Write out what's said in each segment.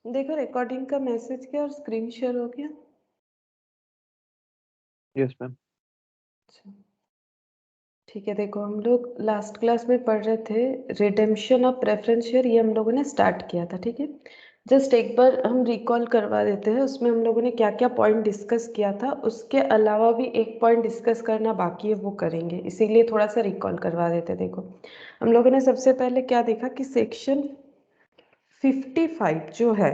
देखो रिकॉर्डिंग का मैसेज किया और स्क्रीन शेयर हो गया। Yes ma'am. अच्छा ठीक है, देखो हम लोग लास्ट क्लास में पढ़ रहे थे रिडेम्पशन ऑफ प्रेफरेंस शेयर, ये हम लोगों ने स्टार्ट किया था। ठीक है, जस्ट एक बार हम रिकॉल करवा देते हैं, उसमें हम लोगों ने क्या क्या पॉइंट डिस्कस किया था। उसके अलावा भी एक पॉइंट डिस्कस करना बाकी है, वो करेंगे, इसीलिए थोड़ा सा रिकॉल करवा देते हैं। देखो हम लोगों ने सबसे पहले क्या देखा कि सेक्शन 55 जो है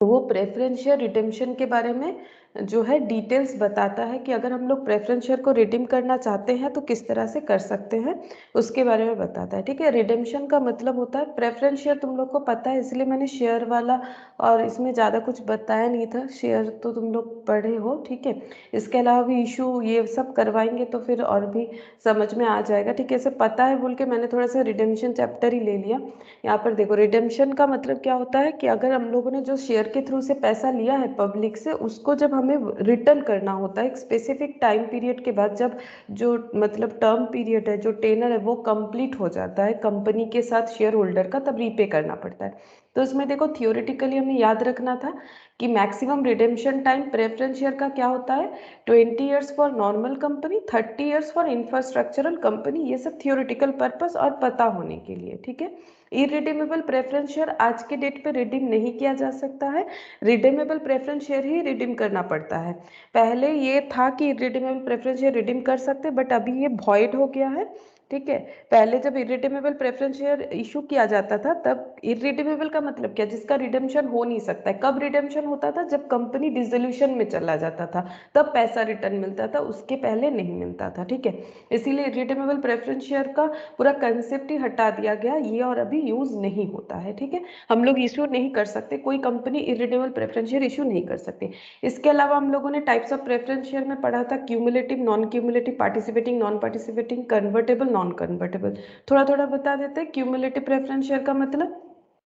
वो प्रेफरेंस शेयर रिडेम्पशन के बारे में जो है डिटेल्स बताता है कि अगर हम लोग प्रेफरेंस शेयर को रिडीम करना चाहते हैं तो किस तरह से कर सकते हैं, उसके बारे में बताता है। ठीक है, रिडेम्पशन का मतलब होता है प्रेफरेंस शेयर, तुम लोग को पता है इसलिए मैंने शेयर वाला और इसमें ज़्यादा कुछ बताया नहीं था, शेयर तो तुम लोग पढ़े हो। ठीक है, इसके अलावा भी इशू ये सब करवाएंगे तो फिर और भी समझ में आ जाएगा। ठीक है, इसे पता है बोल के मैंने थोड़ा सा रिडेम्पशन चैप्टर ही ले लिया। यहाँ पर देखो रिडेम्पशन का मतलब क्या होता है कि अगर हम लोगों ने जो शेयर के थ्रू से पैसा लिया है पब्लिक से, उसको जब हमें रिटर्न करना होता है एक स्पेसिफिक टाइम पीरियड के बाद, जब जो मतलब टर्म पीरियड है, जो टेनर है, वो कंप्लीट हो जाता है कंपनी के साथ शेयर होल्डर का, तब रीपे करना पड़ता है। तो इसमें देखो थियोरेटिकली हमें याद रखना था कि maximum redemption time preference share का क्या होता है, 20 years for normal company, 30 years for infrastructural company. ये सब थियोरेटिकल पर्पस और पता होने के लिए। ठीक है, इरिडीमेबल प्रेफरेंस शेयर आज के डेट पे रिडीम नहीं किया जा सकता है, रिडीमेबल प्रेफरेंस शेयर ही रिडीम करना पड़ता है। पहले ये था कि इरिडीमेबल प्रेफरेंस शेयर रिडीम कर सकते, बट अभी ये भॉइड हो गया है। ठीक है, पहले जब इरिडीमेबल प्रेफरेंस शेयर इशू किया जाता था, तब इरिडीमेबल का मतलब क्या, जिसका रिडेम्पशन हो नहीं सकता है। कब रिडेम्पशन होता था, जब कंपनी डिसोल्यूशन में चला जाता था, तब पैसा रिटर्न मिलता था, उसके पहले नहीं मिलता था। ठीक है, इसीलिए इरिडीमेबल प्रेफरेंस शेयर का पूरा कंसेप्ट ही हटा दिया गया, ये और अभी यूज नहीं होता है। ठीक है, हम लोग इशू नहीं कर सकते, कोई company irredeemable preference share issue नहीं कर सकती। इसके अलावा हम लोगों ने टाइप्स ऑफ प्रेफरेंस शेयर में पढ़ा था cumulative, non cumulative, participating, non participating, convertible, non convertible. थोड़ा थोड़ा बता देते हैं। क्यूमुलेटिव प्रेफरेंस शेयर का मतलब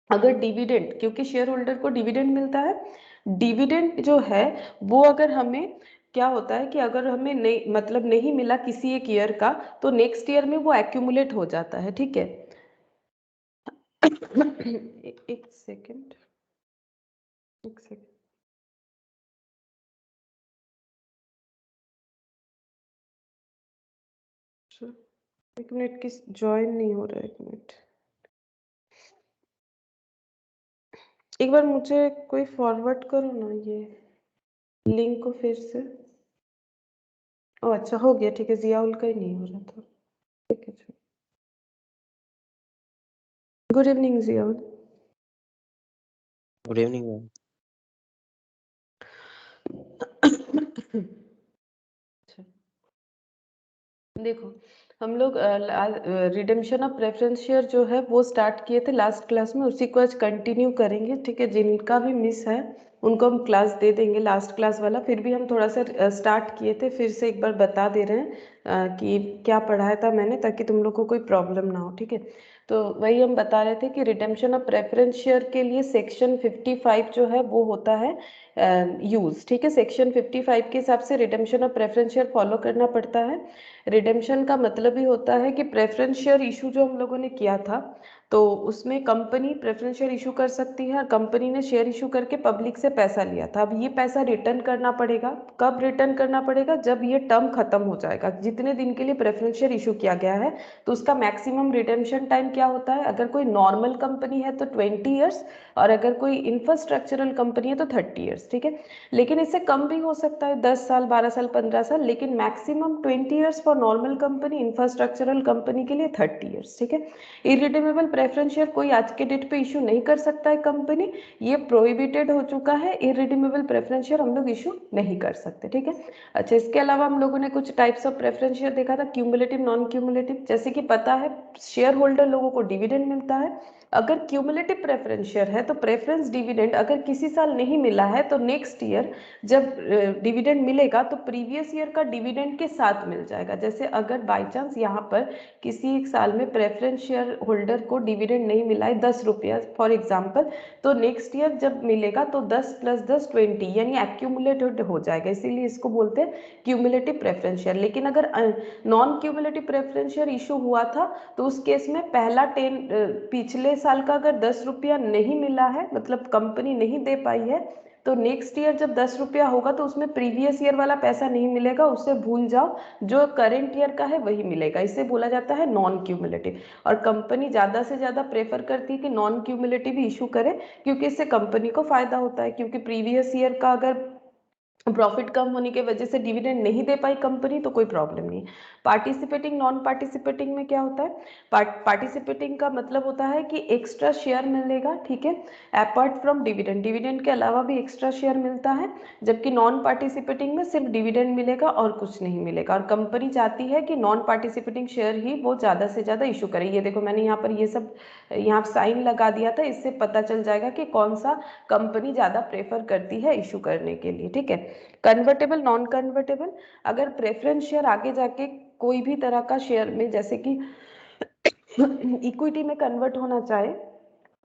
अगर डिविडेंड, क्योंकि शेयर होल्डर को डिविडेंड मिलता है, डिविडेंड जो है वो अगर हमें क्या होता है कि अगर हमें नहीं मतलब नहीं मिला किसी एक ईयर का, तो नेक्स्ट ईयर में वो एक्यूमुलेट हो जाता है। ठीक है एक सेकेंड, एक सेकेंड। एक मिनट, किस ज्वाइन नहीं हो रहा है, एक मिनट। एक बार मुझे कोई फॉरवर्ड करो ना ये लिंक को फिर से। ओ अच्छा, हो गया। ठीक है, जियाउल का ही नहीं हो रहा था। ठीक है, good evening Ziaul. Good evening ma'am. अच्छा देखो, हम लोग रिडेम्पशन ऑफ प्रेफरेंस शेयर जो है वो स्टार्ट किए थे लास्ट क्लास में, उसी को आज कंटिन्यू करेंगे। ठीक है, जिनका भी मिस है उनको हम क्लास दे देंगे लास्ट क्लास वाला। फिर भी हम थोड़ा सा स्टार्ट किए थे, फिर से एक बार बता दे रहे हैं कि क्या पढ़ाया था मैंने, ताकि तुम लोग को कोई प्रॉब्लम ना हो। ठीक है, तो वही हम बता रहे थे कि रिडेम्पशन ऑफ प्रेफरेंस शेयर के लिए सेक्शन 55 जो है वो होता है यूज। ठीक है, सेक्शन 55 के हिसाब से redemption of preference share follow करना पड़ता है। रिडेम्पशन का मतलब ही होता है कि प्रेफरेंस शेयर इशू जो हम लोगों ने किया था, तो उसमें कंपनी प्रेफरेंस शेयर इशू कर सकती है, और कंपनी ने शेयर इशू करके पब्लिक से पैसा लिया था। अब ये पैसा रिटर्न करना पड़ेगा। कब रिटर्न करना पड़ेगा, जब ये टर्म खत्म हो जाएगा। जितने दिन के लिए प्रेफरेंस शेयर इशू किया गया है, तो उसका मैक्सिमम रिडेम्पशन टाइम क्या होता है। अगर कोई नॉर्मल कंपनी है तो 20 ईयर्स, और अगर कोई इंफ्रास्ट्रक्चरल कंपनी है तो 30 ईयर्स। ठीक है, लेकिन इससे कम भी हो सकता है, 10 साल, 12 साल, 15 साल, लेकिन maximum 20 years for normal company, infrastructural company के लिए 30 ईयर्स। ठीक है, इरिडीमेबल प्रेफरेंस शेयर कोई आज के डेट पे इशू नहीं कर सकता है कंपनी, ये प्रोहिबिटेड हो चुका है। इरिडीमेबल प्रेफरेंस शेयर हम लोग इशू नहीं कर सकते। ठीक है, अच्छा इसके अलावा हम लोगों ने कुछ टाइप्स ऑफ प्रेफरेंस शेयर देखा था, क्यूमुलेटिव, नॉन क्यूमुलेटिव। जैसे कि पता है शेयर होल्डर लोगों को डिविडेंड मिलता है। अगर क्यूमुलेटिव प्रेफरेंस शेयर है तो प्रेफरेंस डिविडेंड अगर किसी साल नहीं मिला है, तो नेक्स्ट ईयर जब डिविडेंड मिलेगा तो प्रीवियस ईयर का डिविडेंड के साथ मिल जाएगा। जैसे अगर बाय चांस यहाँ पर किसी एक साल में प्रेफरेंस शेयर होल्डर को डिविडेंड नहीं मिला है 10 रुपया फॉर एग्जाम्पल, तो नेक्स्ट ईयर जब मिलेगा तो 10 + 10 20 यानी एक्यूमुलेटेड हो जाएगा, इसीलिए इसको बोलते हैं क्यूमुलेटिव प्रेफरेंस शेयर। लेकिन अगर non cumulative preference share issue हुआ था तो उस केस में पहला 10 पिछले साल का अगर 10 रुपया नहीं मिला है, मतलब कंपनी नहीं दे पाई है, तो नेक्स्ट ईयर जब 10 रुपया होगा तो उसमें प्रीवियस ईयर वाला पैसा नहीं मिलेगा, उससे भूल जाओ, जो करेंट ईयर का है वही मिलेगा। इसे बोला जाता है नॉन क्यूमुलेटिव। और कंपनी ज़्यादा से ज़्यादा प्रेफर करती है कि नॉन क्यूमुलेटिव इशू करे, क्योंकि इससे कंपनी को फायदा होता है, क्योंकि प्रीवियस ईयर का अगर प्रॉफिट कम होने की वजह से डिविडेंड नहीं दे पाई कंपनी तो कोई प्रॉब्लम नहीं। पार्टिसिपेटिंग नॉन पार्टिसिपेटिंग में क्या होता है, पार्टिसिपेटिंग का मतलब होता है कि एक्स्ट्रा शेयर मिलेगा, ठीक है, अपार्ट फ्रॉम डिविडेंड, डिविडेंड के अलावा भी एक्स्ट्रा शेयर मिलता है, जबकि नॉन पार्टिसिपेटिंग में सिर्फ डिविडेंड मिलेगा और कुछ नहीं मिलेगा। और कंपनी चाहती है कि नॉन पार्टिसिपेटिंग शेयर ही वो ज़्यादा से ज़्यादा इशू करे। ये देखो मैंने यहाँ पर ये सब यहाँ साइन लगा दिया था, इससे पता चल जाएगा कि कौन सा कंपनी ज़्यादा प्रेफर करती है इशू करने के लिए, ठीक है। कन्वर्टेबल नॉन कन्वर्टेबल, अगर प्रेफरेंस शेयर आगे जाके कोई भी तरह का शेयर में जैसे कि इक्विटी में कन्वर्ट होना चाहे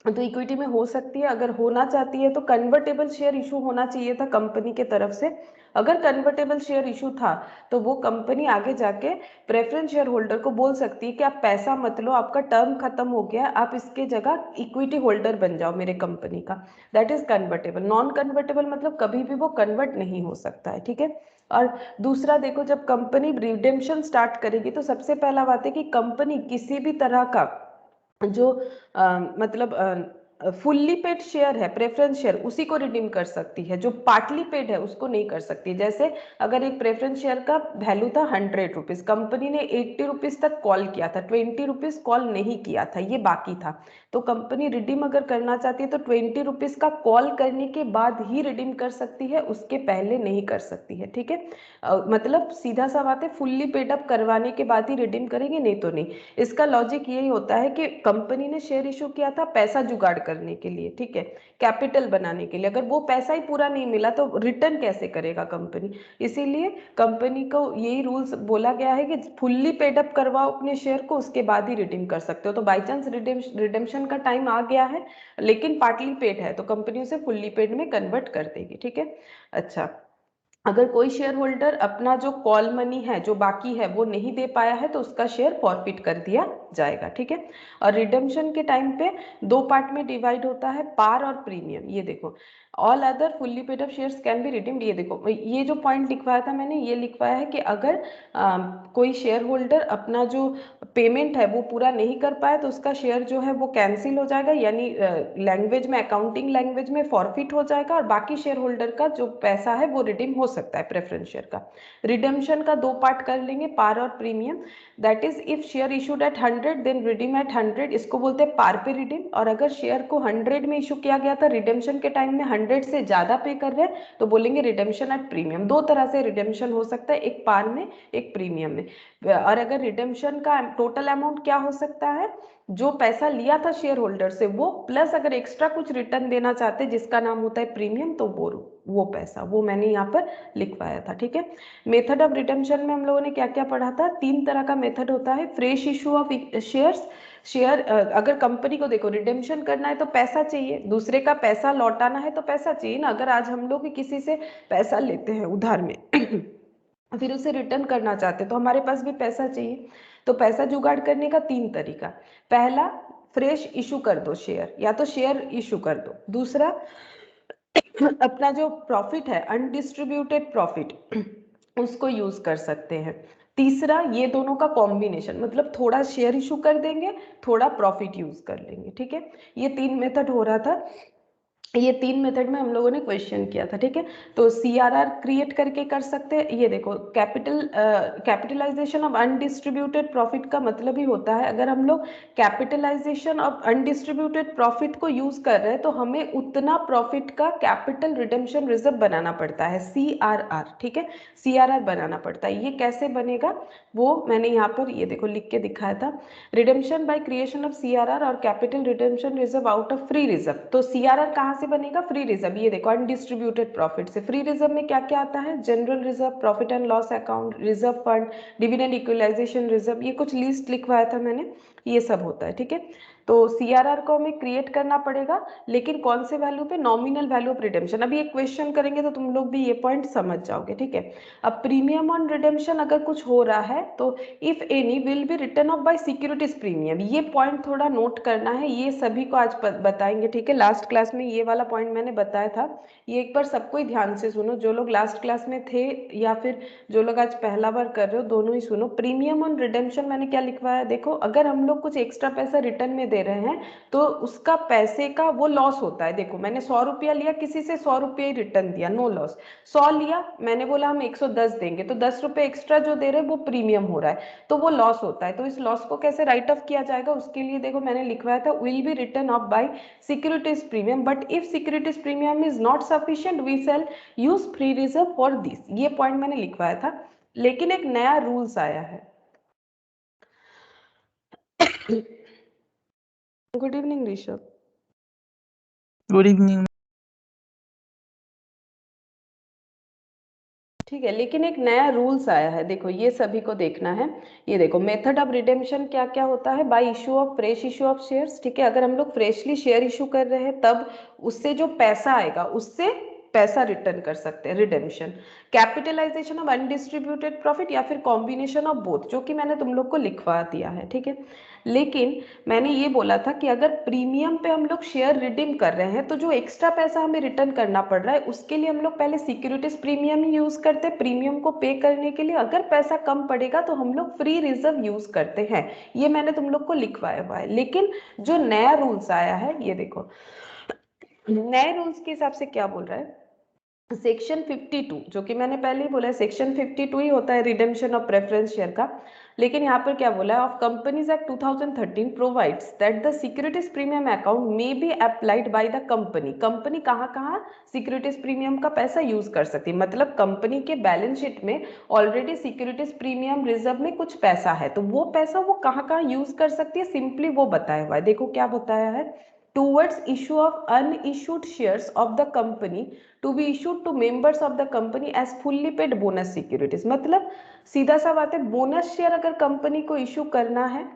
तो इक्विटी में हो सकती है, अगर होना चाहती है तो कन्वर्टेबल शेयर इशू होना चाहिए था कंपनी के तरफ से। अगर कन्वर्टेबल शेयर इशू था तो वो कंपनी आगे जाके प्रेफरेंस शेयर होल्डर को बोल सकती है कि आप पैसा मत लो, आपका टर्म खत्म हो गया, आप इसके जगह इक्विटी होल्डर बन जाओ मेरे कंपनी का। That is convertible. Non convertible मतलब कभी भी वो कन्वर्ट नहीं हो सकता है, ठीक है। और दूसरा देखो, जब कंपनी रिडेम्पशन स्टार्ट करेगी तो सबसे पहला बात है कि कंपनी किसी भी तरह का जो मतलब फुल्ली पेड शेयर है प्रेफरेंस शेयर उसी को रिडीम कर सकती है, जो पार्टली पेड है उसको नहीं कर सकती। जैसे अगर एक प्रेफरेंस शेयर का वैल्यू था 100 रुपीज, कंपनी ने 80 रुपीज तक कॉल किया था, 20 रुपीज कॉल नहीं किया था, ये बाकी था, तो कंपनी रिडीम अगर करना चाहती है तो 20 रुपीज का कॉल करने के बाद ही रिडीम कर सकती है, उसके पहले नहीं कर सकती है, ठीक है। मतलब सीधा सा बात है, फुल्ली पेड अप करवाने के बाद ही रिडीम करेंगे, नहीं तो नहीं। इसका लॉजिक यही होता है कि कंपनी ने शेयर इशू किया था पैसा जुगाड़ करने के लिए, ठीक है, कैपिटल बनाने के लिए, अगर वो पैसा ही पूरा नहीं मिला तो रिटर्न कैसे करेगा कंपनी। इसीलिए कंपनी को यही रूल्स बोला गया है कि फुल्ली पेड अप करवाओ अपने शेयर को, उसके बाद ही रिडीम कर सकते हो। तो बाई चांस रिडेम्पशन का टाइम आ गया है लेकिन पार्टली पेड है तो कंपनी उसे फुल्ली पेड में कन्वर्ट कर देगी, ठीक है। अच्छा, अगर कोई शेयर होल्डर अपना जो कॉल मनी है जो बाकी है वो नहीं दे पाया है तो उसका शेयर फॉरफिट कर दिया जाएगा, ठीक है। और रिडेम्पशन के टाइम पे दो पार्ट में डिवाइड होता है, पार और प्रीमियम। ये देखो, all other fully paid up shares can be redeemed. ये देखो, ये जो पॉइंट लिखवाया था मैंने, ये लिखवाया है कि अगर कोई शेयर होल्डर अपना जो पेमेंट है वो पूरा नहीं कर पाया तो उसका शेयर जो है वो कैंसिल हो जाएगा, यानी लैंग्वेज में, अकाउंटिंग लैंग्वेज में फॉरफिट हो जाएगा, और बाकी शेयर होल्डर का जो पैसा है वो रिडीम हो सकता है प्रेफरेंस शेयर का। रिडेम्पशन का दो पार्ट कर लेंगे, पार और premium. That is if share issued at 100 then redeem at 100, इसको बोलते हैं पार पे रिडीम। और अगर शेयर को 100 में इशू किया गया था, रिडेम्पशन के टाइम में 100 से ज्यादा पे कर रहे हैं तो बोलेंगे रिडेम्पशन एट प्रीमियम। दो तरह से रिडेम्पशन हो सकता है, एक पार में एक प्रीमियम में। और अगर रिडेम्पशन का टोटल अमाउंट क्या हो सकता है, जो पैसा लिया था शेयर होल्डर से वो प्लस अगर एक्स्ट्रा कुछ रिटर्न देना चाहते हैं जिसका नाम होता है प्रीमियम, तो वो पैसा वो मैंने यहाँ पर लिखवाया था, ठीक है। मेथड ऑफ रिडेम्पशन में हम लोगों ने क्या क्या पढ़ा था, तीन तरह का मेथड होता है। Fresh issue of shares, share अगर कंपनी को देखो रिडेम्पशन करना है तो पैसा चाहिए, दूसरे का पैसा लौटाना है तो पैसा चाहिए ना। अगर आज हम लोग किसी से पैसा लेते हैं उधार में फिर उसे रिटर्न करना चाहते तो हमारे पास भी पैसा चाहिए। तो पैसा जुगाड़ करने का तीन तरीका, पहला फ्रेश इशू कर दो शेयर, या तो शेयर इशू कर दो। दूसरा अपना जो प्रॉफिट है अनडिस्ट्रीब्यूटेड प्रॉफिट उसको यूज कर सकते हैं। तीसरा ये दोनों का कॉम्बिनेशन, मतलब थोड़ा शेयर इशू कर देंगे, थोड़ा प्रॉफिट यूज कर लेंगे, ठीक है। ये तीन मेथड हो रहा था, ये तीन मेथड में हम लोगों ने क्वेश्चन किया था, ठीक है। तो सीआरआर क्रिएट करके कर सकते हैं। ये देखो, कैपिटलाइजेशन ऑफ अनडिस्ट्रीब्यूटेड प्रॉफिट का मतलब ही होता है, अगर हम लोग कैपिटलाइजेशन ऑफ अनडिस्ट्रीब्यूटेड प्रॉफिट को यूज कर रहे हैं तो हमें उतना प्रॉफिट का कैपिटल रिडेम्पशन रिजर्व बनाना पड़ता है, सीआरआर, ठीक है, सीआरआर बनाना पड़ता है। ये कैसे बनेगा वो मैंने यहाँ पर ये देखो लिख के दिखाया था, redemption by creation of CRR और capital redemption reserve out of free reserve. तो सीआरआर कहाँ से बनेगा, फ्री रिजर्व। ये देखो अनडिस्ट्रीब्यूटेड प्रॉफिट से। फ्री रिजर्व में क्या क्या आता है, general reserve, profit and loss account, reserve fund, dividend equalisation reserve, ये कुछ लिस्ट लिखवाया था मैंने, ये सब होता है, ठीक है। तो CRR को हमें क्रिएट करना पड़ेगा, लेकिन कौन से वैल्यू पे, नॉमिनल वैल्यू ऑफ रिडेम्पशन। अभी एक क्वेश्चन करेंगे तो तुम लोग भी ये पॉइंट समझ जाओगे, ठीक है। अब प्रीमियम ऑन रिडेम्पशन अगर कुछ हो रहा है तो if any will be written off by securities premium, ये पॉइंट थोड़ा नोट करना है, ये सभी को आज बताएंगे, ठीक है। लास्ट क्लास में ये वाला पॉइंट मैंने बताया था, ये एक बार सबको ही ध्यान से सुनो, जो लोग लास्ट क्लास में थे या फिर जो लोग आज पहला बार कर रहे हो, दोनों ही सुनो। प्रीमियम ऑन रिडेम्पशन मैंने क्या लिखवाया, देखो अगर हम लोग कुछ एक्स्ट्रा पैसा रिटर्न में दे रहे हैं तो उसका पैसे का वो लॉस होता है। देखो मैंने 100 रुपया लिया किसी से, 100 रुपया ही रिटर्न दिया, नो लॉस। 100 लिया, मैंने बोला हम 110 देंगे, तो 10 रुपये एक्स्ट्रा जो दे रहे हैं वो प्रीमियम हो रहा है, तो वो लॉस होता है। तो इस लॉस को कैसे राइट ऑफ किया जाएगा, उसके लिए देखो मैंने लिखवाया था will be written off by securities premium, but if securities premium is not sufficient we shall use free reserve for this, ये पॉइंट मैंने लिखवाया था। लेकिन एक नया रूल्स आया है। Good evening Rishabh. Good evening. ठीक है, लेकिन एक नया रूल्स आया है, देखो ये सभी को देखना है। ये देखो मेथड ऑफ रिडेम्पशन क्या क्या होता है, bye issue of fresh issue of shares, ठीक है। अगर हम लोग फ्रेशली शेयर इशू कर रहे हैं तब उससे जो पैसा आएगा उससे पैसा रिटर्न कर सकते हैं, redemption. Capitalization of undistributed profit या फिर कॉम्बिनेशन ऑफ बोथ, जो कि मैंने तुम लोग को लिखवा दिया है, ठीक है। लेकिन मैंने ये बोला था कि अगर प्रीमियम पे हम लोग शेयर रिडीम कर रहे हैं तो जो एक्स्ट्रा पैसा हमें रिटर्न करना पड़ रहा है उसके लिए हम लोग पहले सिक्योरिटीज प्रीमियम ही यूज करते हैं। प्रीमियम को पे करने के लिए अगर पैसा कम पड़ेगा तो हम लोग फ्री रिजर्व यूज करते हैं, ये मैंने तुम लोग को लिखवाया हुआ है। लेकिन जो नया रूल्स आया है, ये देखो नए रूल्स के हिसाब से क्या बोल रहा है, सेक्शन 52, जो कि मैंने पहले ही बोला है सेक्शन 52 ही होता है रिडेम्पशन ऑफ प्रेफरेंस शेयर का। लेकिन यहाँ पर क्या बोला है, of companies act 2013 provides that the securities premium account may be applied by the company. Company कहाँ कहाँ सिक्योरिटीज प्रीमियम का पैसा यूज कर सकती है, मतलब कंपनी के बैलेंस शीट में ऑलरेडी सिक्योरिटीज प्रीमियम रिजर्व में कुछ पैसा है, तो वो पैसा वो कहाँ कहाँ यूज कर सकती है, सिंपली वो बताया हुआ है। देखो क्या बताया है, towards issue of unissued shares of the company to be issued to members of the company as fully paid bonus securities। मतलब सीधा सा बात है, बोनस शेयर अगर कंपनी को इशू करना है,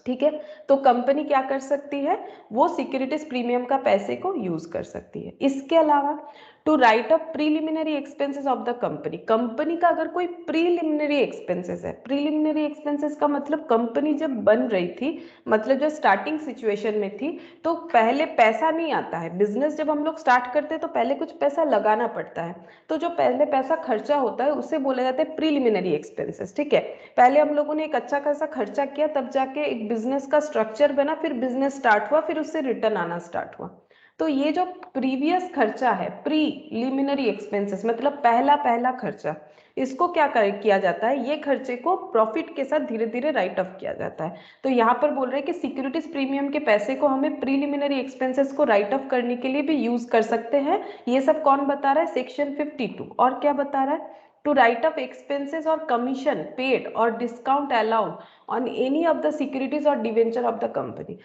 ठीक है, तो कंपनी क्या कर सकती है, वो सिक्योरिटीज प्रीमियम का पैसे को यूज कर सकती है। इसके अलावा to write off preliminary expenses of the company, company का अगर कोई प्रीलिमिनरी एक्सपेंसेस है, प्रीलिमिनरी एक्सपेंसेस का मतलब कंपनी जब बन रही थी, मतलब जो स्टार्टिंग सिचुएशन में थी, तो पहले पैसा नहीं आता है। बिजनेस जब हम लोग स्टार्ट करते हैं तो पहले कुछ पैसा लगाना पड़ता है, तो जो पहले पैसा खर्चा होता है उसे बोला जाता है प्रीलिमिनरी एक्सपेंसेस, ठीक है। पहले हम लोगों ने एक अच्छा खासा खर्चा किया, तब जाके एक बिजनेस का स्ट्रक्चर बना, फिर बिजनेस स्टार्ट हुआ, फिर उससे रिटर्न आना स्टार्ट हुआ। तो ये जो प्रीवियस खर्चा है, प्रीलिमिनरी एक्सपेंसेस मतलब पहला पहला खर्चा, इसको क्या किया जाता है, ये खर्चे को प्रॉफिट के साथ धीरे धीरे राइट ऑफ किया जाता है। तो यहाँ पर बोल रहे हैं कि सिक्योरिटीज प्रीमियम के पैसे को हमें प्रीलिमिनरी एक्सपेंसेस को राइट ऑफ करने के लिए भी यूज कर सकते हैं। ये सब कौन बता रहा है, सेक्शन 52। और क्या बता रहा है, to write off expenses or commission paid or discount allowed on any of the securities or debenture of the company।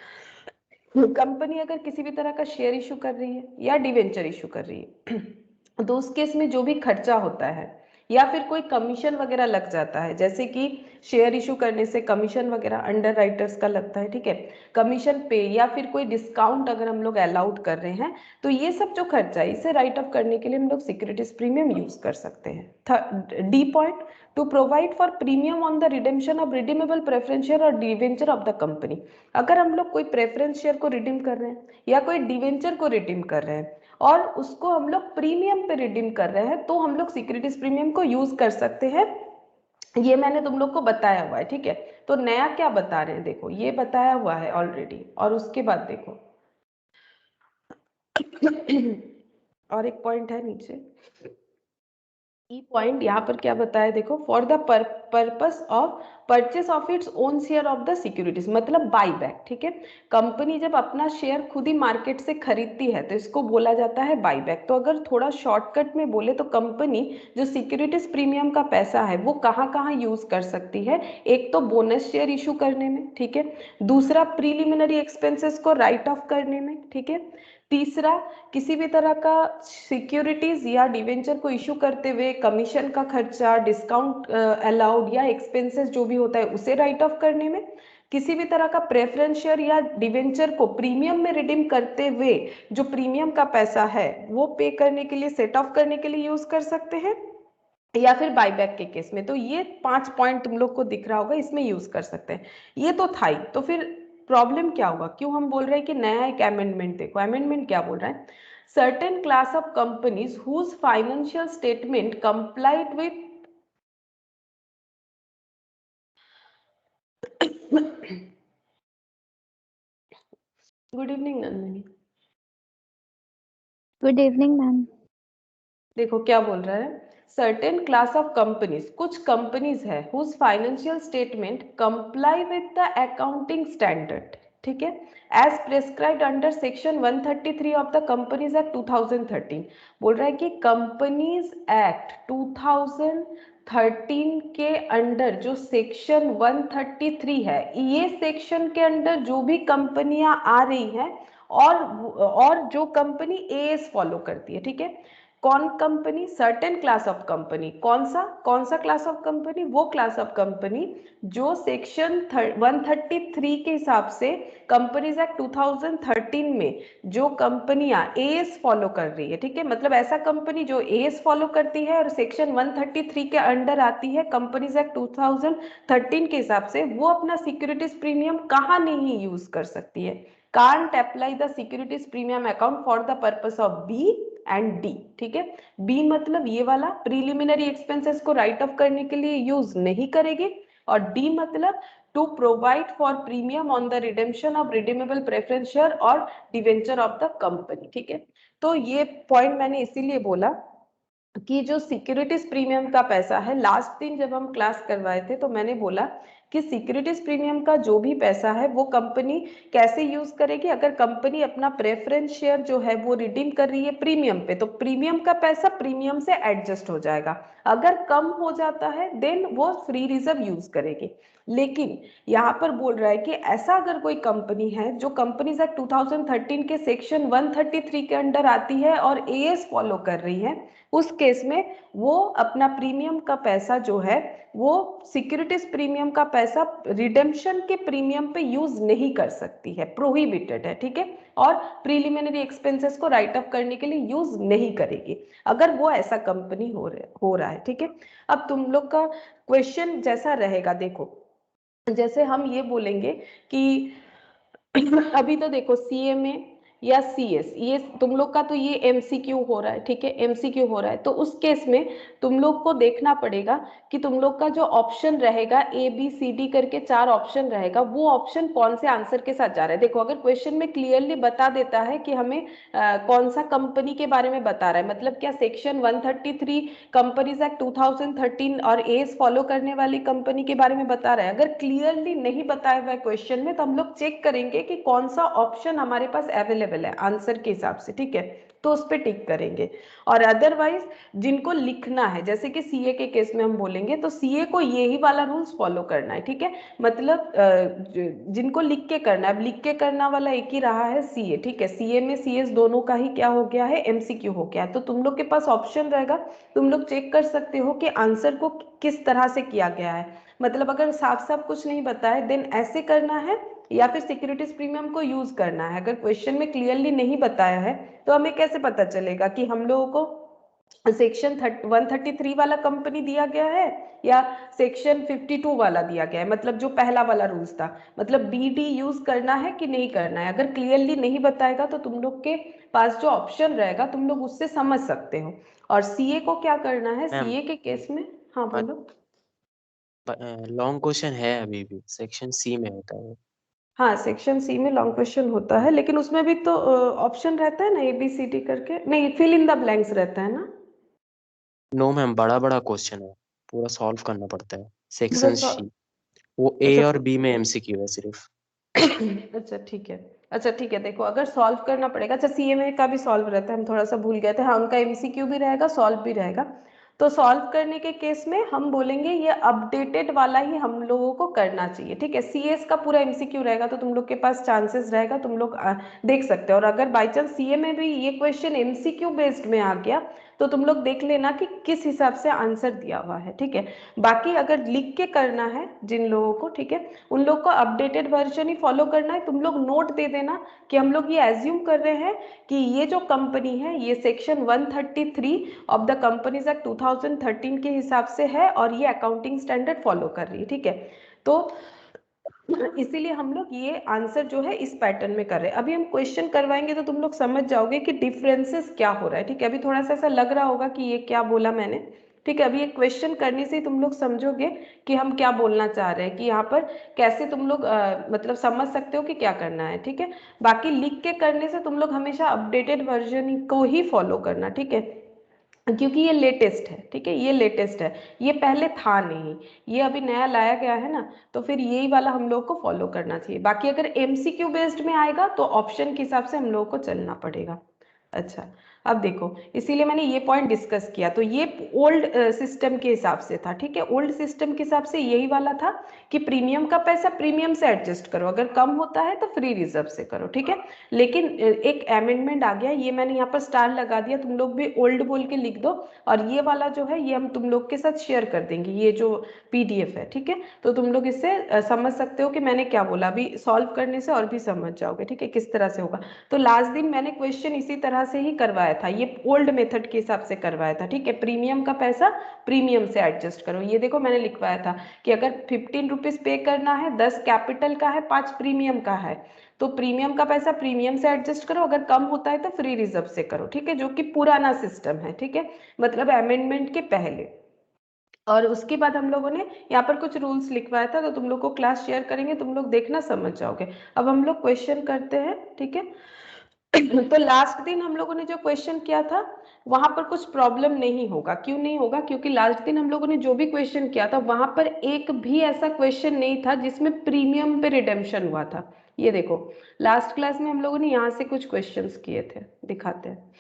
Company अगर किसी भी तरह का शेयर इशू कर रही है या डिवेंचर इशू कर रही है तो उस केस में जो भी खर्चा होता है या फिर कोई कमीशन वगैरह लग जाता है, जैसे कि शेयर इशू करने से कमीशन वगैरह अंडर राइटर्स का लगता है, ठीक है, कमीशन पे या फिर कोई डिस्काउंट अगर हम लोग अलाउड कर रहे हैं, तो ये सब जो खर्चा है इसे राइट ऑफ करने के लिए हम लोग सिक्योरिटीज प्रीमियम यूज कर सकते हैं। D point, to provide for premium on the redemption of redeemable preference share और डिवेंचर ऑफ द कंपनी। अगर हम लोग कोई प्रेफरेंस शेयर को रिडीम कर रहे हैं या कोई डिवेंचर को रिडीम कर रहे हैं और उसको हम लोग प्रीमियम पे रिडीम कर रहे हैं, तो हम लोग सिक्योरिटीज प्रीमियम को यूज कर सकते हैं। ये मैंने तुम लोग को बताया हुआ है, ठीक है। तो नया क्या बता रहे हैं, देखो ये बताया हुआ है ऑलरेडी, और उसके बाद देखो और एक पॉइंट है नीचे, ई पॉइंट, यहाँ पर क्या बताया देखो, for the purpose of purchase of its own share of the securities, मतलब बाई बैक, ठीक है। कंपनी जब अपना शेयर खुद ही मार्केट से खरीदती है तो इसको बोला जाता है बाई बैक। तो अगर थोड़ा शॉर्टकट में बोले तो कंपनी जो सिक्योरिटीज प्रीमियम का पैसा है वो कहाँ कहाँ यूज कर सकती है, एक तो बोनस शेयर इशू करने में, ठीक है, दूसरा प्रीलिमिनरी एक्सपेंसेस को राइट ऑफ करने में, ठीक है, तीसरा किसी भी तरह का सिक्योरिटीज या डिवेंचर को इशू करते हुए कमीशन का खर्चा, डिस्काउंट अलाउड या एक्सपेंसेस जो भी होता है उसे राइट ऑफ करने में, किसी भी तरह का प्रेफरेंस शेयर या डिवेंचर को प्रीमियम में रिडीम करते हुए जो प्रीमियम का पैसा है वो पे करने के लिए, सेट ऑफ करने के लिए यूज कर सकते हैं, या फिर बाईबैक के केस में। तो ये 5 पॉइंट तुम लोग को दिख रहा होगा, इसमें यूज कर सकते हैं। ये तो था ही, तो फिर प्रॉब्लम क्या होगा, क्यों हम बोल रहे हैं कि नया एक अमेंडमेंट। देखो अमेंडमेंट क्या बोल रहा है, certain class of companies whose financial statement complied with good evening Nandini. Good evening ma'am. देखो क्या बोल रहा है, सर्टेन क्लास ऑफ कंपनीज, कुछ कंपनीज है whose financial statement comply with the accounting standard, ठीक है, as prescribed under section 133 of the companies act 2013। बोल रहा है कि कंपनीज एक्ट 2013 के अंडर जो सेक्शन 133 है, ये सेक्शन के अंडर जो भी कंपनियां आ रही हैं और जो कंपनी एएस फॉलो करती है, ठीक है, कौन company, certain class of company, कौन सा क्लास ऑफ कंपनी, वो क्लास ऑफ कंपनी जो सेक्शन 133 के हिसाब से कंपनीज एक्ट 2013 में जो कंपनियां एएस फॉलो कर रही है, ठीक है, मतलब ऐसा कंपनी जो एएस फॉलो करती है और सेक्शन 133 के अंडर आती है कंपनीज एक्ट 2013 के हिसाब से, वो अपना सिक्योरिटीज प्रीमियम कहाँ नहीं यूज कर सकती है, can't apply the securities premium account for the purpose of B and D, ठीक है। बी मतलब ये वाला प्रीलिमिनरी एक्सपेंसेस को राइट ऑफ करने के लिए यूज नहीं करेगी, और डी मतलब to provide for premium on the redemption of redeemable preference share और डिवेंचर ऑफ द कंपनी, ठीक है। तो ये पॉइंट मैंने इसीलिए बोला कि जो सिक्योरिटीज प्रीमियम का पैसा है, लास्ट दिन जब हम क्लास करवाए थे तो मैंने बोला कि सिक्योरिटीज प्रीमियम का जो भी पैसा है वो कंपनी कैसे यूज करेगी, अगर कंपनी अपना प्रेफरेंस शेयर जो है वो रिडीम कर रही है प्रीमियम पे, तो प्रीमियम का पैसा प्रीमियम से एडजस्ट हो जाएगा, अगर कम हो जाता है देन वो फ्री रिजर्व यूज करेगी। लेकिन यहाँ पर बोल रहा है कि ऐसा अगर कोई कंपनी है जो कंपनीज एक्ट 2013 के सेक्शन 133 के अंडर आती है और एएस फॉलो कर रही है, उस केस में वो अपना प्रीमियम का पैसा जो है वो सिक्योरिटीज प्रीमियम का पैसा रिडेम्पशन के प्रीमियम पे यूज नहीं कर सकती है, प्रोहिबिटेड है, ठीक है, और प्रीलिमिनरी एक्सपेंसेस को राइट ऑफ करने के लिए यूज नहीं करेगी अगर वो ऐसा कंपनी हो रहा है, ठीक है। अब तुम लोग का क्वेश्चन जैसा रहेगा, देखो जैसे हम ये बोलेंगे कि अभी तो देखो सीए में या सीएस, ये तुम लोग का तो ये एमसीक्यू हो रहा है, ठीक है, एमसीक्यू हो रहा है, तो उस केस में तुम लोग को देखना पड़ेगा कि तुम लोग का जो ऑप्शन रहेगा ए बी सी डी करके 4 ऑप्शन रहेगा, वो ऑप्शन कौन से आंसर के साथ जा रहा है। देखो अगर क्वेश्चन में क्लियरली बता देता है कि हमें कौन सा कंपनी के बारे में बता रहा है, मतलब क्या सेक्शन 133 कंपनीज एक्ट 2013 और एज फॉलो करने वाली कंपनी के बारे में बता रहा है, अगर क्लियरली नहीं बताया हुआ है क्वेश्चन में तो हम लोग चेक करेंगे कि कौन सा ऑप्शन हमारे पास अवेलेबल है आंसर के हिसाब से, ठीक है, तो उस पर टिक करेंगे। और अदरवाइज जिनको लिखना है, जैसे कि सीए के केस में हम बोलेंगे तो सीए को यही वाला रूल्स फॉलो करना है, ठीक है, मतलब जिनको लिख के करना है, अब लिख के करना वाला एक ही रहा है सीए, ठीक है, सीए में सीएस दोनों का ही क्या हो गया है, एमसीक्यू हो गया है, तो तुम लोग के पास ऑप्शन रहेगा, तुम लोग चेक कर सकते हो कि आंसर को किस तरह से किया गया है, मतलब अगर साफ साफ कुछ नहीं बताया देन ऐसे करना है या फिर सिक्योरिटीज प्रीमियम को यूज करना है। अगर क्वेश्चन में क्लियरली नहीं बताया है तो हमें कैसे पता चलेगा कि हम लोगों को सेक्शन 133 वाला कंपनी दिया गया है या सेक्शन 52 वाला दिया गया है, मतलब जो पहला वाला रूल्स था, मतलब बी डी यूज करना है कि नहीं करना है। अगर क्लियरली नहीं बताएगा तो तुम लोग के पास जो ऑप्शन रहेगा तुम लोग उससे समझ सकते हो। और सीए को क्या करना है, मैम सीए के केस में, हाँ बोलो। लॉन्ग क्वेश्चन है, अभी भी सेक्शन सी में होता है। हाँ सेक्शन सी में लॉन्ग क्वेश्चन होता है, लेकिन उसमें भी तो ऑप्शन रहता है ना ए बी सी डी करके, नहीं फिल इन द ब्लैंक्स रहता है ना। नो मैम, बड़ा बड़ा क्वेश्चन है, पूरा सॉल्व करना पड़ता है। पूरा सेक्शन सी, वो ए अच्छा और बी में एमसीक्यू है सिर्फ। अच्छा ठीक है, अच्छा ठीक है, देखो अगर सॉल्व करना पड़ेगा, अच्छा सीएमए का भी सॉल्व रहता है, हम थोड़ा सा भूल गए थे, हाँ उनका एमसीक्यू भी रहेगा सॉल्व भी रहेगा। तो सॉल्व करने के केस में हम बोलेंगे ये अपडेटेड वाला ही हम लोगों को करना चाहिए, ठीक है, सीएस का पूरा एमसीक्यू रहेगा तो तुम लोग के पास चांसेस रहेगा, तुम लोग देख सकते हो। और अगर बाई चांस सीए में भी ये क्वेश्चन एमसीक्यू बेस्ड में आ गया तो तुम लोग देख लेना कि किस हिसाब से आंसर दिया हुआ है, ठीक है। बाकी अगर लिख के करना है जिन लोगों को, ठीक है, उन लोग को अपडेटेड वर्जन ही फॉलो करना है। तुम लोग नोट दे देना कि हम लोग ये एज्यूम कर रहे हैं कि ये जो कंपनी है ये section 133 of the companies act 2013 के हिसाब से है और ये अकाउंटिंग स्टैंडर्ड फॉलो कर रही है, ठीक है। तो इसीलिए हम लोग ये आंसर जो है इस पैटर्न में कर रहे हैं। अभी हम क्वेश्चन करवाएंगे तो तुम लोग समझ जाओगे कि डिफरेंसेस क्या हो रहा है, ठीक है। अभी थोड़ा सा ऐसा लग रहा होगा कि ये क्या बोला मैंने, ठीक है। अभी एक क्वेश्चन करने से ही तुम लोग समझोगे कि हम क्या बोलना चाह रहे हैं, कि यहाँ पर कैसे तुम लोग मतलब समझ सकते हो कि क्या करना है, ठीक है। बाकी लिख के करने से तुम लोग हमेशा अपडेटेड वर्जन को ही फॉलो करना, ठीक है, क्योंकि ये लेटेस्ट है, ठीक है, ये लेटेस्ट है, ये पहले था नहीं, ये अभी नया लाया गया है ना, तो फिर यही वाला हम लोग को फॉलो करना चाहिए। बाकी अगर एमसीक्यू बेस्ड में आएगा तो ऑप्शन के हिसाब से हम लोग को चलना पड़ेगा। अच्छा, अब देखो, इसीलिए मैंने ये पॉइंट डिस्कस किया। तो ये ओल्ड सिस्टम के हिसाब से था, ठीक है, ओल्ड सिस्टम के हिसाब से यही वाला था कि प्रीमियम का पैसा प्रीमियम से एडजस्ट करो, अगर कम होता है तो फ्री रिजर्व से करो, ठीक है। लेकिन एक अमेंडमेंट आ गया, ये मैंने यहाँ पर स्टार लगा दिया, तुम लोग भी ओल्ड बोल के लिख दो, और ये वाला जो है ये हम तुम लोग के साथ शेयर कर देंगे, ये जो पीडीएफ है, ठीक है। तो तुम लोग इससे समझ सकते हो कि मैंने क्या बोला। अभी सॉल्व करने से और भी समझ जाओगे, ठीक है, किस तरह से होगा। तो लास्ट दिन मैंने क्वेश्चन इसी तरह से ही करवाया था, ये ओल्ड मेथड के हिसाब से करवाया था, ठीक है। प्रीमियम का पैसा प्रीमियम से एडजस्ट करो, ये देखो मैंने लिखवाया था कि अगर 15 रुपीज पे करना है, 10 कैपिटल का है, 5 प्रीमियम का है, तो प्रीमियम का पैसा प्रीमियम से एडजस्ट करो, अगर कम होता है तो फ्री रिजर्व से करो, ठीक है, जो कि पुराना सिस्टम है, ठीक है, मतलब अमेंडमेंट के पहले। और उसके बाद हम लोगों ने यहाँ पर कुछ रूल्स लिखवाया था, तो तुम लोग को क्लास शेयर करेंगे, तुम लोग देखना समझ जाओगे। अब हम लोग क्वेश्चन करते हैं, ठीक है। तो लास्ट दिन हम लोगों ने जो क्वेश्चन किया था वहां पर कुछ प्रॉब्लम नहीं होगा। क्यों नहीं होगा? क्योंकि लास्ट दिन हम लोगों ने जो भी क्वेश्चन किया था वहां पर एक भी ऐसा क्वेश्चन नहीं था जिसमें प्रीमियम पे रिडेम्पशन हुआ था। ये देखो, लास्ट क्लास में हम लोगों ने यहाँ से कुछ क्वेश्चंस किए थे, दिखाते हैं।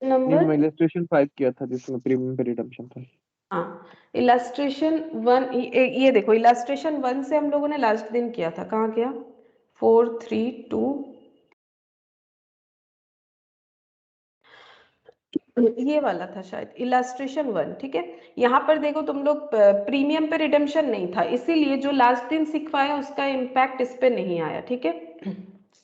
नहीं, नंबर, मैं इलस्ट्रेशन 5 किया था जिसमें प्रीमियम पे रिडम्पशन था। हाँ, इलस्ट्रेशन 1, ये देखो, इलस्ट्रेशन 1 से हम लोगों ने लास्ट दिन किया था, कहाँ किया, 432, ये वाला था शायद, इलस्ट्रेशन 1, ठीक है। यहाँ पर देखो तुम लोग, प्रीमियम पे रिडेम्पशन नहीं था, इसीलिए जो लास्ट दिन सिखवाया उसका इम्पैक्ट इस पे नहीं आया, ठीक है।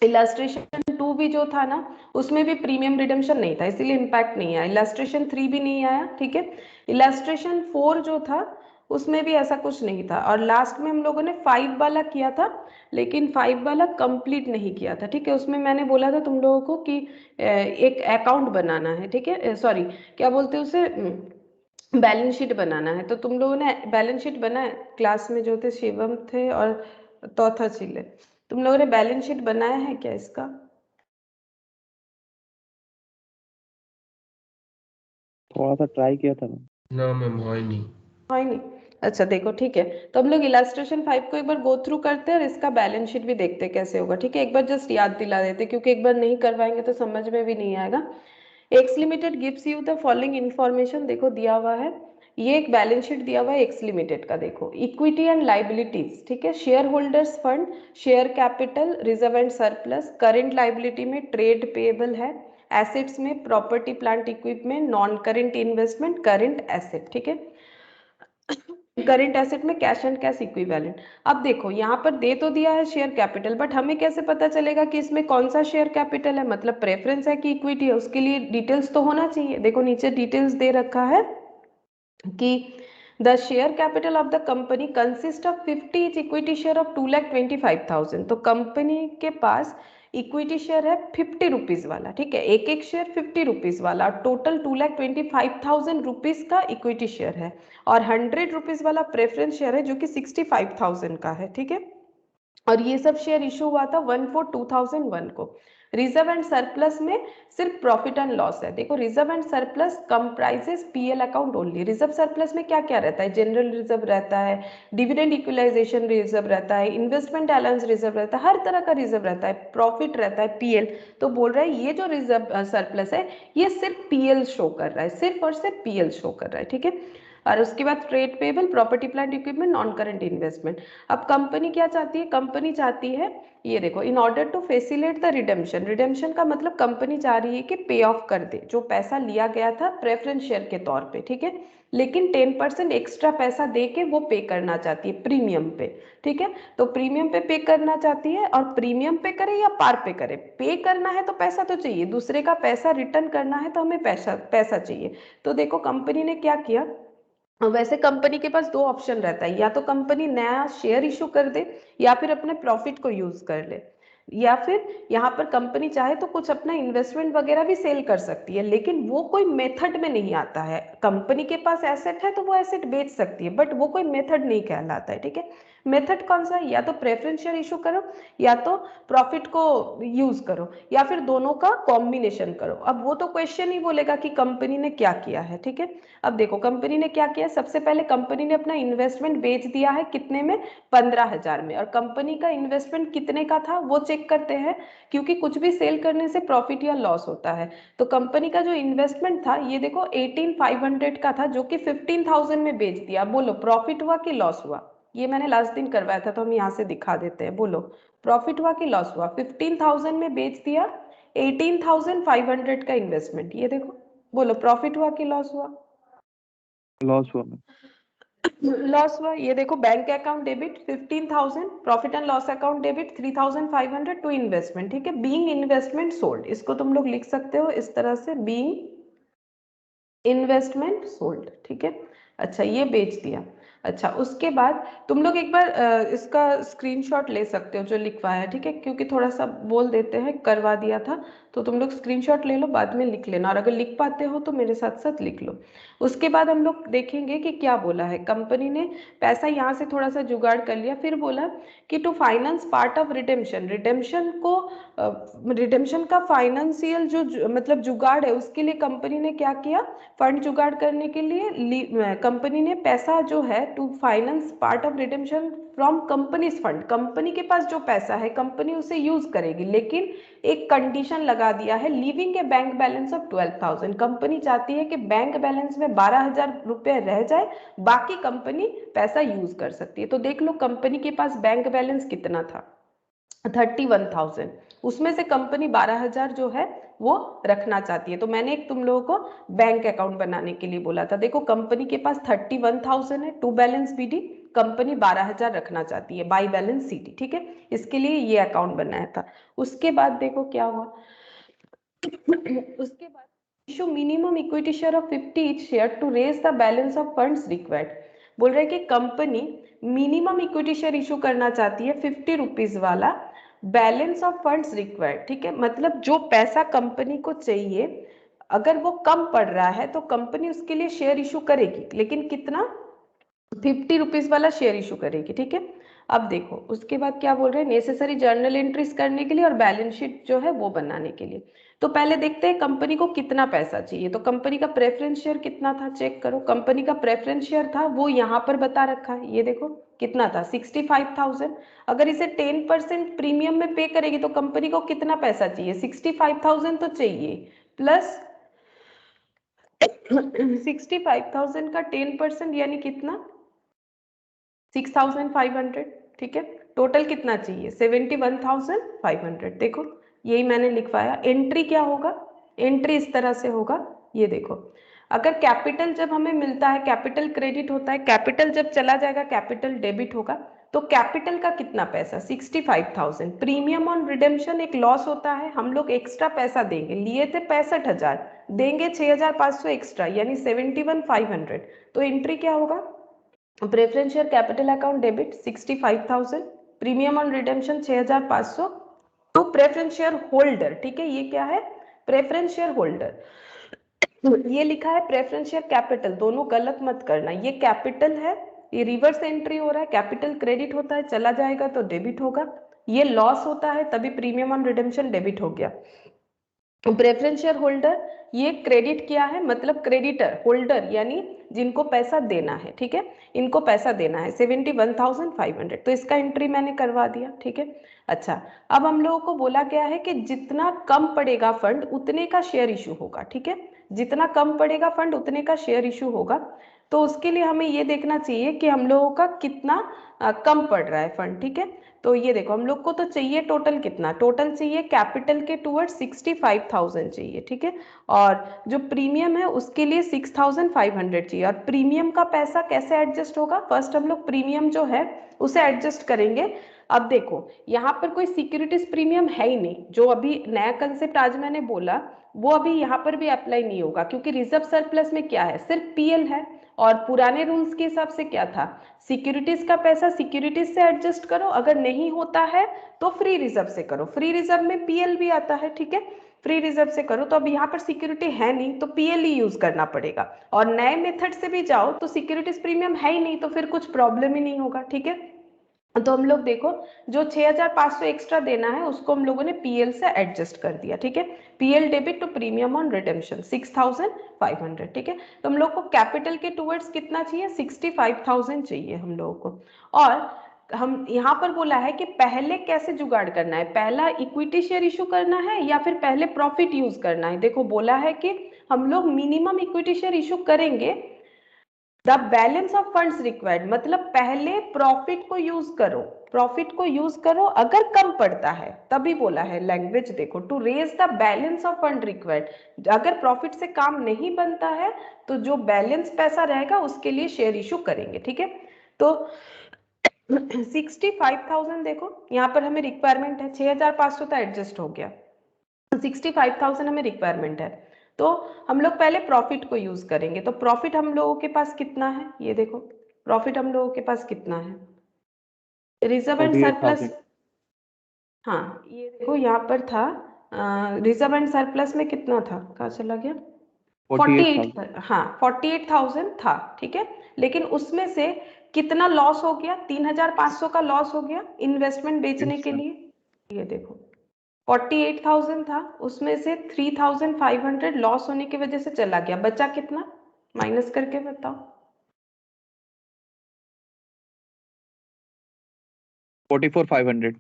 इलस्ट्रेशन 2 भी जो था ना, उसमें भी प्रीमियम रिडेम्पशन नहीं था, इसीलिए इम्पैक्ट नहीं आया। इलस्ट्रेशन 3 भी नहीं आया, ठीक है। इलस्ट्रेशन 4 जो था उसमें भी ऐसा कुछ नहीं था। और लास्ट में हम लोगों ने 5 वाला किया था, लेकिन 5 वाला कंप्लीट नहीं किया था, ठीक है। उसमें मैंने बोला था तुम लोगों को कि एक अकाउंट बनाना है, ठीक है, सॉरी, क्या बोलते हैं उसे, बैलेंस शीट बनाना है। तो तुम लोगों ने बैलेंस शीट बनाया, क्लास में जो थे शिवम थे और तौथा चिल्ले, तुम लोगों ने बैलेंस शीट बनाया है क्या इसका? थोड़ा सा ट्राई किया था मैं। ना मैम, है नहीं। हाँ नहीं, अच्छा देखो, ठीक है, तो हम लोग इलस्ट्रेशन 5 को एक बार गो थ्रू करते हैं और इसका बैलेंस शीट भी देखते हैं कैसे होगा, ठीक है। एक बार जस्ट याद दिला देते, क्योंकि एक बार नहीं करवाएंगे तो समझ में भी नहीं आएगा। X limited gives you the following information, देखो दिया हुआ है, ये एक बैलेंस शीट दिया हुआ है एक्स लिमिटेड का, देखो इक्विटी एंड लाइबिलिटीज, ठीक है, share holders fund, share capital, reserve and surplus, current liability में ट्रेड पेएबल है, एसेट्स में property plant equipment, non current investment, current asset, ठीक है, करेंट एसेट में कैश एंड कैश इक्विवेलेंट। अब देखो यहाँ पर दे तो दिया है शेयर कैपिटल, बट हमें कैसे पता चलेगा कि इसमें कौन सा शेयर कैपिटल है, मतलब प्रेफरेंस है कि इक्विटी है, उसके लिए डिटेल्स तो होना चाहिए। देखो नीचे डिटेल्स दे रखा है कि the share capital of the company consist of 50 etch equity share of 2,25,000। तो कंपनी के पास इक्विटी शेयर है 50 रुपीज वाला, ठीक है, एक एक शेयर 50 रुपीज वाला, टोटल 2,25,000 रुपीज का इक्विटी शेयर है, और 100 रुपीज वाला प्रेफरेंस शेयर है जो कि 65,000 का है, ठीक है। और ये सब शेयर इशू हुआ था 1/4/2001 को। रिजर्व एंड सरप्लस में सिर्फ प्रॉफिट एंड लॉस है। देखो reserve and surplus comprises PL account only. Reserve surplus में क्या क्या रहता है, जनरल रिजर्व रहता है, डिविडेंड इक्वलाइजेशन रिजर्व रहता है, इन्वेस्टमेंट अलाउंस रिजर्व रहता है, हर तरह का रिजर्व रहता है, प्रॉफिट रहता है, पीएल। तो बोल रहा है ये जो रिजर्व सरप्लस है ये सिर्फ पीएल शो कर रहा है, सिर्फ और सिर्फ पीएल शो कर रहा है, ठीक है। और उसके बाद trade payable, property plant equipment, non current investment. अब कंपनी क्या चाहती है, कंपनी चाहती है ये देखो, in order to facilitate the redemption, redemption का मतलब कंपनी चाह रही है कि पे ऑफ कर दे जो पैसा लिया गया था प्रेफरेंस शेयर के तौर पे, ठीक है, लेकिन 10% एक्स्ट्रा पैसा दे के वो पे करना चाहती है प्रीमियम पे, ठीक है। तो प्रीमियम पे करना चाहती है, और प्रीमियम पे करे या पार पे करे, पे करना है तो पैसा तो चाहिए, दूसरे का पैसा रिटर्न करना है तो हमें पैसा चाहिए। तो देखो कंपनी ने क्या किया, वैसे कंपनी के पास दो ऑप्शन रहता है, या तो कंपनी नया शेयर इशू कर दे या फिर अपने प्रॉफिट को यूज कर ले, या फिर यहाँ पर कंपनी चाहे तो कुछ अपना इन्वेस्टमेंट वगैरह भी सेल कर सकती है, लेकिन वो कोई मेथड में नहीं आता है। कंपनी के पास एसेट है तो वो एसेट बेच सकती है, बट वो कोई मेथड नहीं कहलाता है, ठीक है। मेथड कौन सा है, या तो प्रेफरेंस शेयर इशू करो, या तो प्रॉफिट को यूज करो, या फिर दोनों का कॉम्बिनेशन करो। अब वो तो क्वेश्चन ही बोलेगा कि कंपनी ने क्या किया है, ठीक है। अब देखो कंपनी ने क्या किया, सबसे पहले कंपनी ने अपना इन्वेस्टमेंट बेच दिया है, कितने में, 15,000 में। और कंपनी का इन्वेस्टमेंट कितने का था वो चेक करते हैं, क्योंकि कुछ भी सेल करने से प्रॉफिट या लॉस होता है। तो कंपनी का जो इन्वेस्टमेंट था ये देखो 18,500 का था, जो कि 15,000 में बेच दिया। बोलो प्रॉफिट हुआ कि लॉस हुआ, ये मैंने लास्ट दिन करवाया था तो हम यहाँ से दिखा देते हैं। बोलो प्रॉफिट हुआ कि लॉस हुआ, 15,000 में बेच दिया 18,500 का इन्वेस्टमेंट, ये देखो। बोलो प्रॉफिट हुआ कि लॉस हुआ, लॉस हुआ मैम। लॉस हुआ। ये देखो bank account debit 15,000, profit and loss account debit 3,500 to investment, ठीक है। बीइंग इन्वेस्टमेंट सोल्ड, इसको तुम लोग लिख सकते हो इस तरह से, बीइंग इन्वेस्टमेंट सोल्ड, ठीक है। अच्छा ये बेच दिया। अच्छा उसके बाद तुम लोग एक बार इसका स्क्रीनशॉट ले सकते हो जो लिखवाया है, ठीक है, क्योंकि थोड़ा सा बोल देते हैं करवा दिया था, तो तुम लोग स्क्रीनशॉट ले लो, बाद में लिख लेना, और अगर लिख पाते हो तो मेरे साथ साथ लिख लो। उसके बाद हम लोग देखेंगे कि क्या बोला है, कंपनी ने पैसा यहाँ से थोड़ा सा जुगाड़ कर लिया, फिर बोला कि to finance part of redemption, redemption को रिडेम्पशन का फाइनेंशियल जो मतलब जुगाड़ है उसके लिए कंपनी ने क्या किया, फंड जुगाड़ करने के लिए कंपनी ने पैसा जो है to finance part of redemption from companies fund, company के पास जो पैसा है कंपनी उसे यूज करेगी, लेकिन एक कंडीशन लगा दिया है, leaving A bank balance of 12,000, company चाहती है कि बैंक बैलेंस में 12,000 रुपए रह जाए, बाकी कंपनी पैसा यूज कर सकती है। तो देख लो कंपनी के पास बैंक बैलेंस कितना था, 31,000, उसमें से कंपनी 12,000 जो है वो रखना चाहती है। तो मैंने एक तुम लोगों को बैंक अकाउंट बनाने के लिए बोला था, देखो कंपनी के पास 31,000 है, टू बैलेंस बीडी, कंपनी 12,000 रखना चाहती है बाई बैलेंस सीडी, ठीक है, इसके लिए ये अकाउंट बनाया था। उसके बाद देखो क्या हुआ, उसके बाद issue minimum equity share of 50 each share to raise the balance of funds required, बोल रहे हैं कि company minimum equity share issue करना चाहती है 50 रुपीज वाला, बैलेंस ऑफ फंड्स रिक्वायर्ड, ठीक है, मतलब जो पैसा कंपनी को चाहिए अगर वो कम पड़ रहा है तो कंपनी उसके लिए शेयर इशू करेगी, लेकिन कितना, 50 रुपीज वाला शेयर इशू करेगी, ठीक है। अब देखो उसके बाद क्या बोल रहे हैं, नेसेसरी जर्नल एंट्रीज करने के लिए और बैलेंस शीट जो है वो बनाने के लिए। तो पहले देखते हैं कंपनी को कितना पैसा चाहिए, तो कंपनी का प्रेफरेंस शेयर कितना था चेक करो, कंपनी का प्रेफरेंस शेयर था वो यहाँ पर बता रखा है, ये देखो कितना था 65,000, अगर इसे 10% प्रीमियम में पे करेगी तो कंपनी को कितना पैसा चाहिए, 65,000 तो चाहिए, प्लस 65,000 का 10% यानी कितना, 6,500, ठीक है, टोटल कितना चाहिए 71,500, देखो यही मैंने लिखवाया। एंट्री क्या होगा, एंट्री इस तरह से होगा, ये देखो, अगर कैपिटल जब हमें मिलता है कैपिटल क्रेडिट होता है, कैपिटल जब चला जाएगा कैपिटल डेबिट होगा, तो कैपिटल का कितना पैसा 65,000, प्रीमियम ऑन रिडेम्पशन एक लॉस होता है, हम लोग एक्स्ट्रा पैसा देंगे, लिए थे 65,000 देंगे 6,500 एक्स्ट्रा यानी 71,500, तो एंट्री क्या होगा, preference share capital account debit 65,000, premium on redemption 6,500 to preference share holder, ठीक है, ये क्या है प्रेफरेंस शेयर होल्डर, ये लिखा है प्रेफरेंस शेयर कैपिटल, दोनों गलत मत करना, ये कैपिटल है, ये रिवर्स एंट्री हो रहा है, कैपिटल क्रेडिट होता है चला जाएगा तो डेबिट होगा, ये लॉस होता है तभी प्रीमियम ऑन रिडेम्पशन डेबिट हो गया। प्रेफरेंस शेयर होल्डर ये क्रेडिट किया है, मतलब क्रेडिटर, होल्डर यानी जिनको पैसा देना है, ठीक है, इनको पैसा देना है 71,500, तो इसका एंट्री मैंने करवा दिया, ठीक है। अच्छा अब हम लोगों को बोला गया है कि जितना कम पड़ेगा फंड उतने का शेयर इशू होगा, ठीक है, जितना कम पड़ेगा फंड उतने का शेयर इशू होगा, तो उसके लिए हमें ये देखना चाहिए कि हम लोगों का कितना कम पड़ रहा है फंड, ठीक है। तो ये देखो हम लोग को तो चाहिए टोटल कितना, टोटल चाहिए कैपिटल के टूवर्ड्स 65,000 चाहिए, ठीक है। और जो प्रीमियम है उसके लिए 6,500 चाहिए। और प्रीमियम का पैसा कैसे एडजस्ट होगा, फर्स्ट हम लोग प्रीमियम जो है उसे एडजस्ट करेंगे। अब देखो यहाँ पर कोई सिक्योरिटीज प्रीमियम है ही नहीं, जो अभी नया कंसेप्ट आज मैंने बोला वो अभी यहाँ पर भी अप्लाई नहीं होगा, क्योंकि रिजर्व सरप्लस में क्या है, सिर्फ पीएल है। और पुराने रूल्स के हिसाब से क्या था, सिक्योरिटीज का पैसा सिक्योरिटीज से एडजस्ट करो, अगर नहीं होता है तो फ्री रिजर्व से करो। फ्री रिजर्व में पीएल भी आता है, ठीक है, फ्री रिजर्व से करो। तो अब यहाँ पर सिक्योरिटी है नहीं तो पीएल ही यूज करना पड़ेगा। और नए मेथड से भी जाओ तो सिक्योरिटीज प्रीमियम है ही नहीं, तो फिर कुछ प्रॉब्लम ही नहीं होगा, ठीक है। तो हम लोग देखो जो 6,500 एक्स्ट्रा देना है उसको हम लोगों ने पीएल से एडजस्ट कर दिया, ठीक है। PL debit to premium on redemption 6,500, ठीक है। तो हम लोग को कैपिटल के टूवर्ड्स कितना चाहिए, 65,000 चाहिए हम लोगों को। और हम यहाँ पर बोला है कि पहले कैसे जुगाड़ करना है, पहला इक्विटी शेयर इशू करना है या फिर पहले प्रॉफिट यूज करना है। देखो बोला है कि हम लोग मिनिमम इक्विटी शेयर इशू करेंगे, the balance of funds required, मतलब पहले प्रॉफिट को यूज करो, प्रॉफिट को यूज करो, अगर कम पड़ता है तभी बोला है लैंग्वेज देखो, to raise the balance of fund required. अगर प्रॉफिट से काम नहीं बनता है तो जो बैलेंस पैसा रहेगा उसके लिए शेयर इशू करेंगे, ठीक है। तो 65,000 देखो यहाँ पर हमें रिक्वायरमेंट है, 6,500 तो एडजस्ट हो गया, 65,000 हमें रिक्वायरमेंट है। तो हम लोग पहले प्रॉफिट को यूज करेंगे। तो प्रॉफिट हम लोगों के पास कितना है, ये देखो प्रॉफिट हम लोगों के पास कितना है, रिजर्व एंड सरप्लस। 48,000। हाँ ये देखो यहाँ पर था रिजर्व एंड सरप्लस में कितना था, कहाँ चला गया, 48,000। हाँ 48,000 था, ठीक है। लेकिन उसमें से कितना लॉस हो गया, 3,500 का लॉस हो गया इन्वेस्टमेंट बेचने के लिए। ये देखो 48,000 था, उसमें से 3,500 लॉस होने की वजह से चला गया, बचा कितना, माइनस करके बताओ। 44,500।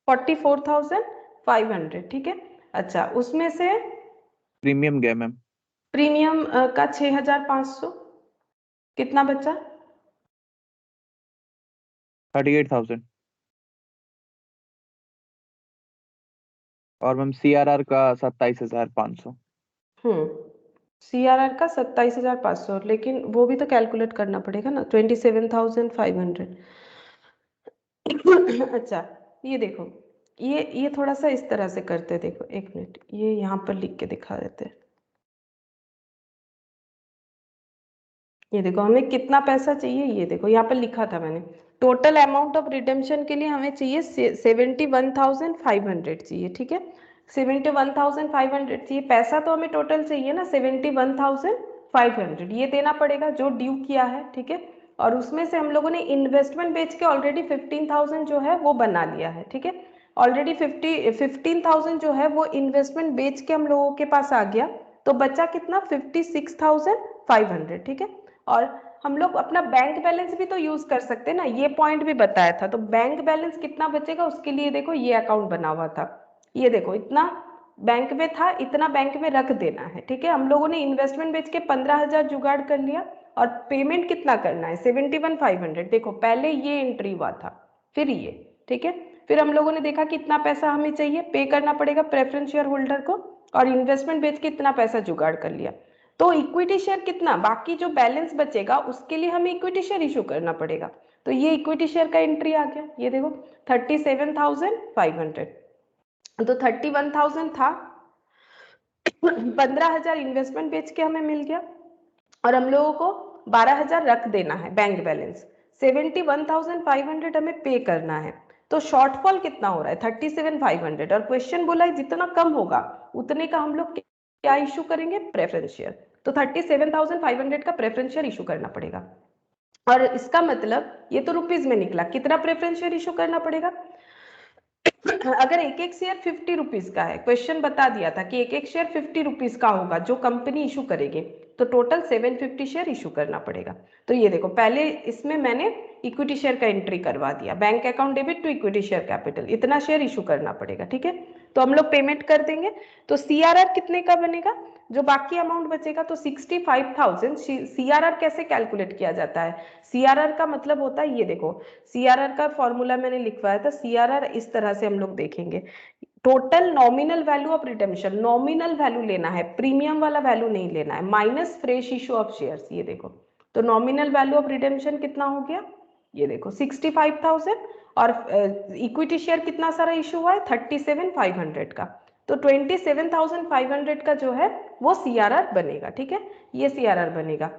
44,500, ठीक है। अच्छा उसमें से प्रीमियम गया मैम। प्रीमियम का 6,500, कितना बचा, 38,000। और मैम CRR का 27,500। CRR का 27,500, लेकिन वो भी तो कैलकुलेट करना पड़ेगा ना, 27,500। अच्छा ये देखो ये थोड़ा सा इस तरह से करते, देखो एक मिनट ये यहाँ पर लिख के दिखा देते हैं। ये देखो हमें कितना पैसा चाहिए, ये देखो यहाँ पर लिखा था मैंने, टोटल अमाउंट ऑफ रिडेम्पशन के लिए हमें चाहिए 71,500 चाहिए, ठीक है। 71,500 चाहिए, पैसा तो हमें टोटल चाहिए ना 71,500, ये देना पड़ेगा जो ड्यू किया है, ठीक है। और उसमें से हम लोगों ने इन्वेस्टमेंट बेच के ऑलरेडी 15,000 जो है वो बना लिया है, ठीक है। ऑलरेडी 15,000 जो है वो इन्वेस्टमेंट बेच के हम लोगों के पास आ गया, तो बचा कितना 56,500, ठीक है। और हम लोग अपना बैंक बैलेंस भी तो यूज कर सकते हैं ना, ये पॉइंट भी बताया था। तो बैंक बैलेंस कितना बचेगा उसके लिए देखो ये अकाउंट बना हुआ था, ये देखो इतना बैंक में था, इतना बैंक में रख देना है, ठीक है। हम लोगों ने इन्वेस्टमेंट बेच के 15,000 जुगाड़ कर लिया, और पेमेंट कितना करना है 71,500, देखो पहले ये एंट्री हुआ था फिर ये, ठीक है। फिर हम लोगों ने देखा कि इतना पैसा हमें चाहिए, पे करना पड़ेगा प्रेफरेंस शेयर होल्डर को, और इन्वेस्टमेंट बेच के इतना पैसा जुगाड़ कर लिया। तो इक्विटी शेयर कितना, बाकी जो बैलेंस बचेगा उसके लिए हमें इक्विटी शेयर इशू करना पड़ेगा। तो ये इक्विटी शेयर का एंट्री आ गया, ये देखो 37,500। तो 31,000 था, 15,000 इन्वेस्टमेंट बेच के हमें मिल गया, और हम लोगों को 12,000 रख देना है बैंक बैलेंस, 71,500 हमें पे करना है। तो शॉर्टफॉल कितना हो रहा है 37,500, और क्वेश्चन बोला है जितना कम होगा उतने का हम लोग क्या इशू करेंगे, प्रेफरेंस शेयर। तो 37,500 का प्रेफरेंस शेयर इशू करना पड़ेगा। और इसका मतलब ये तो रुपीज में निकला, कितना प्रेफरेंस शेयर इशू करना पड़ेगा, अगर एक एक शेयर 50 रुपीज का है, क्वेश्चन बता दिया था कि एक एक शेयर 50 रुपीज का होगा जो कंपनी इशू करेगी, तो टोटल 750 शेयर इशू करना पड़ेगा। तो ये देखो पहले इसमें मैंने इक्विटी शेयर का एंट्री करवा दिया, bank account debit to equity share capital, इतना शेयर इशू करना पड़ेगा, ठीक है। तो हम लोग पेमेंट कर देंगे। तो सीआरआर कितने का बनेगा, जो बाकी अमाउंट बचेगा तो 65,000। सीआरआर कैसे कैलकुलेट किया जाता है, सीआरआर का मतलब होता है, ये देखो सीआरआर का फॉर्मूला मैंने लिखवाया था। सीआरआर इस तरह से हम लोग देखेंगे, total nominal value of redemption, nominal value लेना है, प्रीमियम वाला वैल्यू नहीं लेना है, minus fresh issue of shares. ये देखो, तो नॉमिनल वैल्यू ऑफ रिडेम्पशन कितना हो गया, ये देखो 65,000, और इक्विटी शेयर कितना सारा इशू हुआ है 37,500 का, तो 27,500 का जो है वो सीआरआर बनेगा। ठीक है, ये सीआरआर बनेगा।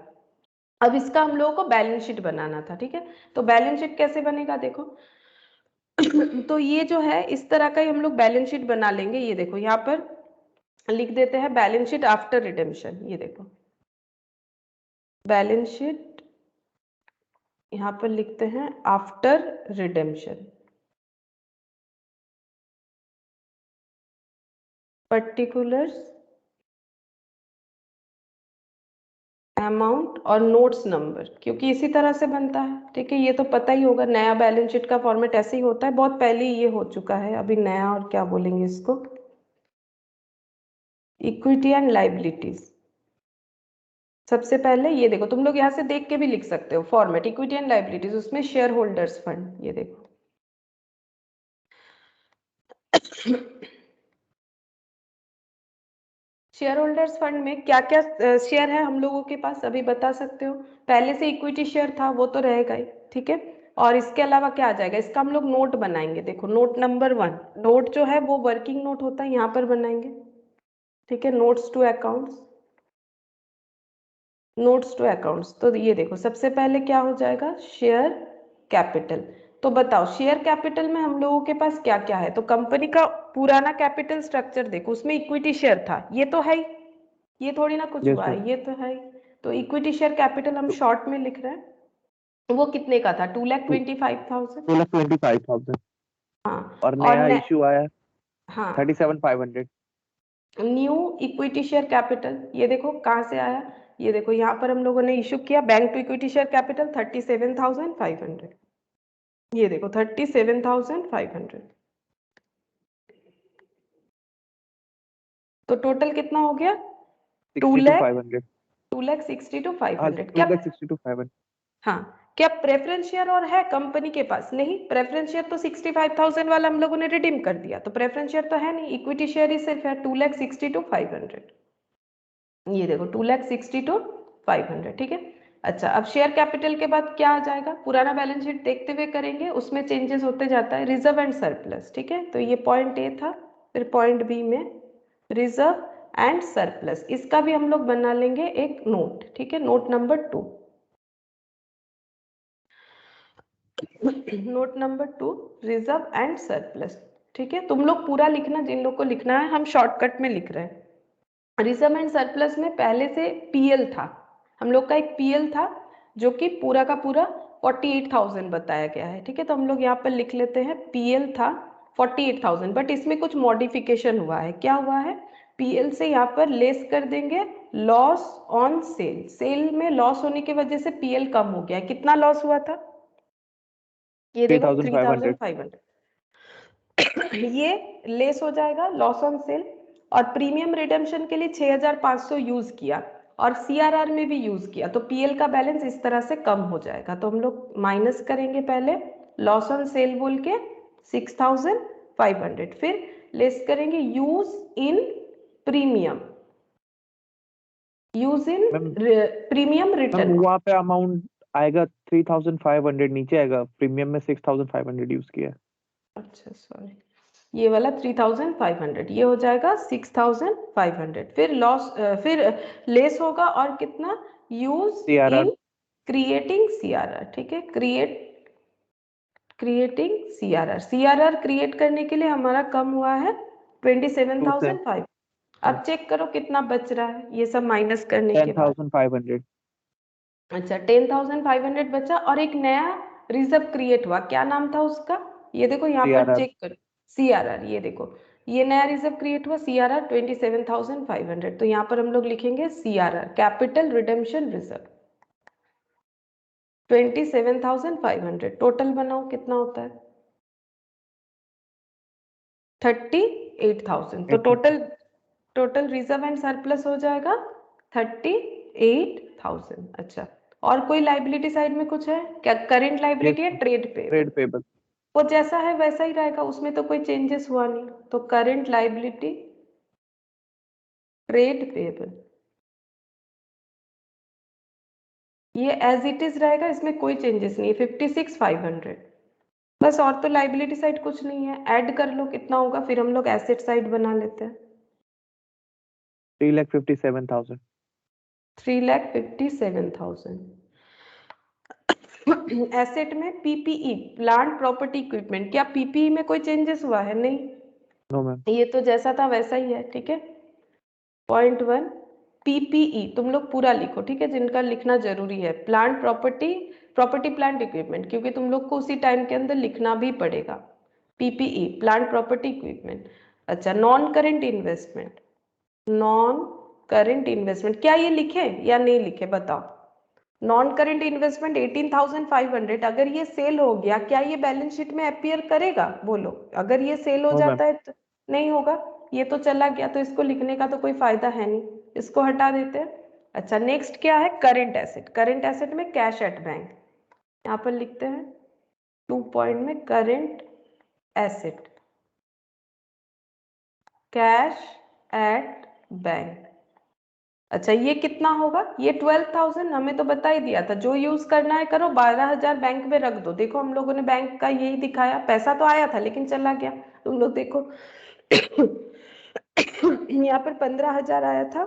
अब इसका हम लोगों को बैलेंस शीट बनाना था। ठीक है, तो बैलेंस शीट कैसे बनेगा देखो तो ये जो है इस तरह का ही हम लोग बैलेंस शीट बना लेंगे। ये देखो यहाँ पर लिख देते हैं बैलेंस शीट आफ्टर रिडेम्पशन। ये देखो बैलेंस शीट यहाँ पर लिखते हैं आफ्टर रिडेम्पशन, पर्टिकुलर्स, अमाउंट और नोट्स नंबर, क्योंकि इसी तरह से बनता है। ठीक है, ये तो पता ही होगा, नया बैलेंस शीट का फॉर्मेट ऐसे ही होता है, बहुत पहले ही ये हो चुका है, अभी नया और क्या बोलेंगे इसको, इक्विटी एंड लाइबिलिटीज। सबसे पहले ये देखो, तुम लोग यहाँ से देख के भी लिख सकते हो फॉर्मेट, इक्विटी एंड लाइबिलिटीज, उसमें शेयर होल्डर्स फंड। ये देखो शेयर होल्डर्स फंड में क्या क्या शेयर है हम लोगों के पास, अभी बता सकते हो। पहले से इक्विटी शेयर था, वो तो रहेगा ही। ठीक है, और इसके अलावा क्या आ जाएगा, इसका हम लोग नोट बनाएंगे। देखो नोट नंबर 1, नोट जो है वो वर्किंग नोट होता है, यहाँ पर बनाएंगे। ठीक है, notes to accounts, notes to accounts. तो ये देखो सबसे पहले क्या हो जाएगा, शेयर कैपिटल। तो बताओ शेयर कैपिटल में हम लोगों के पास क्या क्या है, तो कंपनी का पुराना कैपिटल स्ट्रक्चर देखो, उसमें इक्विटी शेयर था, ये तो है ही, ये थोड़ी ना कुछ Yes, हुआ sir. है, ये तो है ही। तो इक्विटी शेयर कैपिटल हम शॉर्ट में लिख रहे हैं, वो कितने का था, 2,25,000। 2,25,000 हाँ, और और नया इशू आया हाँ 37,500। न्यू इक्विटी शेयर कैपिटल, ये देखो कहाँ से आया, ये देखो यहाँ पर हम लोगों ने इशू किया bank to equity share capital 37,500। ये देखो 37,500, तो टोटल कितना हो गया, 62,500। 2,62,500। क्या 2,62,500। हाँ, क्या प्रेफरेंस शेयर और है कंपनी के पास, नहीं, प्रेफरेंस शेयर तो 65,000 वाला हम लोगों ने रिडीम कर दिया, तो प्रेफरेंस शेयर तो है नहीं, इक्विटी शेयर ही सिर्फ है 2,62,500। ये देखो 2,62,500। ठीक है, अच्छा अब शेयर कैपिटल के बाद क्या आ जाएगा, पुराना बैलेंस शीट देखते हुए करेंगे, उसमें चेंजेस होते जाता है, रिजर्व एंड सरप्लस। ठीक है, तो ये पॉइंट ए था, फिर पॉइंट बी में रिजर्व एंड सरप्लस, इसका भी हम लोग बना लेंगे एक नोट। ठीक है, note number 2, note number 2 reserve and surplus. ठीक है, तुम लोग पूरा लिखना, जिन लोग को लिखना है, हम शॉर्टकट में लिख रहे हैं। रिजर्व एंड सरप्लस में पहले से पीएल था, हम लोग का एक पीएल था जो कि पूरा का पूरा 48,000 बताया गया है। ठीक है, तो हम लोग यहाँ पर लिख लेते हैं पीएल था 48,000, बट इसमें कुछ मॉडिफिकेशन हुआ है। क्या हुआ है, पीएल से यहाँ पर लेस कर देंगे लॉस ऑन सेल, सेल में लॉस होने की वजह से पीएल कम हो गया है। कितना लॉस हुआ था, ये देखो 3,500। 3,500, ये लेस हो जाएगा लॉस ऑन सेल, और प्रीमियम रिडेम्पशन के लिए 6,500 यूज किया, और सीआरआर में भी यूज किया, तो पीएल का बैलेंस इस तरह से कम हो जाएगा। तो हम लोग माइनस करेंगे पहले लॉस ऑन सेल बोल के 6,500, फिर लेस करेंगे use in premium, use in ma'am premium return. वहाँ पे अमाउंट आएगा 3,500 नीचे आएगा, प्रीमियम में 6,500 यूज किया है। अच्छा सॉरी, ये वाला 3,500, ये हो जाएगा 6,500, फिर लॉस फिर लेस होगा और कितना, use CRR in creating CRR. ठीक है, क्रिएटिंग सीआरआर, सीआरआर क्रिएट करने के लिए हमारा कम हुआ है 27,500। अब चेक करो कितना बच रहा है, ये सब माइनस करने के बाद। 10,500। अच्छा 10,500 बचा, और एक नया रिजर्व क्रिएट हुआ, क्या नाम था उसका, ये देखो यहाँ पर CRR चेक करो, सीआरआर। ये देखो ये नया रिजर्व क्रिएट हुआ सीआरआर 27,500, तो यहाँ पर हम लोग लिखेंगे CRR capital redemption reserve 27,500। Total बनाओ कितना होता है, 38,000। तो टोटल रिजर्व एंड सरप्लस हो जाएगा 38,000। अच्छा, और कोई लाइबिलिटी साइड में कुछ है क्या? करंट लाइबिलिटी है ट्रेड पेबल, वो जैसा है वैसा ही रहेगा, उसमें तो कोई चेंजेस हुआ नहीं। तो करंट लाइबिलिटी ट्रेड पेबल ये एज इट इज रहेगा, इसमें कोई चेंजेस नहीं है। 56,500 बस, और तो लाइबिलिटी साइड कुछ नहीं है। ऐड कर लो कितना होगा, फिर हम लोग एसेट साइड बना लेते हैं। 3,57,000। 3,57,000। एसेट में पीपीई प्लांट प्रॉपर्टी इक्विपमेंट, क्या पीपीई में कोई चेंजेस हुआ है? नहीं, नो मैम। ये तो जैसा था वैसा ही है। ठीक है, पॉइंट 1 पीपीई तुम लोग पूरा लिखो, ठीक है, जिनका लिखना जरूरी है। प्लांट प्रॉपर्टी प्लांट इक्विपमेंट, क्योंकि तुम लोग को उसी टाइम के अंदर लिखना भी पड़ेगा। PPE plant property equipment. अच्छा, नॉन करेंट इन्वेस्टमेंट, क्या ये लिखे या नहीं लिखे बताओ? नॉन करेंट इन्वेस्टमेंट 18,500, अगर ये सेल हो गया, क्या ये बैलेंस शीट में अपीयर करेगा? बोलो, अगर ये सेल हो No, जाता है तो नहीं होगा, ये तो चला गया, तो इसको लिखने का तो कोई फायदा है नहीं, इसको हटा देते हैं। अच्छा, नेक्स्ट क्या है? Current asset. करेंट एसेट में कैश एट बैंक, यहाँ पर लिखते हैं 2 पॉइंट में current asset, cash at bank. अच्छा, ये कितना होगा? ये 12,000 हमें तो बता ही दिया था, जो यूज करना है करो। 12,000 बैंक में रख दो। देखो हम लोगों ने बैंक का यही दिखाया, पैसा तो आया था लेकिन चला गया। तुम लोग देखो यहाँ पर 15,000 आया था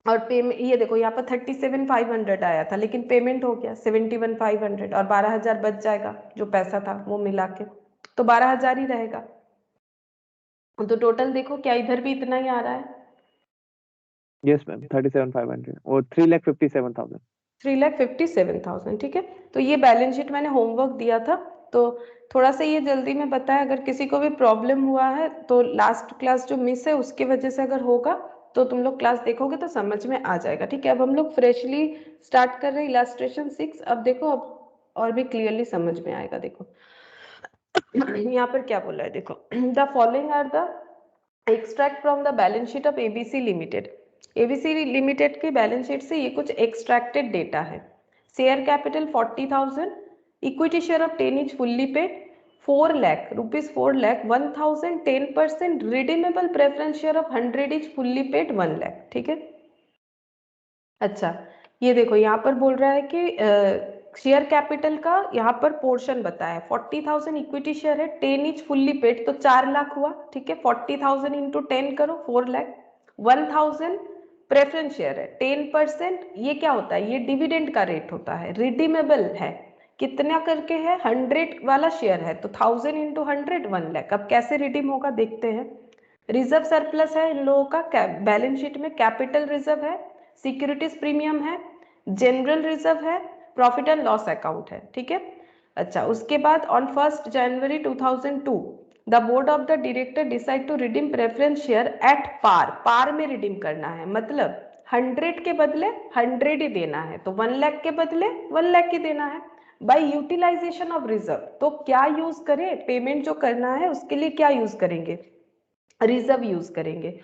और पेमेंट, ये देखो यहाँ पर 37,500 आया था लेकिन पेमेंट हो गया 71,500, और 12,000 बच जाएगा जो पैसा था वो मिला के, तो 12,000 ही रहेगा। तो टोटल देखो, क्या इधर भी इतना ही आ रहा है? यस मैम, 37,500 और 3,57,000। 3,57,000, ठीक है। तो ये बैलेंस शीट मैंने होमवर्क दिया था, तो थोड़ा सा ये जल्दी में बताया। अगर किसी को भी प्रॉब्लम हुआ है तो लास्ट क्लास जो मिस है उसकी वजह से अगर होगा तो तुम लोग क्लास देखोगे तो समझ में आ जाएगा, ठीक है। अब हम लोग फ्रेशली स्टार्ट कर रहे हैं इलस्ट्रेशन 6। अब देखो, अब और भी क्लियरली समझ में आएगा। देखो यहाँ पर क्या बोला है, देखो the following are the extract from the balance sheet of ABC limited. ABC limited के बैलेंस शीट से ये कुछ एक्सट्रैक्टेड डेटा है। Share capital 40,000, equity share of 10 is fully paid 4 lakh rupees, 4 lakh 1,000, 10% redeemable preference share of 100 is fully paid 1 lakh, ठीक है। अच्छा, ये देखो यहाँ पर बोल रहा है कि शेयर कैपिटल का यहाँ पर पोर्शन बताया 40,000 इक्विटी शेयर है, 10 इज फुल्ली पेड तो 4 लाख हुआ, ठीक है। 40,000 इंटू 10 करो 4 लाख। 1,000 प्रेफरेंस शेयर है, 10% ये क्या होता है? ये डिविडेंड का रेट होता है, रिडीमेबल है। कितना करके है? 100 वाला शेयर है तो 1,000 इंटू 100 1 लाख। अब कैसे रिडीम होगा देखते हैं। रिजर्व सरप्लस है इन लोगों का बैलेंस शीट में, कैपिटल रिजर्व है, सिक्योरिटीज प्रीमियम है, जनरल रिजर्व है, प्रॉफिट एंड लॉस अकाउंट है, ठीक है। अच्छा, उसके बाद on 1 January 2002 the board of the director decide to redeem preference share at par में रिडीम करना है, मतलब 100 के बदले 100 ही देना है, तो 1 लाख के बदले 1 लाख ही देना है। बाय यूटिलाइजेशन ऑफ रिजर्व, तो क्या यूज करें? पेमेंट जो करना है उसके लिए क्या यूज करेंगे? रिजर्व यूज करेंगे।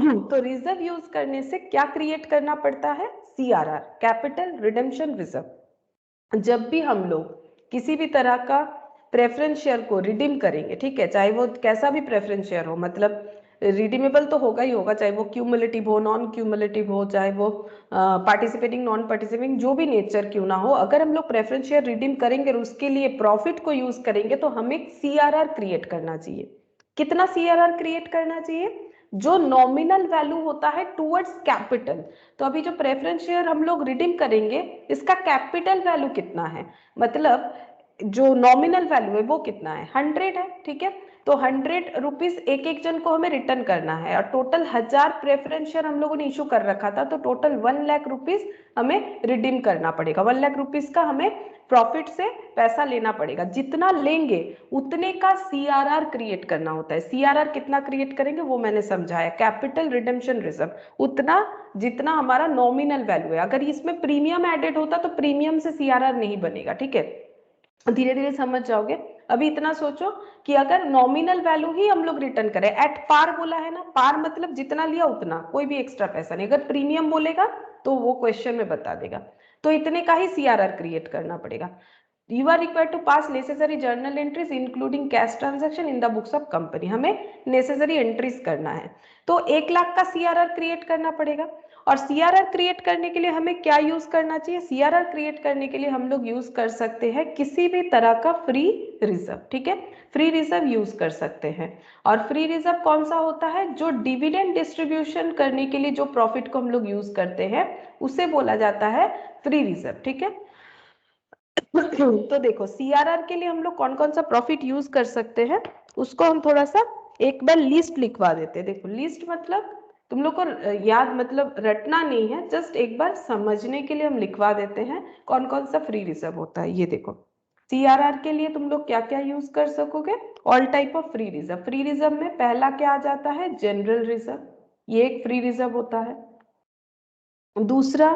तो रिजर्व यूज करने से क्या क्रिएट करना पड़ता है? CRR, capital redemption reserve. जब भी हम लोग किसी भी तरह का प्रेफरेंस शेयर को रिडीम करेंगे, ठीक है, चाहे वो कैसा भी प्रेफरेंस शेयर हो, मतलब रिडीमेबल तो होगा ही होगा, चाहे वो क्यूमुलेटिव हो, नॉन क्यूमुलेटिव हो, चाहे वो पार्टिसिपेटिंग नॉन पार्टिसिपेटिंग जो भी नेचर क्यों ना हो, अगर हम लोग प्रेफरेंस शेयर रिडीम करेंगे और उसके लिए प्रॉफिट को यूज करेंगे तो हमें सीआरआर क्रिएट करना चाहिए। कितना सीआरआर क्रिएट करना चाहिए? जो नॉमिनल वैल्यू होता है टुवर्ड्स कैपिटल। तो अभी जो प्रेफरेंस शेयर हम लोग रिडीम करेंगे इसका कैपिटल वैल्यू कितना है, मतलब जो नॉमिनल वैल्यू है वो कितना है? 100 है, ठीक है। तो 100 रुपीज एक एक जन को हमें रिटर्न करना है, और टोटल 1000 प्रेफरेंस शेयर हम लोगों ने इशू कर रखा था, तो टोटल 1 लाख रुपीज हमें रिडीम करना पड़ेगा। 1 लाख रुपीज का हमें प्रॉफिट से पैसा लेना पड़ेगा। जितना लेंगे उतने का सीआरआर क्रिएट करना होता है। सीआरआर कितना क्रिएट करेंगे वो मैंने समझाया, कैपिटल रिडेम्पशन रिजर्व, उतना जितना हमारा नॉमिनल वैल्यू है। अगर इसमें प्रीमियम एडेड होता तो प्रीमियम से सीआरआर नहीं बनेगा, ठीक है, धीरे धीरे समझ जाओगे। अभी इतना सोचो कि अगर नॉमिनल वैल्यू ही हम लोग रिटर्न करें, एट पार बोला है ना, पार मतलब जितना लिया उतना, कोई भी एक्स्ट्रा पैसा नहीं, अगर प्रीमियम बोलेगा तो वो क्वेश्चन में बता देगा, तो इतने का ही CRR क्रिएट करना पड़ेगा। You are required to pass necessary journal entries including cash transaction in the books of company। हमें necessary entries करना है, तो 1 लाख का CRR क्रिएट करना पड़ेगा। और CRR क्रिएट करने के लिए हमें क्या यूज करना चाहिए? CRR क्रिएट करने के लिए हम लोग यूज कर सकते हैं किसी भी तरह का फ्री रिजर्व, ठीक है, फ्री रिजर्व यूज कर सकते हैं। और फ्री रिजर्व कौन सा होता है? जो डिविडेंड डिस्ट्रीब्यूशन करने के लिए जो प्रॉफिट को हम लोग यूज करते हैं उसे बोला जाता है फ्री रिजर्व, ठीक है। तो देखो CRR के लिए हम लोग कौन कौन सा प्रॉफिट यूज कर सकते हैं उसको हम थोड़ा सा एक बार लिस्ट लिखवा देते हैं। देखो लिस्ट मतलब तुम लोग को याद मतलब रटना नहीं है, जस्ट एक बार समझने के लिए हम लिखवा देते हैं कौन कौन सा फ्री रिजर्व होता है। ये देखो CRR के लिए तुम लोग क्या क्या यूज कर सकोगे? All type of free reserve. Free reserve में पहला क्या आ जाता है? जनरल रिजर्व, ये एक फ्री रिजर्व होता है। दूसरा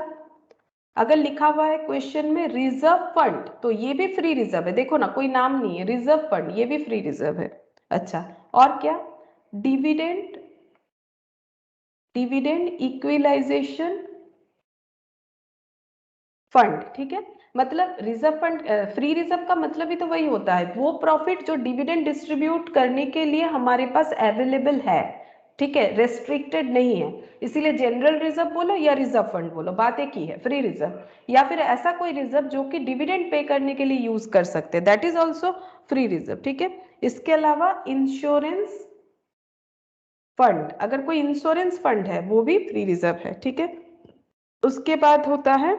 अगर लिखा हुआ है क्वेश्चन में रिजर्व फंड, तो ये भी फ्री रिजर्व है, देखो ना कोई नाम नहीं है, रिजर्व फंड, ये भी फ्री रिजर्व है। अच्छा और क्या? डिविडेंड, डिविडेंड इक्विलाइजेशन फंड, ठीक है, मतलब रिजर्व फंड, फ्री रिजर्व का मतलब ही तो वही होता है, वो प्रॉफिट जो डिविडेंड डिस्ट्रीब्यूट करने के लिए हमारे पास अवेलेबल है, ठीक है, रेस्ट्रिक्टेड नहीं है, इसीलिए जनरल रिजर्व बोलो या रिजर्व फंड बोलो, बात एक ही है, फ्री रिजर्व। या फिर ऐसा कोई रिजर्व जो कि डिविडेंड पे करने के लिए यूज कर सकते हैं, that is also free reserve, ठीक है। इसके अलावा इंश्योरेंस फंड, अगर कोई इंश्योरेंस फंड है वो भी फ्री रिजर्व है, ठीक है। उसके बाद होता है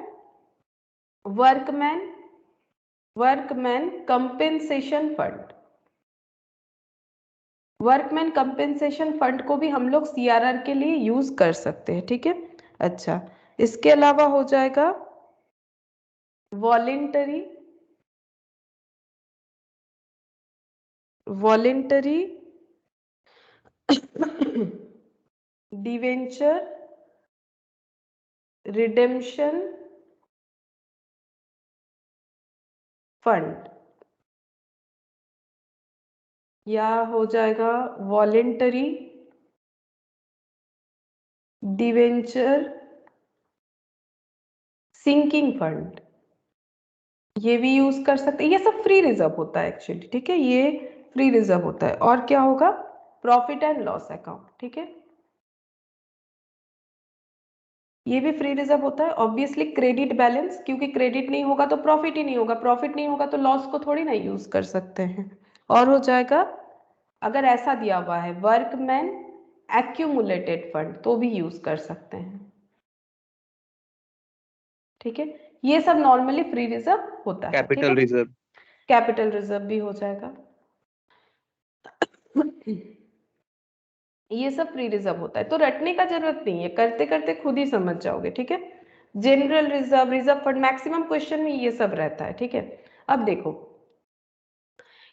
workman, workman compensation fund. Workman compensation fund को भी हम लोग CRR के लिए यूज कर सकते हैं, ठीक है। अच्छा इसके अलावा हो जाएगा voluntary, voluntary debenture redemption fund, या हो जाएगा वॉलेंटरी डिवेंचर सिंकिंग फंड, ये भी यूज कर सकते हैं। ये सब फ्री रिजर्व होता है एक्चुअली, ठीक है, ये फ्री रिजर्व होता है। और क्या होगा? प्रॉफिट एंड लॉस अकाउंट, ठीक है, ये भी फ्री रिजर्व होता है। ऑब्वियसली क्रेडिट बैलेंस, क्योंकि क्रेडिट नहीं होगा तो प्रॉफिट ही नहीं होगा, प्रॉफिट नहीं होगा तो लॉस को थोड़ी ना यूज कर सकते हैं। और हो जाएगा अगर ऐसा दिया हुआ है वर्कमैन एक्यूमुलेटेड फंड, तो भी यूज कर सकते हैं, ठीक है। ये सब नॉर्मली फ्री रिजर्व होता है, कैपिटल रिजर्व, कैपिटल रिजर्व भी हो जाएगा। ये सब फ्री रिजर्व होता है, तो रटने का जरूरत नहीं है, करते करते खुद ही समझ जाओगे, ठीक है। General reserve, reserve fund, maximum question में ये सब रहता है, ठीक है। अब देखो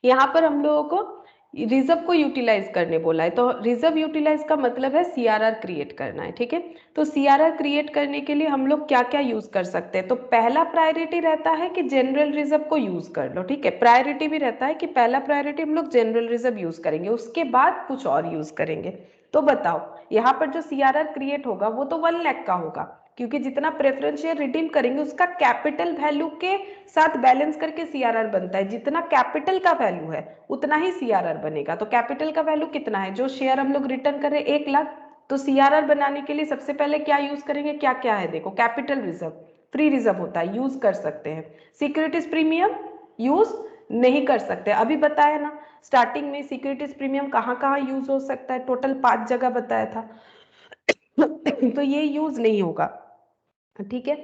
यहाँ पर हम लोगों को रिजर्व को यूटिलाइज करने बोला है, तो रिजर्व यूटिलाइज का मतलब है CRR क्रिएट करना है, ठीक है। तो CRR क्रिएट करने के लिए हम लोग क्या क्या यूज कर सकते हैं? तो पहला प्रायोरिटी रहता है कि जनरल रिजर्व को यूज कर लो, ठीक है, प्रायोरिटी भी रहता है कि पहला प्रायोरिटी हम लोग जनरल रिजर्व यूज करेंगे, उसके बाद कुछ और यूज करेंगे। तो बताओ यहाँ पर जो CRR क्रिएट होगा वो तो 1 लाख का होगा, क्योंकि जितना प्रेफरेंस शेयर रिडीम करेंगे उसका कैपिटल वैल्यू के साथ बैलेंस करके CRR बनता है, जितना कैपिटल का वैल्यू है उतना ही CRR बनेगा। तो कैपिटल का वैल्यू कितना है? जो शेयर हम लोग रिटर्न कर रहे हैं 1 लाख, तो CRR बनाने के लिए सबसे पहले क्या यूज करेंगे? क्या क्या है देखो, कैपिटल रिजर्व, फ्री रिजर्व होता है, यूज कर सकते हैं। सिक्योरिटीज प्रीमियम यूज नहीं कर सकते, अभी बताया ना स्टार्टिंग में सिक्योरिटीज प्रीमियम कहाँ कहाँ यूज हो सकता है, टोटल 5 जगह बताया था। तो ये यूज नहीं होगा, ठीक है।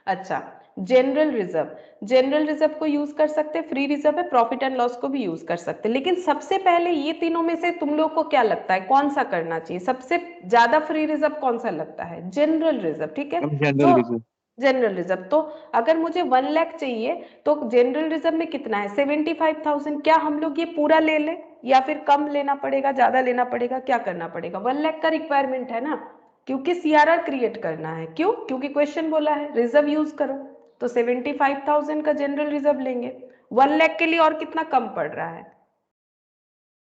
अच्छा जनरल रिजर्व, जनरल रिजर्व को यूज कर सकते हैं, फ्री रिजर्व है, प्रॉफिट एंड लॉस को भी यूज कर सकते हैं। लेकिन सबसे पहले ये तीनों में से तुम लोग को क्या लगता है कौन सा करना चाहिए? सबसे ज्यादा फ्री रिजर्व कौन सा लगता है? जनरल रिजर्व, ठीक है। जनरल रिजर्व, जनरल रिजर्व, तो अगर मुझे 1 लाख चाहिए तो जनरल रिजर्व में कितना है? 75,000। क्या हम लोग ये पूरा ले लें या फिर कम लेना पड़ेगा, ज्यादा लेना पड़ेगा, क्या करना पड़ेगा? 1 लाख का रिक्वायरमेंट है ना, क्योंकि CRR क्रिएट करना है। क्यों? क्योंकि क्वेश्चन बोला है रिजर्व यूज करो, तो 75,000 का जनरल रिजर्व लेंगे। 1 लाख के लिए और कितना कम पड़ रहा है?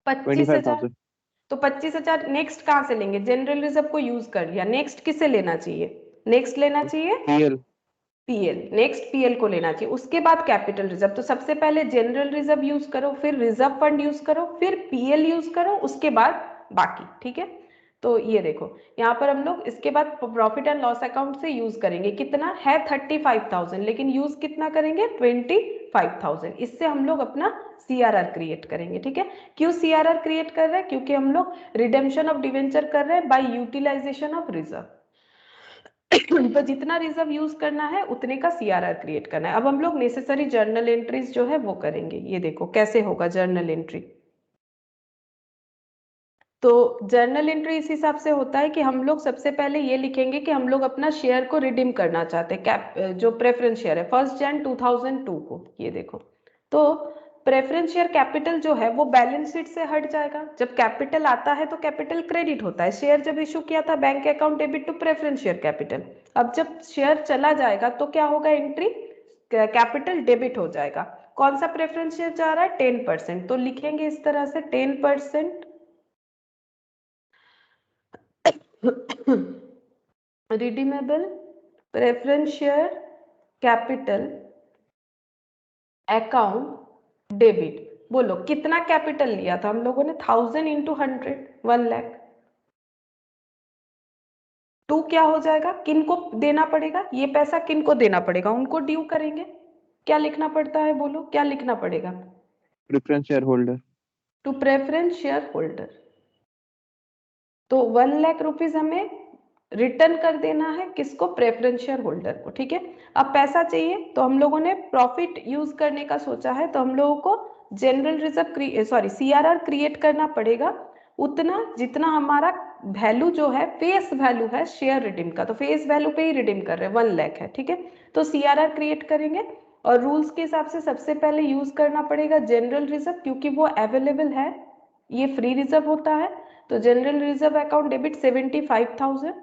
25,000। 25,000 तो 25,000 नेक्स्ट कहाँ से लेंगे? जनरल रिजर्व को यूज कर लिया, नेक्स्ट किसे लेना चाहिए? नेक्स्ट लेना चाहिए PL पीएल, नेक्स्ट पीएल को लेना चाहिए, उसके बाद कैपिटल रिजर्व। तो सबसे पहले जनरल रिजर्व यूज करो, फिर रिजर्व फंड यूज करो, फिर पीएल यूज करो, उसके बाद बाकी। ठीक है, तो ये देखो यहाँ पर हम लोग इसके बाद प्रॉफिट एंड लॉस अकाउंट से यूज करेंगे, कितना है 35,000, लेकिन यूज कितना करेंगे 25,000। इससे हम लोग अपना सीआरआर क्रिएट करेंगे। ठीक है, क्यों सीआरआर क्रिएट कर रहे हैं? क्योंकि हम लोग रिडेम्पशन ऑफ डिवेंचर कर रहे हैं बाय यूटिलाइजेशन ऑफ रिजर्व। तो जितना रिजर्व यूज करना है उतने का सीआरआर क्रिएट करना है। अब हम लोग नेसेसरी जर्नल एंट्रीज जो है वो करेंगे। ये देखो कैसे होगा जर्नल एंट्री। तो जर्नल एंट्री इस हिसाब से होता है कि हम लोग सबसे पहले ये लिखेंगे कि हम लोग अपना शेयर को रिडीम करना चाहते हैं, कैप जो प्रेफरेंस शेयर है 1 जनवरी 2002 को। ये देखो, तो प्रेफरेंस शेयर कैपिटल जो है वो बैलेंस शीट से हट जाएगा। जब कैपिटल आता है तो कैपिटल क्रेडिट होता है। शेयर जब इशू किया था bank account debit to preference share capital. अब जब शेयर चला जाएगा तो क्या होगा? एंट्री कैपिटल डेबिट हो जाएगा। कौन सा प्रेफरेंस शेयर जा रहा है? 10%। तो लिखेंगे इस तरह से 10% redeemable preference share capital account debit. बोलो कितना कैपिटल लिया था हम लोगों ने? 1000 इंटू 100, 1 लाख। 2 क्या हो जाएगा? किनको देना पड़ेगा ये पैसा? किनको देना पड़ेगा? उनको ड्यू करेंगे। क्या लिखना पड़ता है? बोलो क्या लिखना पड़ेगा? Preference share holder to preference share holder. तो 1 लाख रुपीज हमें रिटर्न कर देना है, किसको? प्रेफरेंस शेयर होल्डर को। ठीक है, अब पैसा चाहिए तो हम लोगों ने प्रॉफिट यूज करने का सोचा है, तो हम लोगों को जनरल रिजर्व सीआरआर क्रिएट करना पड़ेगा उतना जितना हमारा वैल्यू जो है, फेस वैल्यू है शेयर रिडीम का। तो फेस वैल्यू पे ही रिडीम कर रहे हैं, 1 लाख है। ठीक है, तो सीआरआर क्रिएट करेंगे और रूल्स के हिसाब से सबसे पहले यूज करना पड़ेगा जनरल रिजर्व, क्योंकि वो अवेलेबल है, ये फ्री रिजर्व होता है। तो general reserve account debit 75,000।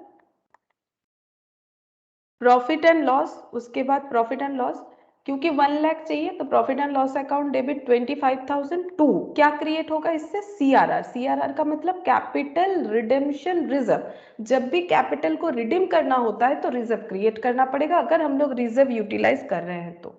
Profit and loss, उसके बाद प्रॉफिट एंड लॉस, क्योंकि 1 लाख चाहिए तो profit and loss account debit 25,000 to क्या क्रिएट होगा इससे? सीआरआर। सीआरआर का मतलब कैपिटल रिडेम्पशन रिजर्व। जब भी कैपिटल को रिडीम करना होता है तो रिजर्व क्रिएट करना पड़ेगा, अगर हम लोग रिजर्व यूटिलाइज कर रहे हैं तो।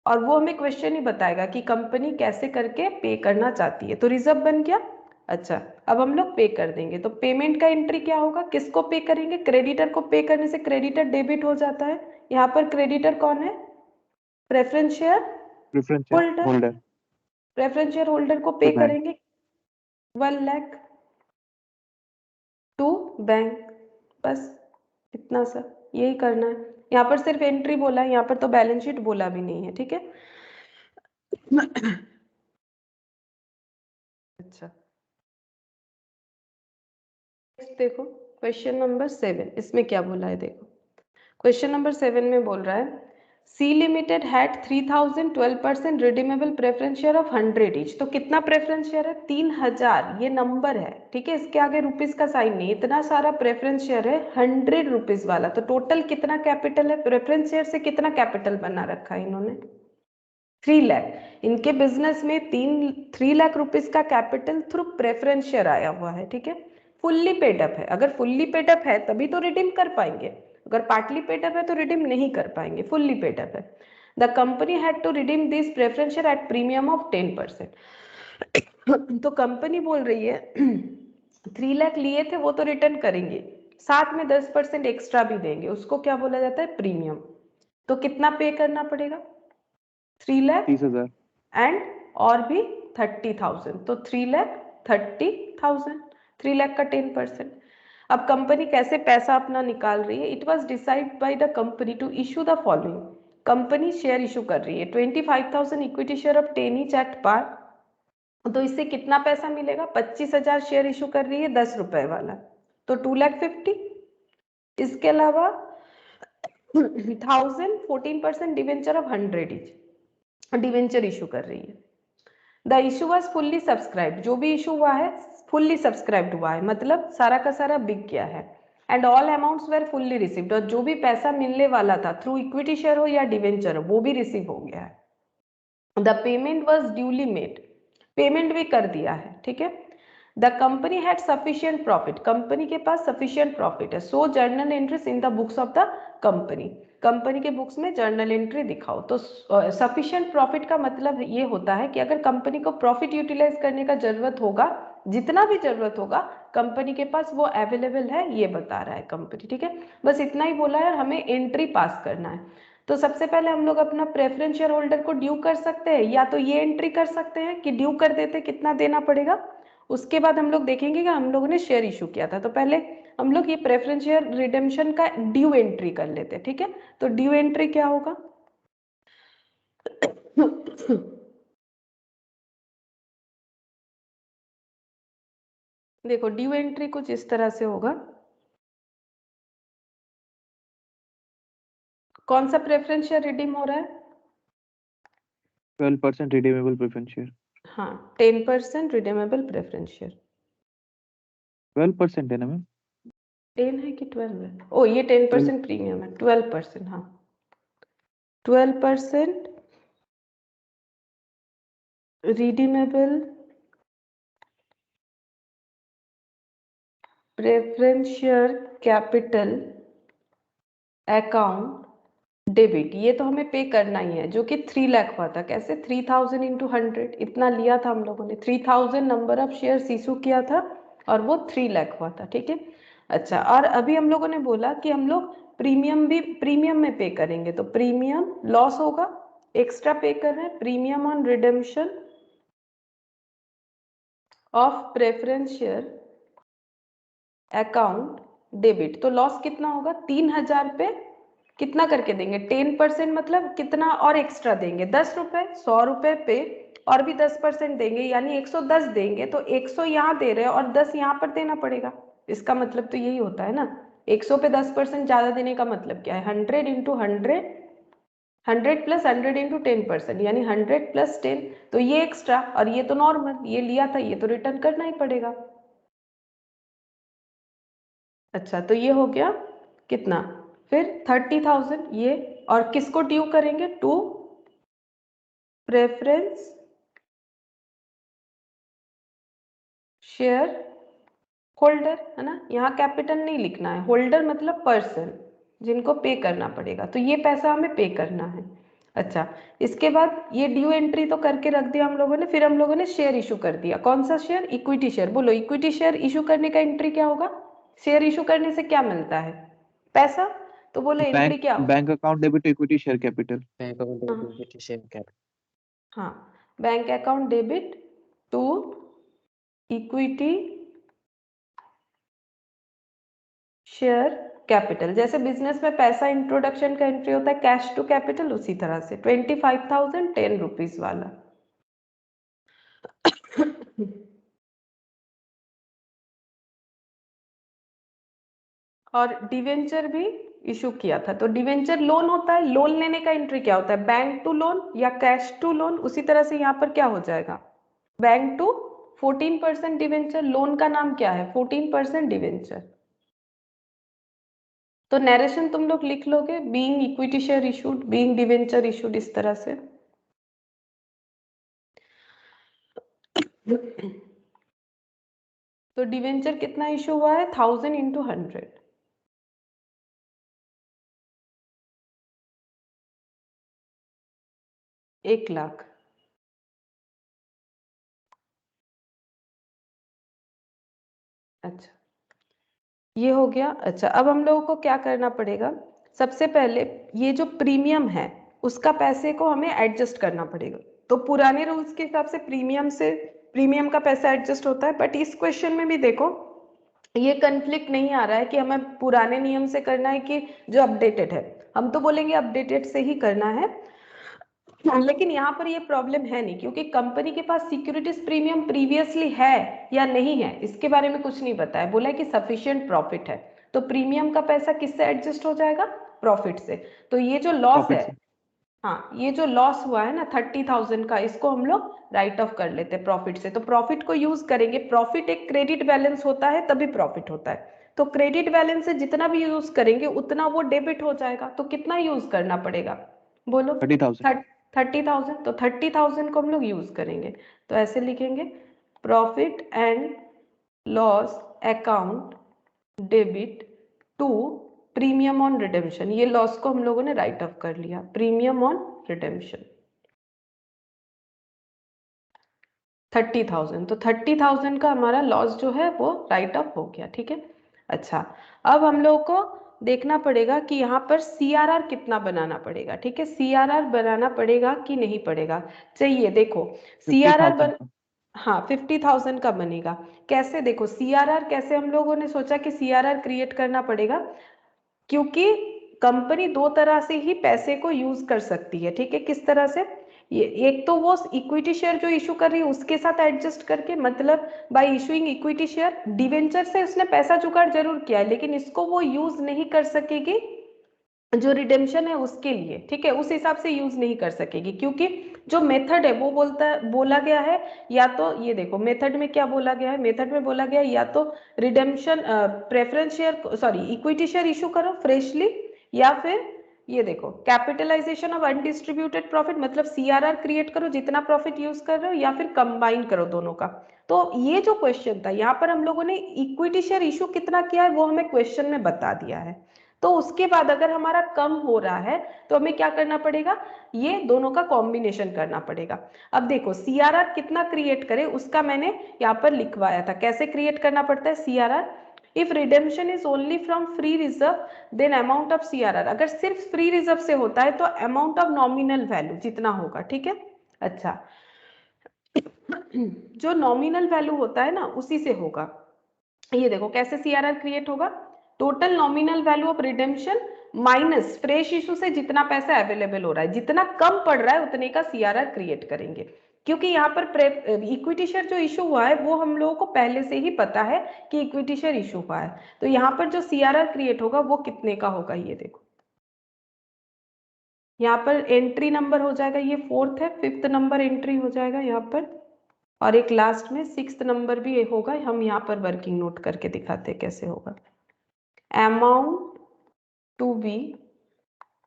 और वो हमें क्वेश्चन ही बताएगा कि कंपनी कैसे करके पे करना चाहती है। तो रिजर्व बन गया। अच्छा, अब हम लोग पे कर देंगे, तो पेमेंट का एंट्री क्या होगा? किसको पे करेंगे? क्रेडिटर को पे करने से क्रेडिटर डेबिट हो जाता है। यहाँ पर क्रेडिटर कौन है? Preference share holder. Preference share holder को पे करेंगे 1 लाख टू बैंक। बस इतना सा, यही करना है। यहाँ पर सिर्फ एंट्री बोला है, यहाँ पर तो बैलेंस शीट बोला भी नहीं है। ठीक है, अच्छा देखो क्वेश्चन नंबर 7, इसमें क्या बोला है देखो। क्वेश्चन नंबर 7 में बोल रहा है C limited had 3012% redeemable preference share of 100 each. तो कितना प्रेफरेंस शेयर है? 3000। ये नंबर है, ठीक है, इसके आगे रुपीस का साइन नहीं। इतना सारा प्रेफरेंस शेयर है 100 रुपीज वाला। तो टोटल कितना कैपिटल है? प्रेफरेंस शेयर से कितना कैपिटल बना रखा है इन्होंने? 3 लाख। इनके बिजनेस में 3 लाख रुपीस का कैपिटल थ्रू प्रेफरेंस शेयर आया हुआ है। ठीक है, फुल्ली पेड अप है। अगर फुल्ली पेड अप है तभी तो रिडीम कर पाएंगे, अगर पार्टली पेड अप है तो रिडीम नहीं कर पाएंगे। फुल्ली पेड अप है। The company had to redeem this preference share at premium of 10%। तो कंपनी बोल रही है 3 लाख लिए थे वो तो रिटर्न करेंगे, साथ में 10% एक्स्ट्रा भी देंगे, उसको क्या बोला जाता है? प्रीमियम। तो कितना पे करना पड़ेगा? 3 लाख 30,000 एंड और भी 30,000। तो 3,30,000, 3 लाख का 10%। अब कंपनी कैसे पैसा अपना निकाल रही है? It was decided by the company to issue the following. Company share issue कर रही है 25,000 equity share of 10 each at par. तो इससे कितना पैसा मिलेगा? 25,000 शेयर इशू कर रही है 10 रुपए वाला, तो 2,50,000। इसके अलावा 1000 14% debenture of 100 each debenture issue कर रही है। The issue was fully subscribed. जो भी इशू हुआ है फुल्ली सब्सक्राइब्ड हुआ है, मतलब सारा का सारा बिक गया है। And all amounts were fully received. और जो भी पैसा मिलने वाला था थ्रू इक्विटी शेयर हो या डिवेंचर हो वो भी रिसीव हो गया है। The payment was duly made, payment भी कर दिया है, ठीक है। The company had sufficient profit, company के पास सफिशिएंट प्रॉफिट है। So journal entries in the books of the company, company के बुक्स में जर्नल एंट्री दिखाओ। तो सफिशिएंट प्रॉफिट का मतलब ये होता है कि अगर कंपनी को प्रॉफिट यूटिलाइज करने का जरूरत होगा, जितना भी जरूरत होगा कंपनी के पास वो अवेलेबल है, ये बता रहा है कंपनी, ठीक है। बस इतना ही बोला है, हमें एंट्री पास करना है। तो सबसे पहले हम लोग अपना प्रेफरेंस शेयर होल्डर को ड्यू कर सकते हैं, या तो ये एंट्री कर सकते हैं कि ड्यू कर देते कितना देना पड़ेगा। उसके बाद हम लोग देखेंगे कि हम लोगों ने शेयर इशू किया था, तो पहले हम लोग ये प्रेफरेंस शेयर रिडेम्पशन का ड्यू एंट्री कर लेते हैं, ठीक है। तो ड्यू एंट्री क्या होगा? देखो ड्यू एंट्री कुछ इस तरह से होगा। कौन सा प्रेफरेंस शेयर रिडीम हो रहा है? 12% रिडीमेबल प्रेफरेंस शेयर। हाँ, 10% रिडीमेबल प्रेफरेंस शेयर। 12% है ना मैम? 10 है कि 12 है? ओ ये 10% प्रीमियम है, 12%, हाँ 12% redeemable preference share capital account debit, ये तो हमें पे करना ही है, जो कि 3 लाख हुआ था। कैसे? 3000 इंटू 100 इतना लिया था हम लोगों ने, 3000 नंबर ऑफ शेयर इशू किया था और वो 3 लाख हुआ था, ठीक है। अच्छा, और अभी हम लोगों ने बोला कि हम लोग प्रीमियम भी प्रीमियम में पे करेंगे, तो प्रीमियम लॉस होगा, एक्स्ट्रा पे कर रहे हैं, premium on redemption of preference share account debit. तो लॉस कितना होगा? 3000 पे कितना करके देंगे? 10% मतलब कितना और एक्स्ट्रा देंगे? 10 रुपए, 100 रुपए पे और भी 10% देंगे, यानी 110 देंगे। तो 100 यहाँ दे रहे हैं और 10 यहाँ पर देना पड़ेगा, इसका मतलब तो यही होता है ना। 100 पे 10% ज्यादा देने का मतलब क्या है? 100 इंटू 100, 100 प्लस 100 इंटू 10%, यानी 100 प्लस 10। तो ये एक्स्ट्रा और ये तो नॉर्मल, ये लिया था, ये तो रिटर्न करना ही पड़ेगा। अच्छा, तो ये हो गया कितना? फिर 30,000 ये, और किसको ड्यू करेंगे? टू प्रेफरेंस शेयर होल्डर, है ना। यहाँ कैपिटल नहीं लिखना है, होल्डर मतलब पर्सन जिनको पे करना पड़ेगा, तो ये पैसा हमें पे करना है। अच्छा, इसके बाद ये ड्यू एंट्री तो करके रख दिया हम लोगों ने, फिर हम लोगों ने शेयर इशू कर दिया। कौन सा शेयर? Equity share. बोलो इक्विटी शेयर इशू करने का एंट्री क्या होगा? शेयर इशू करने से क्या मिलता है? पैसा। तो बोलो एंट्री क्या होगा? Bank account debit equity share capital. Bank account debit share capital. हाँ, bank account debit to equity share capital. जैसे बिजनेस में पैसा इंट्रोडक्शन का एंट्री होता है कैश टू कैपिटल, उसी तरह से 25,000 10 रुपीज वाला। और डिवेंचर भी इशू किया था, तो डिवेंचर लोन होता है, लोन लेने का एंट्री क्या होता है? बैंक टू लोन या कैश टू लोन। उसी तरह से यहाँ पर क्या हो जाएगा? बैंक टू 14% डिवेंचर, लोन का नाम क्या है? 14% डिवेंचर। तो नरेशन तुम लोग लिख लोगे, being equity share issued, being debenture issued, इस तरह से। तो डिवेंचर कितना इशू हुआ है? 1000 इंटू 100, 1 लाख। अच्छा, ये हो गया। अच्छा, अब हम लोगों को क्या करना पड़ेगा? सबसे पहले ये जो प्रीमियम है उसका पैसे को हमें एडजस्ट करना पड़ेगा। तो पुराने रूल्स के हिसाब से प्रीमियम का पैसा एडजस्ट होता है, बट इस क्वेश्चन में भी देखो ये कन्फ्लिक्ट नहीं आ रहा है कि हमें पुराने नियम से करना है कि जो अपडेटेड है। हम तो बोलेंगे अपडेटेड से ही करना है, लेकिन यहाँ पर ये प्रॉब्लम है नहीं, क्योंकि कंपनी के पास सिक्योरिटीज प्रीमियम प्रीवियसली है या नहीं है इसके बारे में कुछ नहीं बताया। बोला है कि सफिशिएंट प्रॉफिट है, तो प्रीमियम का पैसा किससे एडजस्ट हो जाएगा? प्रॉफिट से। तो ये जो लॉस है, हाँ ये जो लॉस हुआ है ना 30,000 का, इसको हम लोग राइट ऑफ कर लेते हैं प्रॉफिट से। तो प्रॉफिट को यूज करेंगे, प्रॉफिट एक क्रेडिट बैलेंस होता है तभी प्रॉफिट होता है। तो क्रेडिट बैलेंस से जितना भी यूज करेंगे उतना वो डेबिट हो जाएगा। तो कितना यूज करना पड़ेगा? बोलो। 30,000। 30,000, तो 30,000 को हम लोग यूज करेंगे। तो ऐसे लिखेंगे profit and loss account debit to premium on redemption. ये लॉस को हम लोगों ने राइट ऑफ कर लिया, प्रीमियम ऑन रिडेम्पशन 30,000। तो 30,000 का हमारा लॉस जो है वो राइट ऑफ हो गया, ठीक है। अच्छा, अब हम लोग को देखना पड़ेगा कि यहाँ पर CRR कितना बनाना पड़ेगा, ठीक है। CRR बनाना पड़ेगा कि नहीं पड़ेगा, चाहिए। देखो CRR 50,000 का। हाँ 50,000 का बनेगा। कैसे, देखो CRR कैसे हम लोगों ने सोचा कि CRR क्रिएट करना पड़ेगा, क्योंकि कंपनी दो तरह से ही पैसे को यूज कर सकती है, ठीक है। किस तरह से, ये एक तो वो इक्विटी शेयर जो इशू कर रही है उसके साथ एडजस्ट करके, मतलब bye issuing equity share. Debenture से उसने पैसा जुगाड़ जरूर किया है, लेकिन इसको वो यूज नहीं कर सकेगी जो रिडेम्पशन है उसके लिए, ठीक है। उस हिसाब से यूज नहीं कर सकेगी, क्योंकि जो मेथड है वो बोला गया है, या तो ये देखो मेथड में क्या बोला गया है, मेथड में बोला गया है या तो redemption preference share sorry equity share issue करो फ्रेशली, या फिर ये देखो कैपिटलाइजेशन ऑफ अनडिस्ट्रीब्यूटेड प्रॉफिट, मतलब CRR क्रिएट करो जितना प्रॉफिट यूज कर रहे हो, या फिर कंबाइन करो दोनों का। तो ये जो क्वेश्चन था यहाँ पर हम लोगों ने इक्विटी शेयर इशू कितना किया है वो हमें क्वेश्चन में बता दिया है। तो उसके बाद अगर हमारा कम हो रहा है तो हमें क्या करना पड़ेगा, ये दोनों का कॉम्बिनेशन करना पड़ेगा। अब देखो CRR कितना क्रिएट करे उसका मैंने यहाँ पर लिखवाया था, कैसे क्रिएट करना पड़ता है CRR। If redemption is only from free reserve then amount of CRR, अगर सिर्फ फ्री रिजर्व से होता है तो अमाउंट ऑफ नॉमिनल वैल्यू जितना होगा, ठीक है। अच्छा, जो नॉमिनल वैल्यू होता है ना उसी से होगा। ये देखो कैसे CRR क्रिएट होगा, total nominal value of redemption minus fresh issue से जितना पैसा अवेलेबल हो रहा है, जितना कम पड़ रहा है उतने का CRR क्रिएट करेंगे। क्योंकि यहाँ पर इक्विटी शेयर जो इशू हुआ है वो हम लोगों को पहले से ही पता है कि इक्विटी शेयर इशू हुआ है, तो यहाँ पर जो CRR क्रिएट होगा वो कितने का होगा, ये देखो यहाँ पर एंट्री नंबर हो जाएगा, ये 4th है, 5th नंबर एंट्री हो जाएगा यहाँ पर, और एक लास्ट में 6th नंबर भी होगा। हम यहाँ पर वर्किंग नोट करके दिखाते हैं कैसे होगा। Amount to be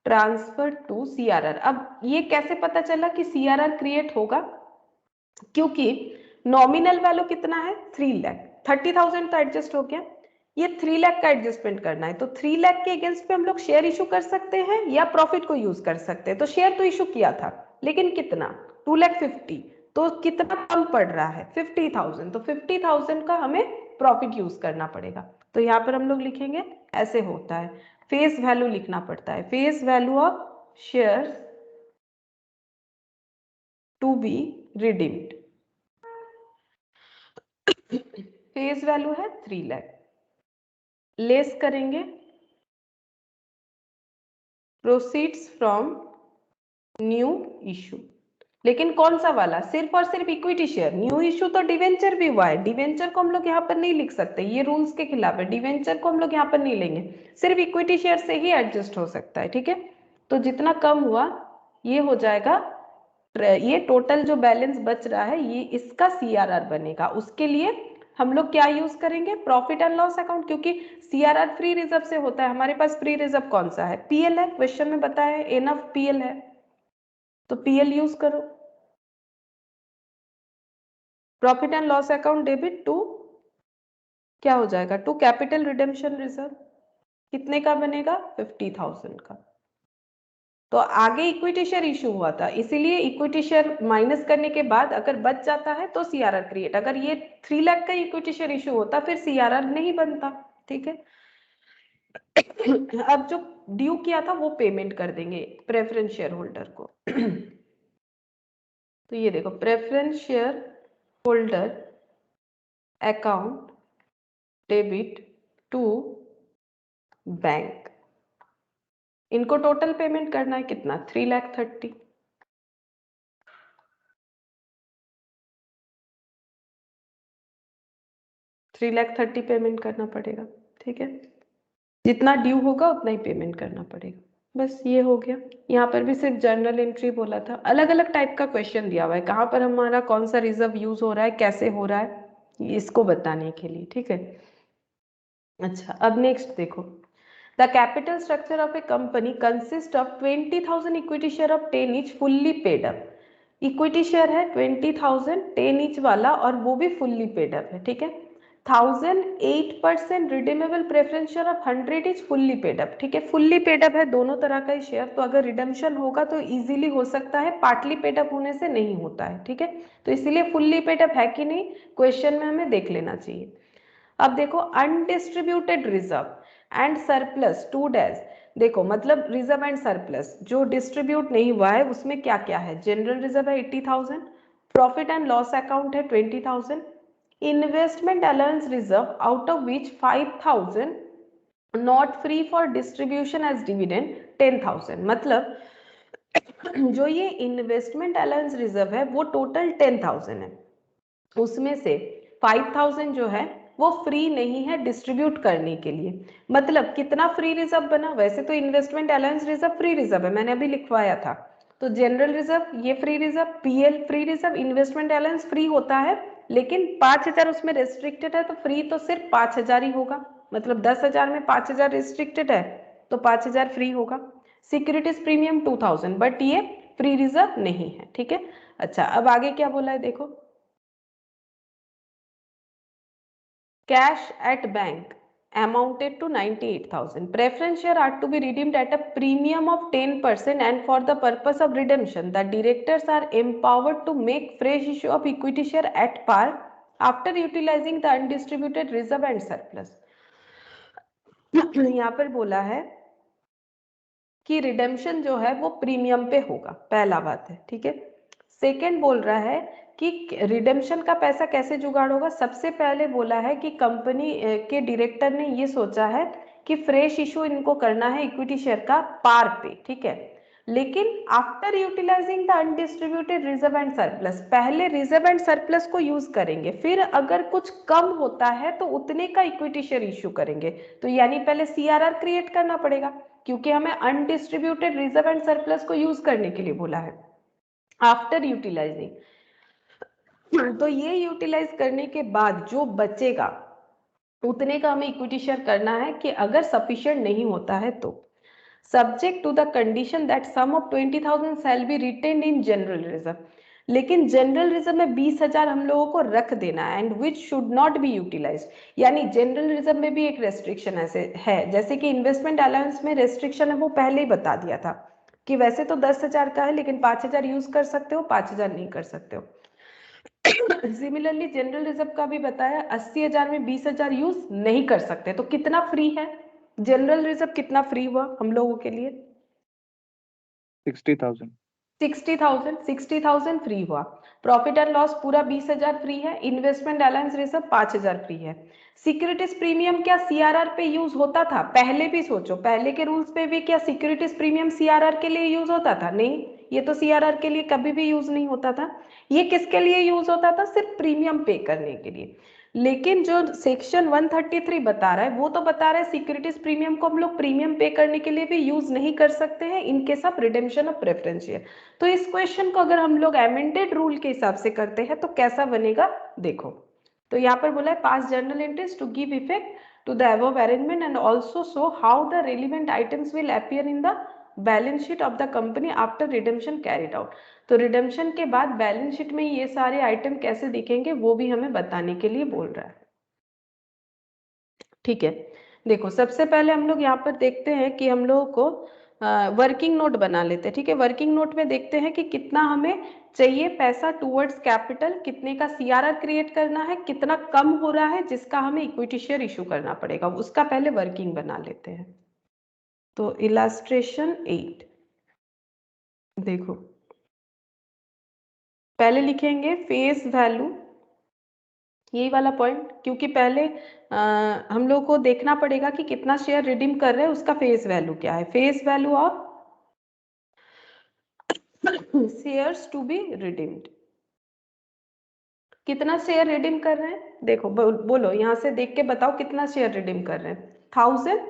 transfer to CRR। अब ये कैसे पता चला कि CRR क्रिएट होगा, क्योंकि नॉमिनल वैल्यू कितना है 3 लाख, 30,000 तो एडजस्ट हो गया, ये 3 लाख का एडजस्टमेंट करना है। तो 3 लाख के अगेंस्ट पे हम लोग शेयर इशू कर सकते हैं या प्रॉफिट को यूज कर सकते हैं। तो शेयर तो इशू किया था, लेकिन कितना 2,50,000, तो कितना कम पड़ रहा है 50,000, तो 50,000 का हमें प्रॉफिट यूज करना पड़ेगा। तो यहाँ पर हम लोग लिखेंगे ऐसे होता है, फेस वैल्यू लिखना पड़ता है, face value of share to be redeemed. Face value है 3 लाख, लेस करेंगे प्रोसीड्स फ्रॉम न्यू इशू, लेकिन कौन सा वाला, सिर्फ और सिर्फ इक्विटी शेयर। न्यू इशू तो डिवेंचर भी हुआ है, डिवेंचर को हम लोग यहाँ पर नहीं लिख सकते, ये रूल्स के खिलाफ है, डिवेंचर को हम लोग यहाँ पर नहीं लेंगे, सिर्फ इक्विटी शेयर से ही एडजस्ट हो सकता है, ठीक है। तो जितना कम हुआ ये हो जाएगा, ये टोटल जो बैलेंस बच रहा है ये इसका CRR बनेगा। उसके लिए हम लोग क्या यूज करेंगे, प्रॉफिट एंड लॉस अकाउंट, क्योंकि CRR फ्री रिजर्व से होता है। हमारे पास फ्री रिजर्व कौन सा है, PL है, क्वेश्चन में बताया है एनफ PL है, तो PL यूज करो। Profit and loss account debit to क्या हो जाएगा, टू कैपिटल रिडेम्पशन रिजर्व, कितने का बनेगा 50,000 का। तो आगे इक्विटी शेयर इशू हुआ था, इसीलिए इक्विटी शेयर माइनस करने के बाद अगर बच जाता है तो CRR क्रिएट, अगर ये 3 लाख का इक्विटी शेयर इशू होता फिर CRR नहीं बनता, ठीक है। अब जो ड्यू किया था वो पेमेंट कर देंगे प्रेफरेंस शेयर होल्डर को। तो ये देखो preference share holder account debit to bank, इनको टोटल पेमेंट करना है कितना 3,30,000, 3,30,000 पेमेंट करना पड़ेगा, ठीक है। जितना ड्यू होगा उतना ही पेमेंट करना पड़ेगा, बस ये हो गया। यहाँ पर भी सिर्फ जर्नल एंट्री बोला था, अलग अलग टाइप का क्वेश्चन दिया हुआ है, कहाँ पर हमारा कौन सा रिजर्व यूज हो रहा है, कैसे हो रहा है, इसको बताने के लिए, ठीक है। अच्छा, अब नेक्स्ट देखो, the capital structure of A company consist of 20,000 equity share of 10 each fully paid up. Equity share है 20,000 10 ईच वाला और वो भी फुल्ली पेड अप है, ठीक है। 1,008% redeemable preference share of 100 each fully paid up, ठीक है। फुल्ली पेड अप है दोनों तरह का ही शेयर, तो अगर रिडम्पशन होगा तो इजीली हो सकता है, पार्टली पेड अप होने से नहीं होता है, ठीक है। तो इसीलिए फुल्ली पेड अप है कि नहीं क्वेश्चन में हमें देख लेना चाहिए। अब देखो undistributed reserve and surplus 2 dash, देखो मतलब रिजर्व एंड सरप्लस जो डिस्ट्रीब्यूट नहीं हुआ है उसमें क्या क्या है। जनरल रिजर्व है 80,000, प्रॉफिट एंड लॉस अकाउंट है 20,000, investment allowance reserve out of which 5,000 not free for distribution as dividend 10,000। मतलब जो ये इन्वेस्टमेंट अलाउंस रिजर्व है वो टोटल 10,000 है, उसमें से 5,000 जो है वो फ्री नहीं है डिस्ट्रीब्यूट करने के लिए। मतलब कितना फ्री रिजर्व बना, वैसे तो investment allowance reserve free reserve है, मैंने अभी लिखवाया था। तो जनरल रिजर्व ये free reserve, PL free reserve, investment allowance free होता है लेकिन 5,000 उसमें रेस्ट्रिक्टेड है, तो फ्री तो सिर्फ 5,000 ही होगा। मतलब 10,000 में 5,000 रेस्ट्रिक्टेड है तो 5,000 फ्री होगा। सिक्योरिटीज प्रीमियम 2,000 बट ये फ्री रिजर्व नहीं है, ठीक है। अच्छा अब आगे क्या बोला है देखो, cash at bank amounted to 98,000. Preference share are to be redeemed at a premium of 10% and for the purpose of redemption, the directors are empowered to make fresh issue of equity share at par after utilizing the undistributed reserve and surplus. यहाँ पर बोला है कि redemption जो है वो premium पे होगा, पहला बात है, ठीक है। सेकेंड बोल रहा है कि रिडेम्पशन का पैसा कैसे जुगाड़ होगा। सबसे पहले बोला है कि कंपनी के डायरेक्टर ने ये सोचा है कि फ्रेश इशू इनको करना है इक्विटी शेयर का पार पे, ठीक है। लेकिन after utilizing the undistributed reserve and surplus, पहले रिजर्व एंड सरप्लस को यूज करेंगे, फिर अगर कुछ कम होता है तो उतने का इक्विटी शेयर इश्यू करेंगे। तो यानी पहले सीआरआर क्रिएट करना पड़ेगा क्योंकि हमें अनडिस्ट्रीब्यूटेड रिजर्व एंड सरप्लस को यूज करने के लिए बोला है आफ्टर यूटिलाइजिंग। तो ये यूटिलाइज करने के बाद जो बचेगा उतने का हमें इक्विटी शेयर करना है कि अगर सफिशिएंट नहीं होता है तो subject to the condition that sum of 20,000 shall be retained in general reserve. लेकिन जनरल रिजर्व में 20,000 हम लोगों को रख देना है and which should not be utilized. यानी जनरल रिजर्व में भी एक रेस्ट्रिक्शन ऐसे है, जैसे कि इन्वेस्टमेंट अलाउंस में रेस्ट्रिक्शन है वो पहले ही बता दिया था कि वैसे तो 10,000 का है लेकिन 5,000 यूज कर सकते हो, 5,000 नहीं कर सकते हो। सिमिलरली जनरल रिजर्व का भी बताया 80,000 में 20,000 यूज नहीं कर सकते। तो कितना फ्री है जनरल रिजर्व, कितना फ्री हुआ हम लोगों के लिए 60,000 60,000 फ्री हुआ। प्रॉफिट एंड लॉस पूरा 20,000 फ्री है। इन्वेस्टमेंट अलाउंस रिजर्व 5,000 फ्री है। सिक्योरिटीज प्रीमियम क्या सीआरआर पे यूज होता था? पहले भी सोचो, पहले के रूल्स पे भी क्या सिक्योरिटीज प्रीमियम सीआरआर के लिए यूज होता था? नहीं, ये तो सीआरआर के लिए कभी भी यूज नहीं होता था। ये किसके लिए यूज होता था? सिर्फ प्रीमियम पे करने के लिए। लेकिन जो सेक्शन 133 बता रहा है वो तो बता रहा है सिक्योरिटीज प्रीमियम को हम लोग प्रीमियम पे करने के लिए भी यूज नहीं कर सकते हैं in case of redemption of preference share. तो इस क्वेश्चन को अगर हम लोग अमेंडेड रूल के हिसाब से करते हैं तो कैसा बनेगा देखो। तो यहाँ पर बोला है pass journal entries to give effect to the above arrangement and also show how the relevant items will appear in the balance sheet of the company after redemption carried out. तो रिडेम्पशन के बाद balance sheet में ये सारे item कैसे दिखेंगे वो भी हमें बताने के लिए बोल रहा है, ठीक है। देखो सबसे पहले हम लोग यहाँ पर देखते हैं कि हम लोगों को वर्किंग नोट बना लेते हैं, ठीक है। वर्किंग नोट में देखते हैं कि कितना हमें चाहिए पैसा टूवर्ड्स कैपिटल, कितने का सीआरआर क्रिएट करना है, कितना कम हो रहा है जिसका हमें इक्विटी शेयर इशू करना पड़ेगा, उसका पहले वर्किंग बना लेते हैं। तो इलास्ट्रेशन 8 देखो, पहले लिखेंगे फेस वैल्यू, यही वाला पॉइंट, क्योंकि पहले हम लोग को देखना पड़ेगा कि कितना शेयर रिडीम कर रहे हैं, उसका फेस वैल्यू क्या है। Face value of shares to be redeemed, कितना शेयर रिडीम कर रहे हैं देखो, बोलो यहाँ से देख के बताओ कितना शेयर रिडीम कर रहे हैं। 1,000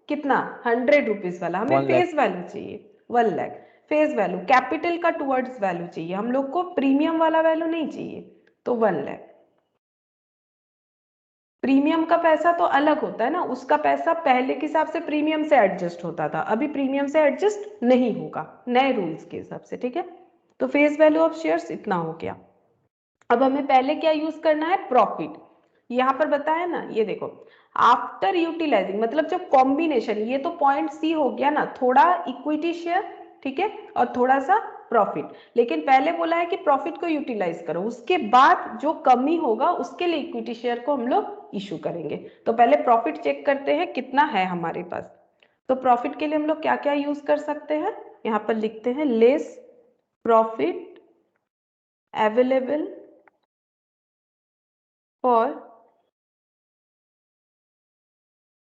कितना 100 रुपीज वाला हमें फेस वैल्यू चाहिए 1 लाख फेस वैल्यू, कैपिटल का टुवर्ड्स वैल्यू चाहिए हम लोग को, प्रीमियम वाला वैल्यू नहीं चाहिए, तो 1 लाख। प्रीमियम का पैसा तो अलग होता है ना, उसका पैसा पहले के हिसाब से प्रीमियम से एडजस्ट होता था, अभी प्रीमियम से एडजस्ट नहीं होगा नए रूल्स के हिसाब से, ठीक है। तो फेस वैल्यू ऑफ शेयर्स इतना हो गया। अब हमें पहले क्या यूज करना है, प्रॉफिट। यहाँ पर बताया ना, ये देखो, आफ्टर यूटिलाइजिंग मतलब जब कॉम्बिनेशन, ये तो पॉइंट सी हो गया ना, थोड़ा इक्विटी शेयर, ठीक है, और थोड़ा सा प्रॉफिट। लेकिन पहले बोला है कि प्रॉफिट को यूटिलाइज करो, उसके बाद जो कमी होगा उसके लिए इक्विटी शेयर को हम लोग इशू करेंगे। तो पहले प्रॉफिट चेक करते हैं कितना है हमारे पास। तो प्रॉफिट के लिए हम लोग क्या क्या यूज कर सकते हैं, यहाँ पर लिखते हैं less profit available for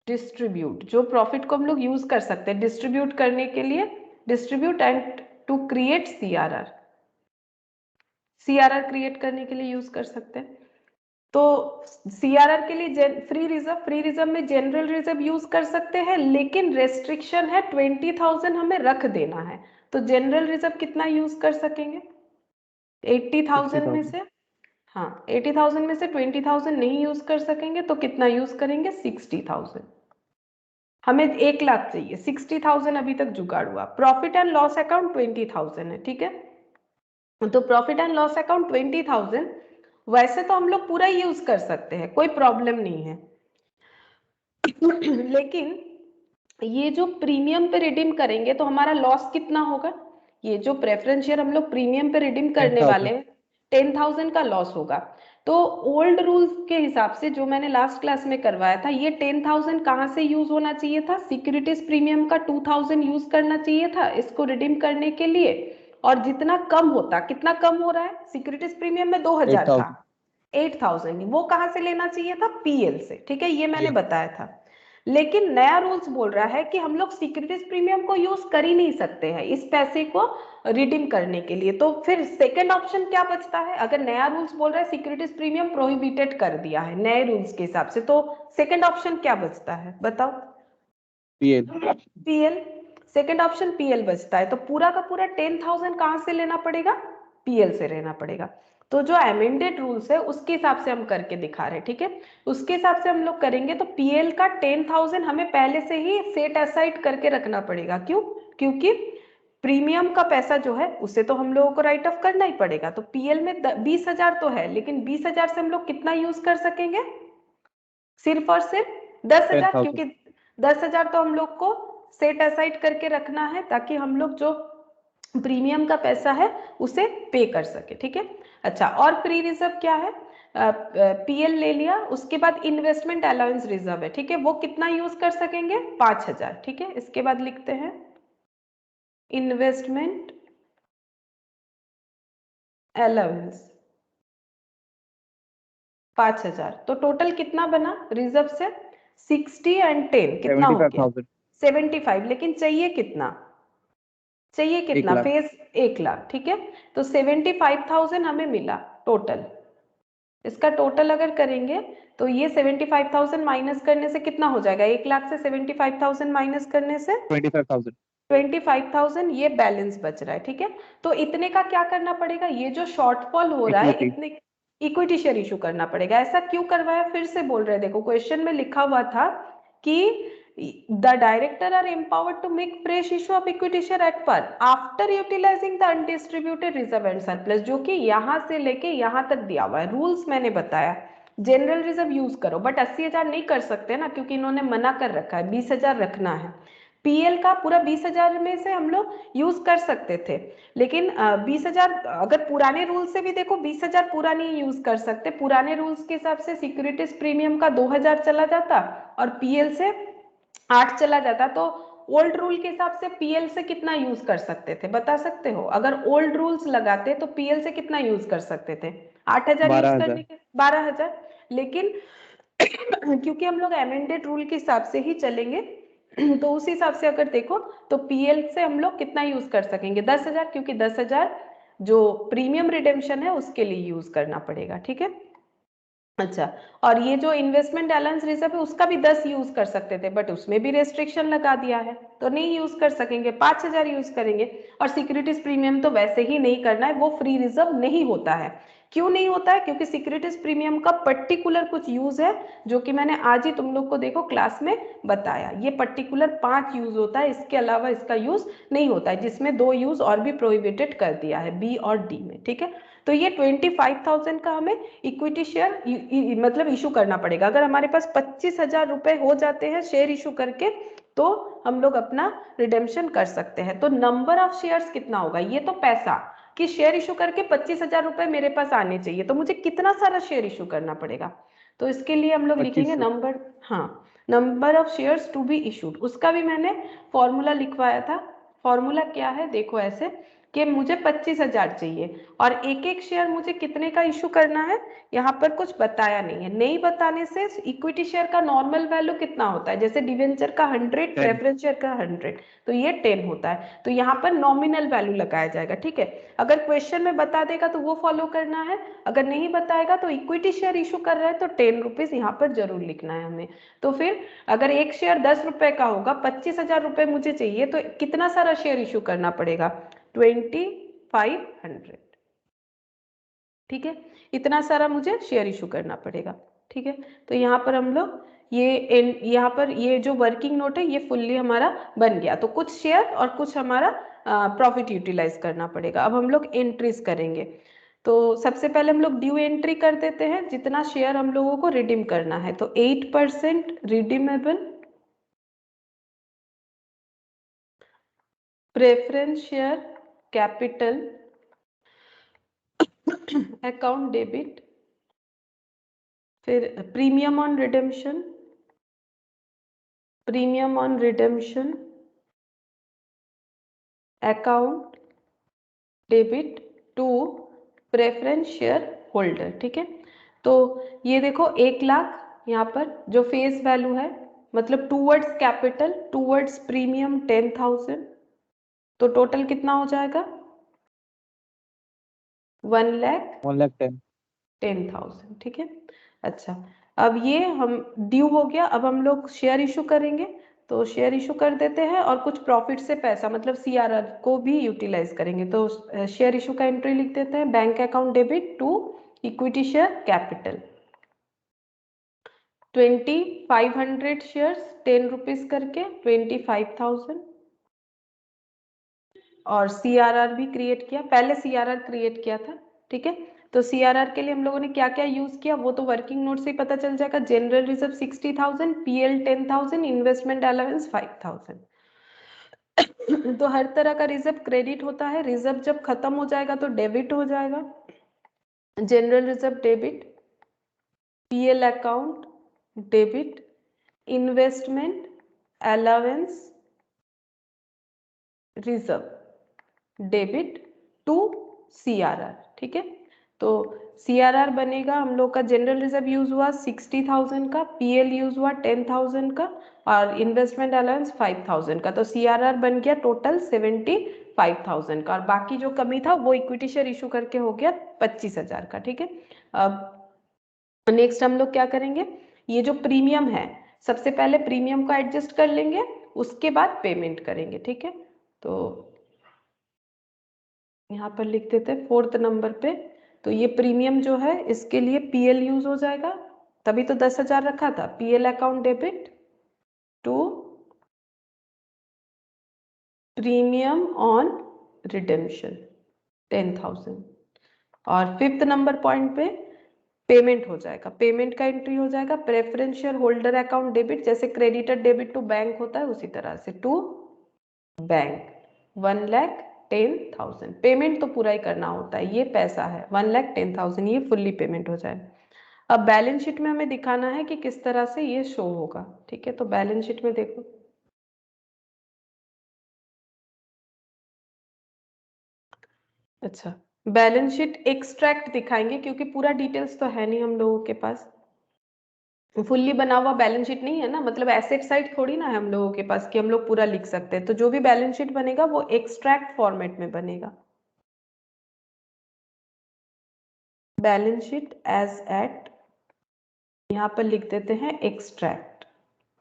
distribute. जो प्रॉफिट को हम लोग यूज कर सकते हैं डिस्ट्रीब्यूट करने के लिए, distribute and to create CRR, CRR create करने के लिए यूज कर सकते हैं। तो सीआरआर के लिए फ्री रिजर्व में जनरल रिजर्व यूज कर सकते हैं, लेकिन रेस्ट्रिक्शन है 20,000 हमें रख देना है। तो जनरल रिजर्व कितना यूज कर सकेंगे, 80,000 में से, हाँ 80,000 में से 20,000 नहीं यूज कर सकेंगे, तो कितना यूज करेंगे, 60,000। हमें 1 लाख चाहिए, 60,000 अभी तक जुगाड़ हुआ। प्रॉफिट एंड लॉस अकाउंट 20,000 है, ठीक है। तो प्रॉफिट एंड लॉस अकाउंट 20,000 वैसे तो हम लोग पूरा यूज कर सकते हैं, कोई प्रॉब्लम नहीं है। लेकिन ये जो प्रीमियम पे रिडीम करेंगे तो हमारा लॉस कितना होगा, ये जो प्रेफरेंस शेयर हम लोग प्रीमियम पे रिडीम करने वाले हैं 10,000 का लॉस होगा। तो ओल्ड रूल्स के हिसाब से जो मैंने लास्ट क्लास में करवाया था, ये 10,000 कहाँ से यूज होना चाहिए था, सिक्योरिटीज प्रीमियम का 2,000 यूज करना चाहिए था इसको रिडीम करने के लिए। और जितना कम होता, कितना कम हो रहा है, सिक्योरिटीज प्रीमियम में 2,000 था, 8,000 वो कहाँ से लेना चाहिए था, पीएल से, ठीक है, ये मैंने बताया था। लेकिन नया रूल्स बोल रहा है कि हम लोग सिक्योरिटीज प्रीमियम को यूज कर ही नहीं सकते हैं इस पैसे को रिडीम करने के लिए। तो फिर सेकंड ऑप्शन क्या बचता है, अगर नया रूल्स बोल रहा है सिक्योरिटीज प्रीमियम प्रोहिबिटेड कर दिया है नए रूल्स के हिसाब से, तो सेकंड ऑप्शन क्या बचता है बताओ, PL. PL, second option PL बचता है। तो पूरा का पूरा 10,000 कहां से लेना पड़ेगा, पीएल से लेना पड़ेगा। तो जो अमेंडेड रूल्स है उसके हिसाब से हम करके दिखा रहे हैं, ठीक है, उसके हिसाब से हम लोग करेंगे। तो पीएल का 10,000 हमें पहले से ही सेट असाइड करके रखना पड़ेगा, क्यों, क्योंकि प्रीमियम का पैसा जो है उसे तो हम लोगों को राइट ऑफ करना ही पड़ेगा। तो पीएल में 20,000 तो है, लेकिन 20,000 से हम लोग कितना यूज कर सकेंगे, सिर्फ और सिर्फ 10,000, क्योंकि 10,000 तो हम लोग को सेट असाइड करके रखना है ताकि हम लोग जो प्रीमियम का पैसा है उसे पे कर सके, ठीक है। अच्छा, और प्री रिजर्व क्या है, पीएल ले लिया, उसके बाद इन्वेस्टमेंट अलाउंस रिजर्व है, ठीक है, वो कितना यूज कर सकेंगे, 5,000, ठीक है। इसके बाद लिखते हैं इन्वेस्टमेंट अलाउंस 5,000। तो टोटल कितना बना रिजर्व से, 60 एंड 10 कितना हो गया, 75। लेकिन चाहिए कितना, चाहिए कितना, फेस 1 लाख, ठीक है। तो 75,000 हमें मिला टोटल। इसका टोटल अगर करेंगे तो ये 75,000 माइनस करने से कितना हो जाएगा, 1 लाख से 75,000 माइनस करने से 25,000 ये बैलेंस बच रहा है, ठीक है। तो इतने का क्या करना पड़ेगा, ये जो शॉर्टफॉल हो रहा है इतने इक्विटी शेयर इशू करना पड़ेगा। ऐसा क्यों करवाया, फिर से बोल रहे हैं, देखो क्वेश्चन में लिखा हुआ था कि the director are empowered to make fresh issue of equity share at par after utilizing the undistributed reserve and surplus, जो कि यहां से लेके यहां तक दिया हुआ है रूल्स मैंने बताया। जनरल रिजर्व यूज करो, बट 80,000 नहीं कर सकते ना, क्योंकि इन्होंने मना कर रखा है, 20,000 रखना है। पीएल का पूरा 20,000 में से हम लोग यूज कर सकते थे, लेकिन 20,000 अगर पुराने रूल से भी देखो 20,000 पूरा नहीं यूज कर सकते। पुराने रूल्स के हिसाब से सिक्योरिटीज प्रीमियम का 2,000 चला जाता और पीएल से 8 चला जाता। तो ओल्ड रूल के हिसाब से पीएल से कितना यूज कर सकते थे, बता सकते हो, अगर ओल्ड रूल्स लगाते तो पीएल से कितना यूज कर सकते थे, 8,000 यूज करने के 12,000। लेकिन क्योंकि हम लोग अमेंडेड रूल के हिसाब से ही चलेंगे, तो उस हिसाब से अगर देखो तो पीएल से हम लोग कितना यूज कर सकेंगे, 10,000, क्योंकि 10,000 जो प्रीमियम रिडेम्पशन है उसके लिए यूज करना पड़ेगा, ठीक है। अच्छा, और ये जो इन्वेस्टमेंट अलाउंस रिजर्व है उसका भी 10 यूज कर सकते थे, बट उसमें भी रेस्ट्रिक्शन लगा दिया है तो नहीं यूज कर सकेंगे, 5,000 यूज करेंगे। और सिक्योरिटीज प्रीमियम तो वैसे ही नहीं करना है, वो फ्री रिजर्व नहीं होता है, क्यों नहीं होता है? क्योंकि सिक्योरिटीज प्रीमियम का पर्टिकुलर कुछ यूज है जो कि मैंने आज ही तुम लोग को देखो क्लास में बताया। ये पर्टिकुलर 5 यूज होता है, इसके अलावा इसका यूज नहीं होता है, जिसमें 2 यूज और भी प्रोहिबिटेड कर दिया है, बी और डी में। ठीक है, तो ये 25,000 का हमें इक्विटी शेयर मतलब इशू करना पड़ेगा। अगर हमारे पास 25,000 रुपए हो जाते हैं शेयर इशू करके तो हम लोग अपना रिडेम्पशन कर सकते हैं। तो नंबर ऑफ शेयर्स कितना होगा? ये तो पैसा कि शेयर इशू करके 25,000 रुपए मेरे पास आने चाहिए, तो मुझे कितना सारा शेयर इशू करना पड़ेगा? तो इसके लिए हम लोग लिखेंगे नंबर, हाँ, number of shares to be issued. उसका भी मैंने फॉर्मूला लिखवाया था। फॉर्मूला क्या है? देखो ऐसे कि मुझे 25,000 चाहिए और एक एक शेयर मुझे कितने का इशू करना है, यहाँ पर कुछ बताया नहीं है। नहीं बताने से इक्विटी शेयर का नॉर्मल वैल्यू कितना होता है? जैसे डिवेंचर का 100, प्रेफरेंस शेयर का 100, तो ये 10 होता है। तो यहाँ पर नॉमिनल वैल्यू लगाया जाएगा। ठीक है, अगर क्वेश्चन में बता देगा तो वो फॉलो करना है, अगर नहीं बताएगा तो इक्विटी शेयर इशू कर रहा है तो 10 रुपीज यहाँ पर जरूर लिखना है हमें। तो फिर अगर एक शेयर 10 रुपए का होगा, 25,000 रुपए मुझे चाहिए, तो कितना सारा शेयर इशू करना पड़ेगा? 2500। ठीक है, इतना सारा मुझे शेयर इशू करना पड़ेगा। ठीक है, तो यहाँ पर हम लोग यहाँ पर ये जो वर्किंग नोट है ये फुल्ली हमारा बन गया। तो कुछ शेयर और कुछ हमारा प्रॉफिट यूटिलाइज करना पड़ेगा। अब हम लोग एंट्रीज करेंगे। तो सबसे पहले हम लोग ड्यू एंट्री कर देते हैं, जितना शेयर हम लोगों को रिडीम करना है। तो 8% redeemable preference share capital account debit, फिर premium on redemption, premium on redemption account debit to preference share holder. ठीक है, तो ये देखो 1 लाख यहाँ पर जो फेस वैल्यू है, मतलब टूवर्ड्स कैपिटल टूवर्ड्स प्रीमियम 10,000, तो टोटल कितना हो जाएगा? 1,10,000। ठीक है, अच्छा, अब ये हम ड्यू हो गया। अब हम लोग शेयर इशू करेंगे, तो शेयर इशू कर देते हैं और कुछ प्रॉफिट से पैसा मतलब सीआरआर को भी यूटिलाइज करेंगे। तो शेयर इशू का एंट्री लिख देते हैं, bank account debit to equity share capital 2500 shares 10 rupees करके 25,000, और सीआरआर भी क्रिएट किया, पहले सीआरआर क्रिएट किया था। ठीक है, तो सीआरआर के लिए हम लोगों ने क्या क्या यूज किया वो तो वर्किंग नोट से ही पता चल जाएगा। General reserve 60,000, PL 10,000, investment allowance 5,000। तो हर तरह का रिजर्व क्रेडिट होता है, रिजर्व जब खत्म हो जाएगा तो डेबिट हो जाएगा। General reserve debit, PL account debit, investment allowance reserve debit to CRR. ठीक है, तो सीआरआर बनेगा हम लोग का, जनरल रिजर्व यूज हुआ 60,000 का, पीएल यूज हुआ 10,000 का, और इन्वेस्टमेंट अलाउंस 5,000 का। तो सीआरआर बन गया टोटल 75,000 का, और बाकी जो कमी था वो इक्विटी शेयर इशू करके हो गया 25,000 का। ठीक है, अब नेक्स्ट हम लोग क्या करेंगे, ये जो प्रीमियम है सबसे पहले प्रीमियम को एडजस्ट कर लेंगे, उसके बाद पेमेंट करेंगे। ठीक है, तो यहाँ पर लिख देते हैं 4th नंबर पे। तो ये प्रीमियम जो है इसके लिए पीएल यूज हो जाएगा, तभी तो 10,000 रखा था। PL account debit to premium on redemption 10,000, और 5th नंबर पॉइंट पे पेमेंट हो जाएगा। पेमेंट का एंट्री हो जाएगा preference share holder account debit, जैसे क्रेडिटर डेबिट टू बैंक होता है उसी तरह से टू बैंक 1,10,000। पेमेंट तो पूरा ही करना होता है, ये पैसा है 1,10,000, ये फुल्ली पेमेंट हो जाए। अब बैलेंस शीट में हमें दिखाना है कि किस तरह से ये शो होगा। ठीक है, तो बैलेंस शीट में देखो, अच्छा, बैलेंस शीट एक्सट्रैक्ट दिखाएंगे क्योंकि पूरा डिटेल्स तो है नहीं हम लोगों के पास, फुल्ली बना हुआ बैलेंस शीट नहीं है ना, मतलब एसेट साइड थोड़ी ना है हम लोगों के पास कि हम लोग पूरा लिख सकते हैं। तो जो भी बैलेंस शीट बनेगा वो एक्सट्रैक्ट फॉर्मेट में बनेगा। बैलेंस शीट एज एट, यहाँ पर लिख देते हैं एक्सट्रैक्ट,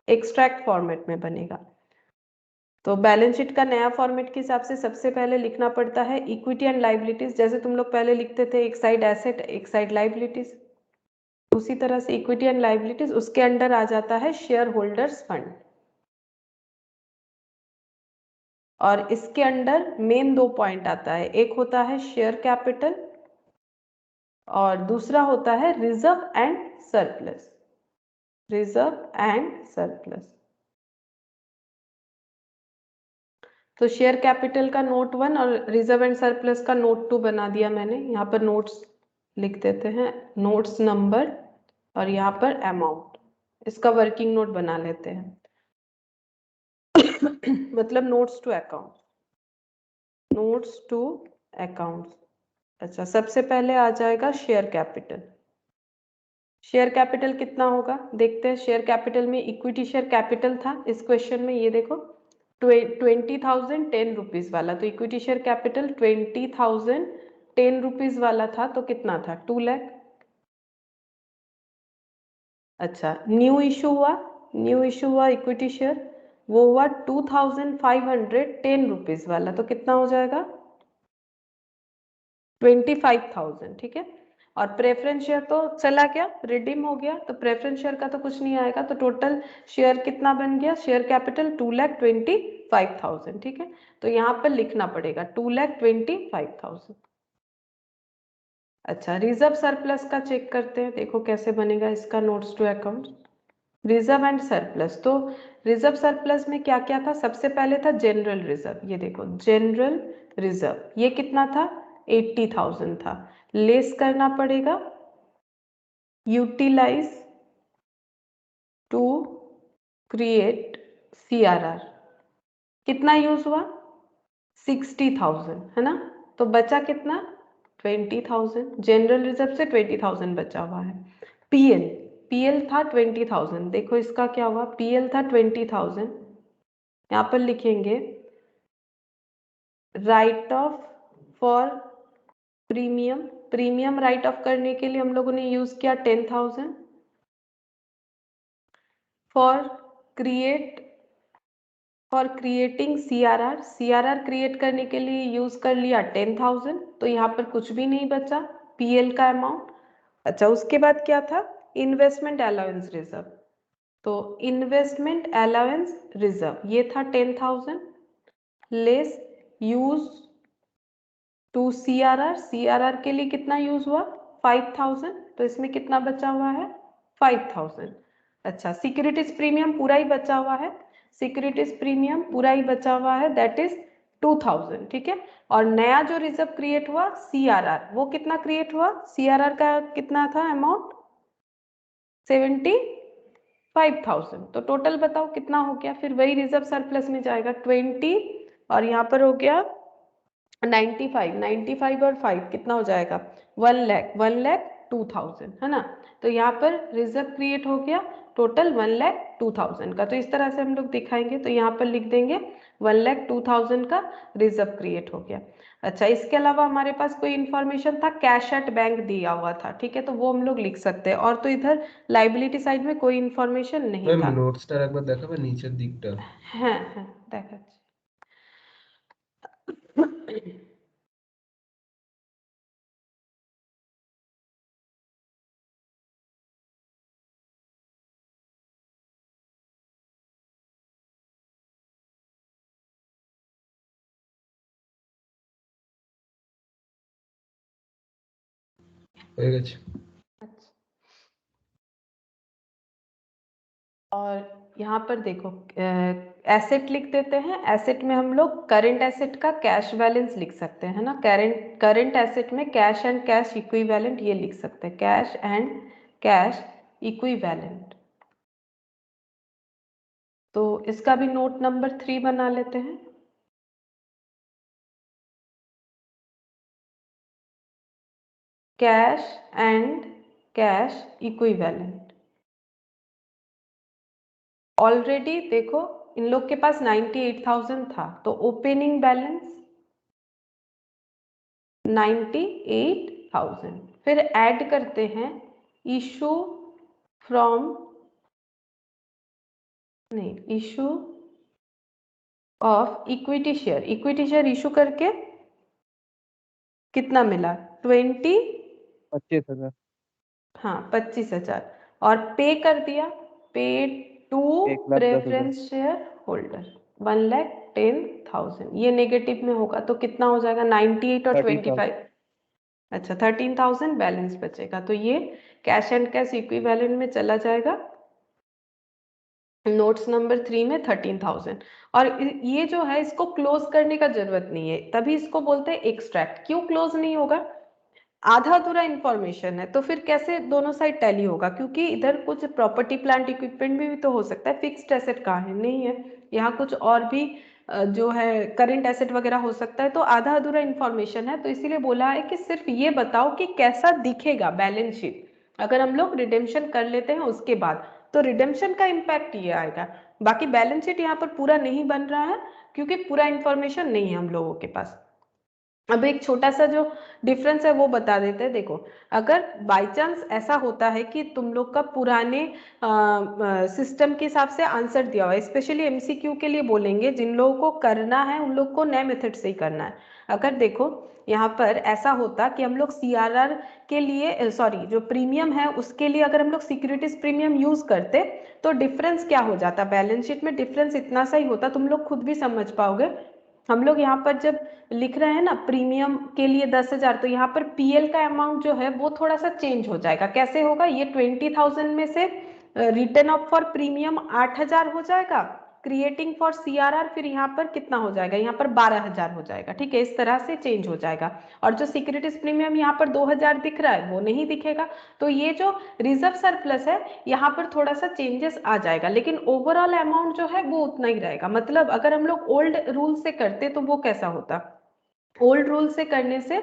एक्सट्रैक्ट फॉर्मेट में बनेगा। तो बैलेंस शीट का नया फॉर्मेट के हिसाब से सबसे पहले लिखना पड़ता है इक्विटी एंड लाइबिलिटीज। जैसे तुम लोग पहले लिखते थे एक साइड एसेट एक साइड लाइबिलिटीज, उसी तरह से इक्विटी एंड लाइबिलिटीज, उसके अंडर आ जाता है शेयर होल्डर्स फंड। और इसके अंडर मेन 2 पॉइंट आता है, एक होता है शेयर कैपिटल और दूसरा होता है reserve and surplus. Reserve and surplus. तो शेयर कैपिटल का नोट 1 और रिजर्व एंड सरप्लस का नोट 2 बना दिया मैंने। यहाँ पर नोट्स लिख देते हैं, नोट्स नंबर और यहाँ पर अमाउंट, इसका वर्किंग नोट बना लेते हैं मतलब notes to account, notes to accounts. अच्छा, सबसे पहले आ जाएगा शेयर कैपिटल। शेयर कैपिटल कितना होगा देखते हैं। शेयर कैपिटल में इक्विटी शेयर कैपिटल था इस क्वेश्चन में, ये देखो 20,000 10 रुपीज वाला, तो इक्विटी शेयर कैपिटल 20,000 10 रुपीज वाला था, तो कितना था 2 लाख। अच्छा, न्यू इशू हुआ इक्विटी शेयर, वो हुआ 2,510 रुपीज वाला, तो कितना हो जाएगा 25,000। ठीक है, और प्रेफरेंस शेयर तो चला गया, रिडीम हो गया, तो प्रेफरेंस शेयर का तो कुछ नहीं आएगा। तो टोटल शेयर कितना बन गया, शेयर कैपिटल 2,25,000। ठीक है, तो यहाँ पर लिखना पड़ेगा 2,25,000। अच्छा, रिजर्व सरप्लस का चेक करते हैं, देखो कैसे बनेगा इसका notes to account. Reserve and surplus, तो रिजर्व सरप्लस में क्या क्या था, सबसे पहले था जनरल रिजर्व। ये देखो जनरल रिजर्व, ये कितना था 80,000 था। लेस करना पड़ेगा यूटिलाइज टू क्रिएट CRR, कितना यूज हुआ 60,000 है ना, तो बचा कितना 20,000। जनरल रिजर्व से 20,000 बचा हुआ है। पीएल था 20,000, देखो इसका क्या हुआ, पीएल था 20,000, यहाँ पर लिखेंगे right of for premium right off करने के लिए हम लोगों ने यूज किया 10,000। फॉर क्रिएटिंग CRR क्रिएट करने के लिए यूज कर लिया 10,000, तो यहाँ पर कुछ भी नहीं बचा पीएल का अमाउंट। अच्छा, उसके बाद क्या था इन्वेस्टमेंट अलाउंस रिजर्व, तो इन्वेस्टमेंट अलाउंस रिजर्व ये था 10,000 लेस यूज टू CRR के लिए कितना यूज हुआ 5,000, तो इसमें कितना बचा हुआ है 5,000। अच्छा, सिक्योरिटीज प्रीमियम पूरा ही बचा हुआ है, सिक्योरिटीज प्रीमियम पूरा ही बचा हुआ है, दैट इज 2,000। ठीक है, और नया जो रिजर्व क्रिएट हुआ CRR, वो कितना क्रिएट हुआ, CRR का कितना था अमाउंट 75,000। तो टोटल बताओ कितना हो गया, फिर वही रिजर्व सरप्लस में जाएगा 20 और यहाँ पर हो गया 95 और 5 कितना हो जाएगा 1,02,000 है ना। तो यहाँ पर रिजर्व क्रिएट हो गया टोटल 1,02,000 का, तो इस तरह से हम लोग दिखाएंगे, तो यहाँ पर लिख देंगे 1,02,000 का रिजर्व क्रिएट हो गया। अच्छा, इसके अलावा हमारे पास कोई इन्फॉर्मेशन था, कैश एट बैंक दिया हुआ था, ठीक है, तो वो हम लोग लिख सकते हैं, और तो इधर लाइबिलिटी साइड में कोई इन्फॉर्मेशन नहीं था। নোটসটা একবার দেখাবে নিচের দিকটা। হ্যাঁ হ্যাঁ দেখাচ্ছি। হয়ে গেছে। और यहाँ पर देखो एसेट लिख देते हैं, एसेट में हम लोग करंट एसेट का कैश बैलेंस लिख सकते हैं ना, करंट एसेट में कैश एंड कैश इक्विवेलेंट ये लिख सकते हैं, कैश एंड कैश इक्विवेलेंट। तो इसका भी नोट नंबर 3 बना लेते हैं। Cash and cash equivalent. Already देखो इन लोग के पास 98,000 था, तो ओपनिंग बैलेंस 98,000, फिर ऐड करते हैं issue of equity share issue करके कितना मिला 25,000 हाँ 25,000 और पे कर दिया पे टू 1,10,000 प्रेफरेंस शेयर होल्डर 1,10,000 ये नेगेटिव में होगा तो कितना हो जाएगा 98 और 13,000 25 अच्छा 13,000 बैलेंस बचेगा तो ये कैश एंड कैश इक्विवेलेंट में चला जाएगा नोट्स नंबर 3 में 13,000 और ये जो है इसको क्लोज करने का जरूरत नहीं है तभी इसको बोलते हैं एक्सट्रैक्ट क्यों क्लोज नहीं होगा आधा अधूरा इंफॉर्मेशन है तो फिर कैसे दोनों साइड टैली होगा क्योंकि इधर कुछ प्रॉपर्टी प्लांट इक्विपमेंट भी तो हो सकता है फिक्स्ड एसेट कहाँ है नहीं है यहाँ कुछ और भी जो है करेंट एसेट वगैरह हो सकता है तो आधा अधूरा इंफॉर्मेशन है तो इसीलिए बोला है कि सिर्फ ये बताओ कि कैसा दिखेगा बैलेंस शीट अगर हम लोग रिडेम्पशन कर लेते हैं उसके बाद तो रिडेम्पशन का इम्पैक्ट ये आएगा बाकी बैलेंस शीट यहाँ पर पूरा नहीं बन रहा है क्योंकि पूरा इंफॉर्मेशन नहीं है हम लोगों के पास अब एक छोटा सा जो डिफरेंस है वो बता देते हैं देखो अगर बाय चांस ऐसा होता है कि तुम लोग का पुराने सिस्टम के हिसाब से आंसर दिया हुआ है स्पेशली एमसीक्यू के लिए बोलेंगे जिन लोगों को करना है उन लोग को नए मेथड से ही करना है अगर देखो यहाँ पर ऐसा होता कि हम लोग सीआरआर के लिए सॉरी जो प्रीमियम है उसके लिए अगर हम लोग सिक्योरिटीज प्रीमियम यूज करते तो डिफरेंस क्या हो जाता बैलेंस शीट में डिफरेंस इतना सा ही होता तुम लोग खुद भी समझ पाओगे हम लोग यहाँ पर जब लिख रहे हैं ना प्रीमियम के लिए 10,000 तो यहाँ पर पीएल का अमाउंट जो है वो थोड़ा सा चेंज हो जाएगा कैसे होगा ये 20,000 में से रिटर्न ऑफ फॉर प्रीमियम 8,000 हो जाएगा क्रिएटिंग फॉर सीआरआर फिर यहाँ पर कितना हो जाएगा यहाँ पर 12,000 हो जाएगा ठीक है इस तरह से चेंज हो जाएगा और जो सिक्योरिटीज प्रीमियम यहाँ पर 2,000 दिख रहा है वो नहीं दिखेगा तो ये जो रिजर्व सरप्लस है यहाँ पर थोड़ा सा चेंजेस आ जाएगा लेकिन ओवरऑल अमाउंट जो है वो उतना ही रहेगा मतलब अगर हम लोग ओल्ड रूल से करते तो वो कैसा होता ओल्ड रूल से करने से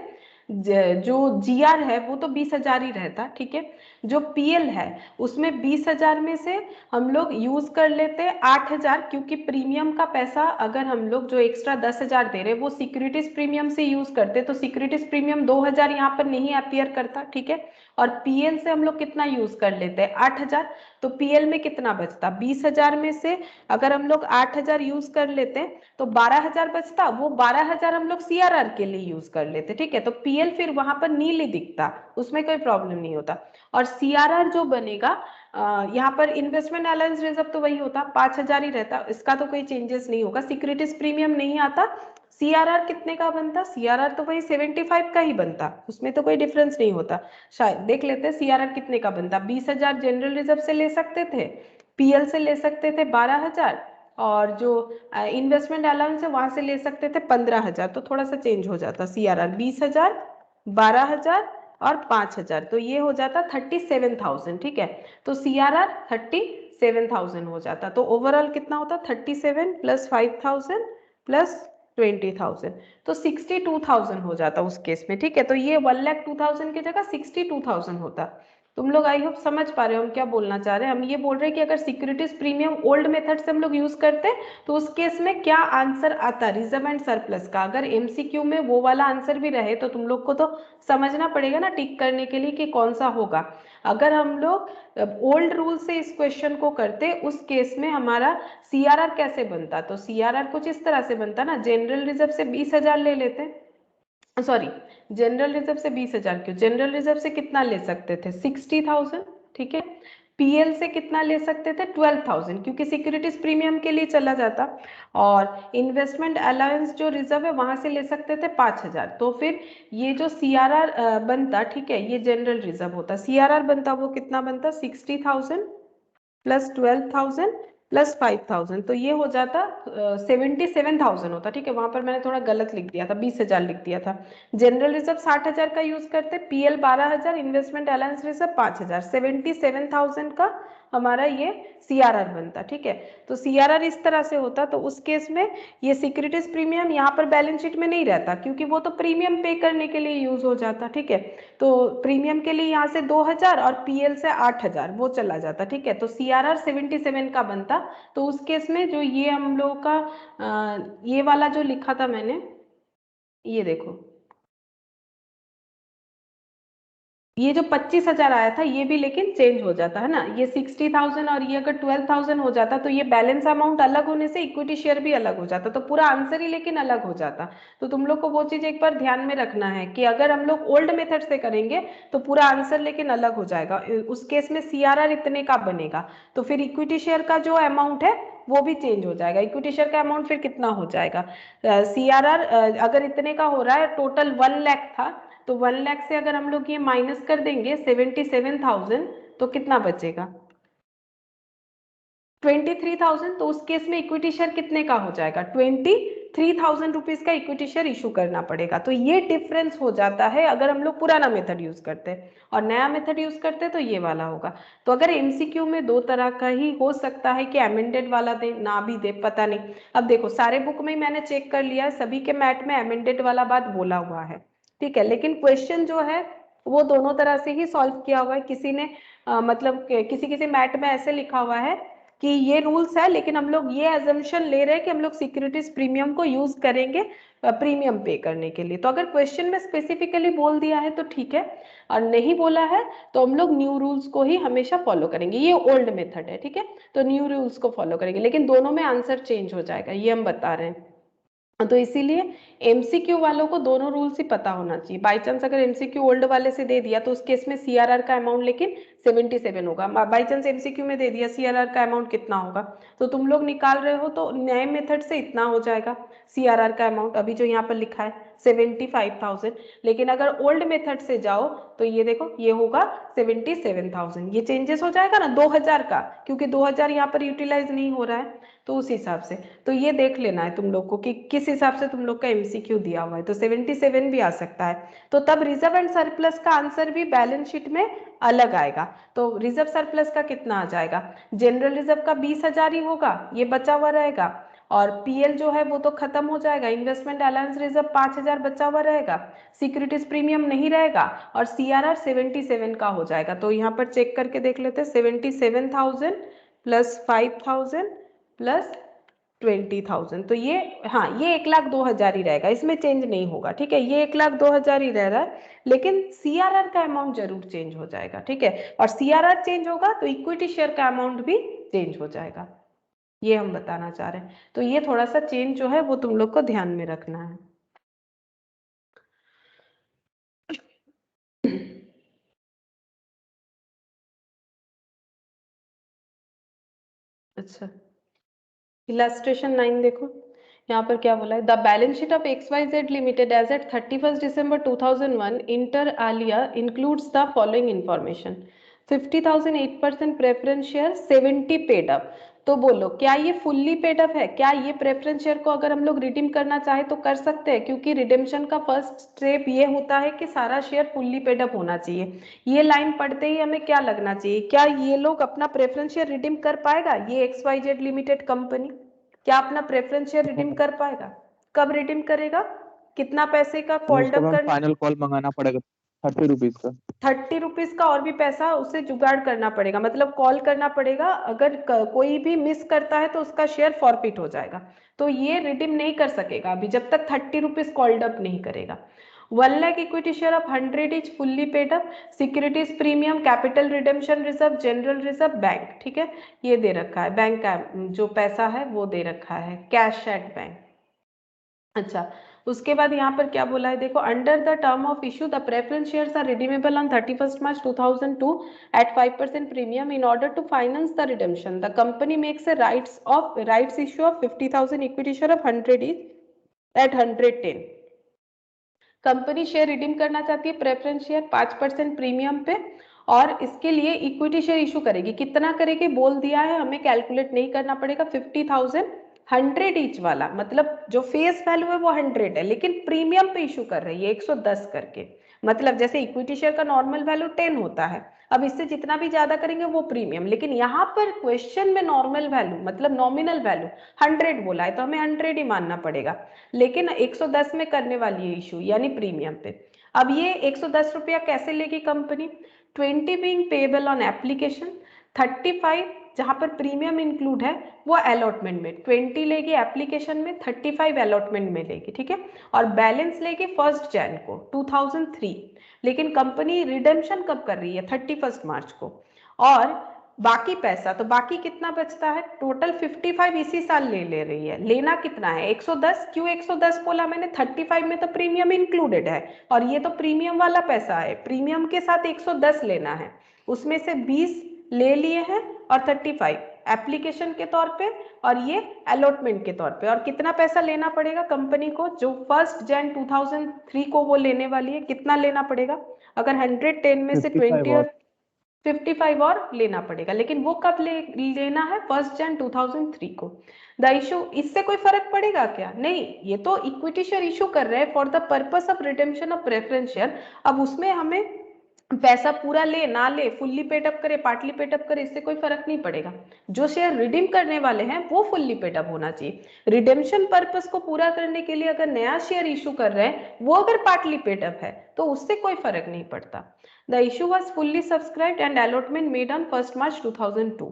जो जीआर है वो तो 20,000 ही रहता ठीक है जो पीएल है उसमें 20,000 में से हम लोग यूज कर लेते 8,000 क्योंकि प्रीमियम का पैसा अगर हम लोग जो एक्स्ट्रा 10,000 दे रहे वो सिक्योरिटीज प्रीमियम से यूज करते तो सिक्योरिटीज प्रीमियम 2,000 यहाँ पर नहीं अपीयर करता ठीक है और पीएल से हम लोग कितना यूज कर लेते हैं 8,000 तो पीएल में कितना बचता 20,000 में से अगर हम लोग 8,000 यूज कर लेते तो 12,000 बचता वो 12,000 हम लोग सीआरआर के लिए यूज कर लेते ठीक है तो पीएल फिर वहां पर नील ही दिखता उसमें कोई प्रॉब्लम नहीं होता और सीआरआर जो बनेगा यहाँ पर इन्वेस्टमेंट अलाउंस रिजर्व तो वही होता 5,000 ही रहता इसका तो कोई चेंजेस नहीं होगा सिक्योरिटीज प्रीमियम नहीं आता सीआरआर कितने का बनता सीआरआर तो वही 75 का ही बनता उसमें तो कोई डिफरेंस नहीं होता शायद देख लेते हैं सीआरआर कितने का बनता 20,000 जनरल रिजर्व से ले सकते थे पीएल से ले सकते थे 12,000 और जो इन्वेस्टमेंट अलाउंस है वहां से ले सकते थे 15,000 तो थोड़ा सा चेंज हो जाता सीआरआर 20,000 12,000 और 5,000 तो ये हो जाता 37,000 ठीक है तो सीआरआर 37,000 हो जाता तो ओवरऑल कितना होता 37 प्लस 5,000 प्लस 20,000 तो 62,000 हो जाता उस केस में ठीक है तो ये 1,02,000 की जगह 62,000 होता तुम लोग आई होप समझ पा रहे हो हम क्या बोलना चाह रहे हैं हम ये बोल रहे हैं कि अगर सिक्योरिटीज प्रीमियम ओल्ड मेथड से हम लोग यूज करते तो उस केस में क्या आंसर आता रिजर्व एंड सरप्लस का अगर एमसीक्यू में वो वाला आंसर भी रहे तो तुम लोग को तो समझना पड़ेगा ना टिक करने के लिए कि कौन सा होगा अगर हम लोग ओल्ड रूल से इस क्वेश्चन को करते उस केस में हमारा सीआरआर कैसे बनता तो सीआरआर कुछ इस तरह से बनता ना जनरल रिजर्व से 20,000 ले लेते सॉरी जनरल रिजर्व से 20,000 क्यों जनरल रिजर्व से कितना ले सकते थे 60,000 ठीक है पीएल से कितना ले सकते थे 12,000 क्योंकि सिक्योरिटीज प्रीमियम के लिए चला जाता और इन्वेस्टमेंट अलाउंस जो रिजर्व है वहां से ले सकते थे 5,000 तो फिर ये जो सीआरआर बनता ठीक है ये जनरल रिजर्व होता सीआरआर बनता वो कितना बनता 60,000 प्लस 12,000 प्लस 5,000 तो ये हो जाता 77,000 होता ठीक है वहां पर मैंने थोड़ा गलत लिख दिया था 20,000 लिख दिया था जनरल रिजर्व 60,000 का यूज करते पीएल 12,000 इन्वेस्टमेंट अलाउंस रिजर्व 5,000 77,000 का हमारा ये सीआरआर बनता ठीक है तो सीआरआर इस तरह से होता तो उस केस में ये सिक्योरिटीज प्रीमियम यहाँ पर बैलेंस शीट में नहीं रहता क्योंकि वो तो प्रीमियम पे करने के लिए यूज हो जाता ठीक है तो प्रीमियम के लिए यहाँ से 2,000 और पीएल से 8,000 वो चला जाता ठीक है तो सीआरआर 77 का बनता तो उस केस में जो ये हम लोग का ये वाला जो लिखा था मैंने ये देखो ये जो 25,000 आया था ये भी लेकिन चेंज हो जाता है ना, ये 60,000 और ये अगर 12,000 हो जाता तो ये बैलेंस अमाउंट अलग होने से इक्विटी शेयर भी अलग हो जाता, तो पूरा आंसर ही लेकिन अलग हो जाता। तो तुम लोग को वो चीज एक बार ध्यान में रखना है कि अगर हम लोग ओल्ड मेथड से करेंगे तो पूरा आंसर लेकिन अलग हो जाएगा, उस केस में CRR इतने का बनेगा, तो फिर इक्विटी शेयर का जो अमाउंट है वो भी चेंज हो जाएगा। इक्विटी शेयर का अमाउंट फिर कितना हो जाएगा, CRR अगर इतने का हो रहा है, टोटल 1 लाख था, तो 1 लाख से अगर हम लोग ये माइनस कर देंगे 77,000 तो कितना बचेगा 23,000, तो उस केस में इक्विटी शेयर कितने का हो जाएगा 23,000 रुपीज का इक्विटी शेयर इशू करना पड़ेगा। तो ये डिफरेंस हो जाता है अगर हम लोग पुराना मेथड यूज करते हैं और नया मेथड यूज करते हैं तो ये वाला होगा। तो अगर MCQ में दो तरह का ही हो सकता है कि अमेंडेड वाला दे ना भी दे, पता नहीं। अब देखो सारे बुक में ही मैंने चेक कर लिया, सभी के मैथ में अमेंडेड वाला बात बोला हुआ है, ठीक है, लेकिन क्वेश्चन जो है वो दोनों तरह से ही सॉल्व किया हुआ है। किसी ने मतलब किसी किसी मैथ में ऐसे लिखा हुआ है कि ये रूल्स है, लेकिन हम लोग ये अजम्पशन ले रहे हैं कि हम लोग सिक्योरिटीज प्रीमियम को यूज करेंगे प्रीमियम पे करने के लिए। तो अगर क्वेश्चन में स्पेसिफिकली बोल दिया है तो ठीक है, और नहीं बोला है तो हम लोग न्यू रूल्स को ही हमेशा फॉलो करेंगे। ये ओल्ड मेथड है, ठीक है, तो न्यू रूल्स को फॉलो करेंगे, लेकिन दोनों में आंसर चेंज हो जाएगा, ये हम बता रहे हैं। तो इसीलिए MCQ वालों को दोनों रूल्स ही पता होना चाहिए। बाई चांस अगर MCQ ओल्ड वाले से दे दिया तो उस केस में CRR का अमाउंट लेकिन 77 होगा। बाई चांस MCQ में दे दिया CRR का अमाउंट कितना होगा, तो तुम लोग निकाल रहे हो तो नए मेथड से इतना हो जाएगा CRR का अमाउंट, अभी जो यहाँ पर लिखा है 75,000। लेकिन अगर ओल्ड मेथड से जाओ तो ये देखो ये होगा 77,000, ये चेंजेस हो जाएगा ना 2,000 का, क्योंकि 2,000 यहाँ पर यूटिलाइज नहीं हो रहा है, तो उस हिसाब से तो ये देख लेना है तुम लोग को कि किस हिसाब से तुम लोग का MCQ दिया हुआ है। तो 77 भी आ सकता है, तो तब रिजर्व एंड सरप्लस का आंसर भी बैलेंस शीट में अलग आएगा। तो रिजर्व सरप्लस का कितना आ जाएगा, जनरल रिजर्व का 20,000 ही होगा, ये बचा हुआ रहेगा, और PL जो है वो तो खत्म हो जाएगा, इन्वेस्टमेंट अलाउंस रिजर्व 5,000 बचा हुआ रहेगा, सिक्योरिटीज प्रीमियम नहीं रहेगा, और CRR 77 का हो जाएगा। तो यहाँ पर चेक करके देख लेते हैं, 77,000 प्लस 5,000 प्लस 20,000, तो ये हाँ ये 1,02,000 ही रहेगा, इसमें चेंज नहीं होगा, ठीक है, ये 1,02,000 ही रह रहा है, लेकिन CRR का अमाउंट जरूर चेंज हो जाएगा, ठीक है, और CRR चेंज होगा तो इक्विटी शेयर का अमाउंट भी चेंज हो जाएगा, ये हम बताना चाह रहे हैं। तो ये थोड़ा सा चेंज जो है वो तुम लोग को ध्यान में रखना है। अच्छा, इलास्ट्रेशन 9 देखो, यहाँ पर क्या बोला है, the balance sheet of XYZ limited as at 31 December 2001 inter alia includes the following information, 50,000 8% preference share, 70 paid up. तो बोलो क्या ये फुल्ली पेड अप है, क्या ये प्रेफरेंस शेयर को अगर हम लोग रिडीम करना चाहे तो कर सकते हैं, क्योंकि रिडेम्पशन का फर्स्ट स्टेप ये होता है कि सारा शेयर फुल्ली पेड अप होना चाहिए। ये लाइन पढ़ते ही हमें क्या लगना चाहिए, क्या ये लोग अपना प्रेफरेंस शेयर रिडीम कर पाएगा, ये XYZ लिमिटेड कंपनी क्या अपना प्रेफरेंस शेयर रिडीम कर पाएगा, कब रिडीम करेगा, कितना पैसे का कॉल्ड उसका अप मैम करना, फाइनल कॉल मंगाना पड़ेगा 30 रुपीज का। 30 रुपीज का और भी पैसा उसे जुगाड़ करना पड़ेगा, मतलब कॉल करना पड़ेगा, अगर कोई भी मिस करता है तो उसका शेयर फॉरफिट हो जाएगा, तो ये रिडीम नहीं कर सकेगा अभी जब तक 30 रुपीज कॉल्ड अप नहीं करेगा। 1 lakh equity share of 100 is fully paid up, securities premium, capital redemption reserve, general reserve, bank, ठीक है, ये दे रखा है, बैंक का जो पैसा है वो दे रखा है, कैश एट बैंक। अच्छा, उसके बाद यहाँ पर क्या बोला है देखो, under the term of issue the preference shares are redeemable on 31 March 2002 at 5% premium in order to finance the redemption. The company makes a rights issue of 50,000 equity share of 100 each at 110. Company share redeem करना चाहती है preference share 5% premium पे, और इसके लिए equity share issue करेगी, कितना करेगी बोल दिया है, हमें कैलकुलेट नहीं करना पड़ेगा, 50,000 100 ईच वाला, मतलब जो फेस वैल्यू है वो 100 है, लेकिन प्रीमियम पे इशू कर रही है 110 करके, मतलब जैसे इक्विटी शेयर का नॉर्मल वैल्यू 10 होता है, अब इससे जितना भी ज्यादा करेंगे वो प्रीमियम, लेकिन यहाँ पर क्वेश्चन में नॉर्मल वैल्यू मतलब नॉमिनल वैल्यू 100 बोला है तो हमें 100 ही मानना पड़ेगा, लेकिन 110 में करने वाली है इशू यानी प्रीमियम पे। अब ये 110 रुपया कैसे लेगी company, 20 being payable on application, 35 जहां पर प्रीमियम इंक्लूड है वो अलॉटमेंट में 20 लेगी, एप्लीकेशन में 35 अलॉटमेंट में लेगी, ठीक है। और बैलेंस लेगी 1 जैन को 2003, लेकिन कंपनी रिडेम्पशन कब कर रही है 31 मार्च को। और बाकी पैसा तो बाकी कितना बचता है, टोटल 55 इसी साल ले रही है। लेना कितना है 110, क्यों 110 बोला मैंने, 35 में तो प्रीमियम इंक्लूडेड है और ये तो प्रीमियम वाला पैसा है, प्रीमियम के साथ 110 लेना है, उसमें से 20 ले लिए हैं और 35 एप्लीकेशन के तौर पे और ये अलॉटमेंट के तौर पे। और कितना पैसा लेना पड़ेगा कंपनी को, जो 1 जैन 2003 को वो लेने वाली है, कितना लेना पड़ेगा, अगर 110 में से 20 और 55 और लेना पड़ेगा, लेकिन वो कब लेना है 1 जैन 2003 को। द इशू, इससे कोई फर्क पड़ेगा क्या, नहीं, ये तो इक्विटी शेयर इशू कर रहे हैं for the purpose of redemption of preference share. अब उसमें हमें पैसा पूरा ले ना ले, फुल्ली पेडअप करे पार्टली पेडअप करे, इससे कोई फर्क नहीं पड़ेगा। जो शेयर रिडीम करने वाले हैं वो फुल्ली पेडअप होना चाहिए। रिडेम्पशन पर्पस को पूरा करने के लिए अगर नया शेयर इशू कर रहे हैं वो अगर पार्टली पेडअप है तो उससे कोई फर्क नहीं पड़ता। The issue was fully subscribed and allotment made on 1 मार्च 2002।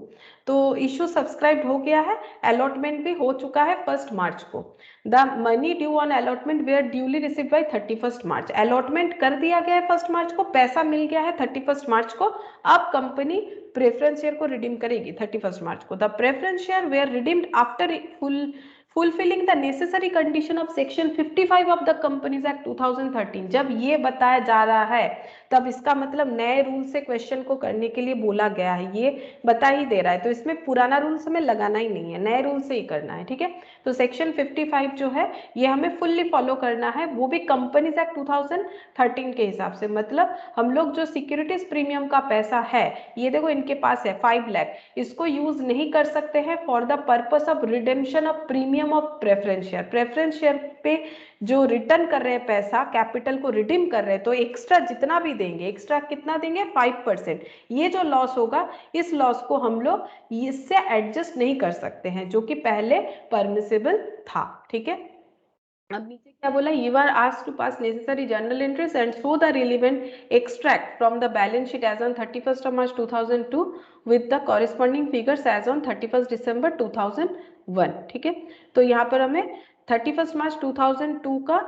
तो इशू सब्सक्राइब हो गया है, अलॉटमेंट भी हो चुका है 1 मार्च को। The money due on allotment were duly received by 31 March. Allotment कर दिया गया है 1 मार्च को, पैसा मिल गया है 31 मार्च को। अब कंपनी प्रेफरेंस शेयर को रिडीम करेगी 31 मार्च को। The preference share were redeemed after fulfilling the necessary condition of section 55 of the Companies Act 2013। जब ये बताया जा रहा है तब इसका मतलब नए रूल से क्वेश्चन को करने के लिए बोला गया है, ये बता ही दे रहा है, तो इसमें पुराना रूल हमें लगाना ही नहीं है, नए रूल से ही करना है, ठीक है। तो सेक्शन 55 जो है ये हमें फुल्ली फॉलो करना है, वो भी कंपनीज एक्ट 2013 के हिसाब से। मतलब हम लोग जो सिक्योरिटीज प्रीमियम का पैसा है, ये देखो इनके पास है 5 लाख, इसको यूज नहीं कर सकते हैं for the purpose of redemption of premium of preference share. Preference share पे जो रिटर्न कर रहे हैं पैसा, कैपिटल को रिडीम कर रहे हैं, तो एक्स्ट्रा जितना भी देंगे, एक्स्ट्रा कितना देंगे 5%, ये जो लॉस होगा इस लॉस को हम लोग इससे एडजस्ट नहीं कर सकते हैं, जो कि पहले परमिसिबल था, ठीक है। अब नीचे क्या बोला, you are asked to pass necessary journal entries and show the relevant extract from the balance sheet as on 31 March 2002 with the corresponding figures as on 31 December 2001, ठीक है। तो यहाँ पर हमें 31 मार्च 2002 का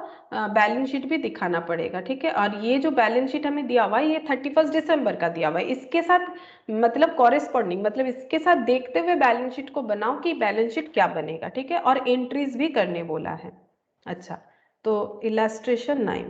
बैलेंस शीट भी दिखाना पड़ेगा, ठीक है। और ये जो बैलेंस शीट हमें दिया हुआ है ये 31 दिसंबर का दिया हुआ है, इसके साथ मतलब कॉरेस्पॉन्डिंग, मतलब इसके साथ देखते हुए बैलेंस शीट को बनाओ कि बैलेंस शीट क्या बनेगा, ठीक है। और एंट्रीज भी करने बोला है। अच्छा, तो इलस्ट्रेशन 9।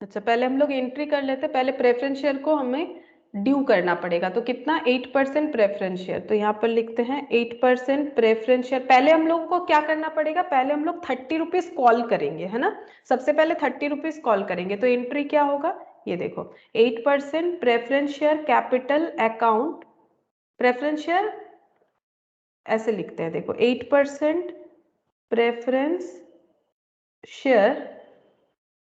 अच्छा, पहले हम लोग एंट्री कर लेते हैं। पहले प्रेफरेंस शेयर को हमें ड्यू करना पड़ेगा, तो कितना 8% प्रेफरेंस शेयर, तो यहाँ पर लिखते हैं 8% प्रेफरेंस शेयर। पहले हम लोग को क्या करना पड़ेगा, पहले हम लोग 30 रुपीज कॉल करेंगे, है ना, सबसे पहले 30 रुपीज कॉल करेंगे। तो एंट्री क्या होगा, ये देखो 8% preference share capital account, preference share ऐसे लिखते हैं, देखो 8% प्रेफरेंस शेयर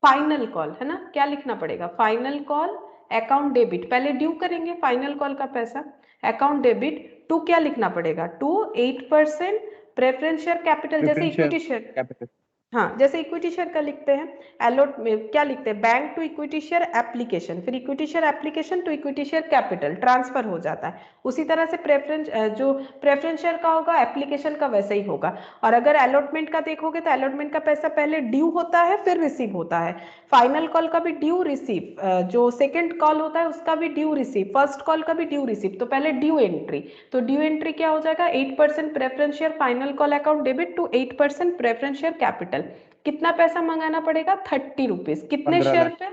फाइनल कॉल, है ना, क्या लिखना पड़ेगा, फाइनल कॉल अकाउंट डेबिट, पहले ड्यू करेंगे फाइनल कॉल का पैसा, अकाउंट डेबिट टू क्या लिखना पड़ेगा, टू 8% प्रेफरेंस शेयर कैपिटल, जैसे इक्विटी शेयर, कैपिटल, हाँ जैसे इक्विटी शेयर का लिखते हैं, अलॉट में क्या लिखते हैं, bank to equity share application, फिर equity share application to equity share capital transfer हो जाता है। उसी तरह से प्रेफरेंस जो प्रेफरेंस शेयर का होगा एप्लीकेशन का वैसे ही होगा। और अगर अलॉटमेंट का देखोगे तो अलॉटमेंट का पैसा पहले ड्यू होता है फिर रिसीव होता है, फाइनल कॉल का भी ड्यू रिसीव, जो सेकेंड कॉल होता है उसका भी ड्यू रिसीव, फर्स्ट कॉल का भी ड्यू रिसीव, तो पहले ड्यू एंट्री, तो ड्यू एंट्री क्या हो जाएगा, 8% preference share final call account debit to 8% preference share capital. कितना पैसा मंगाना पड़ेगा, 30 रुपीज, कितने 15 शेयर लाख, पे,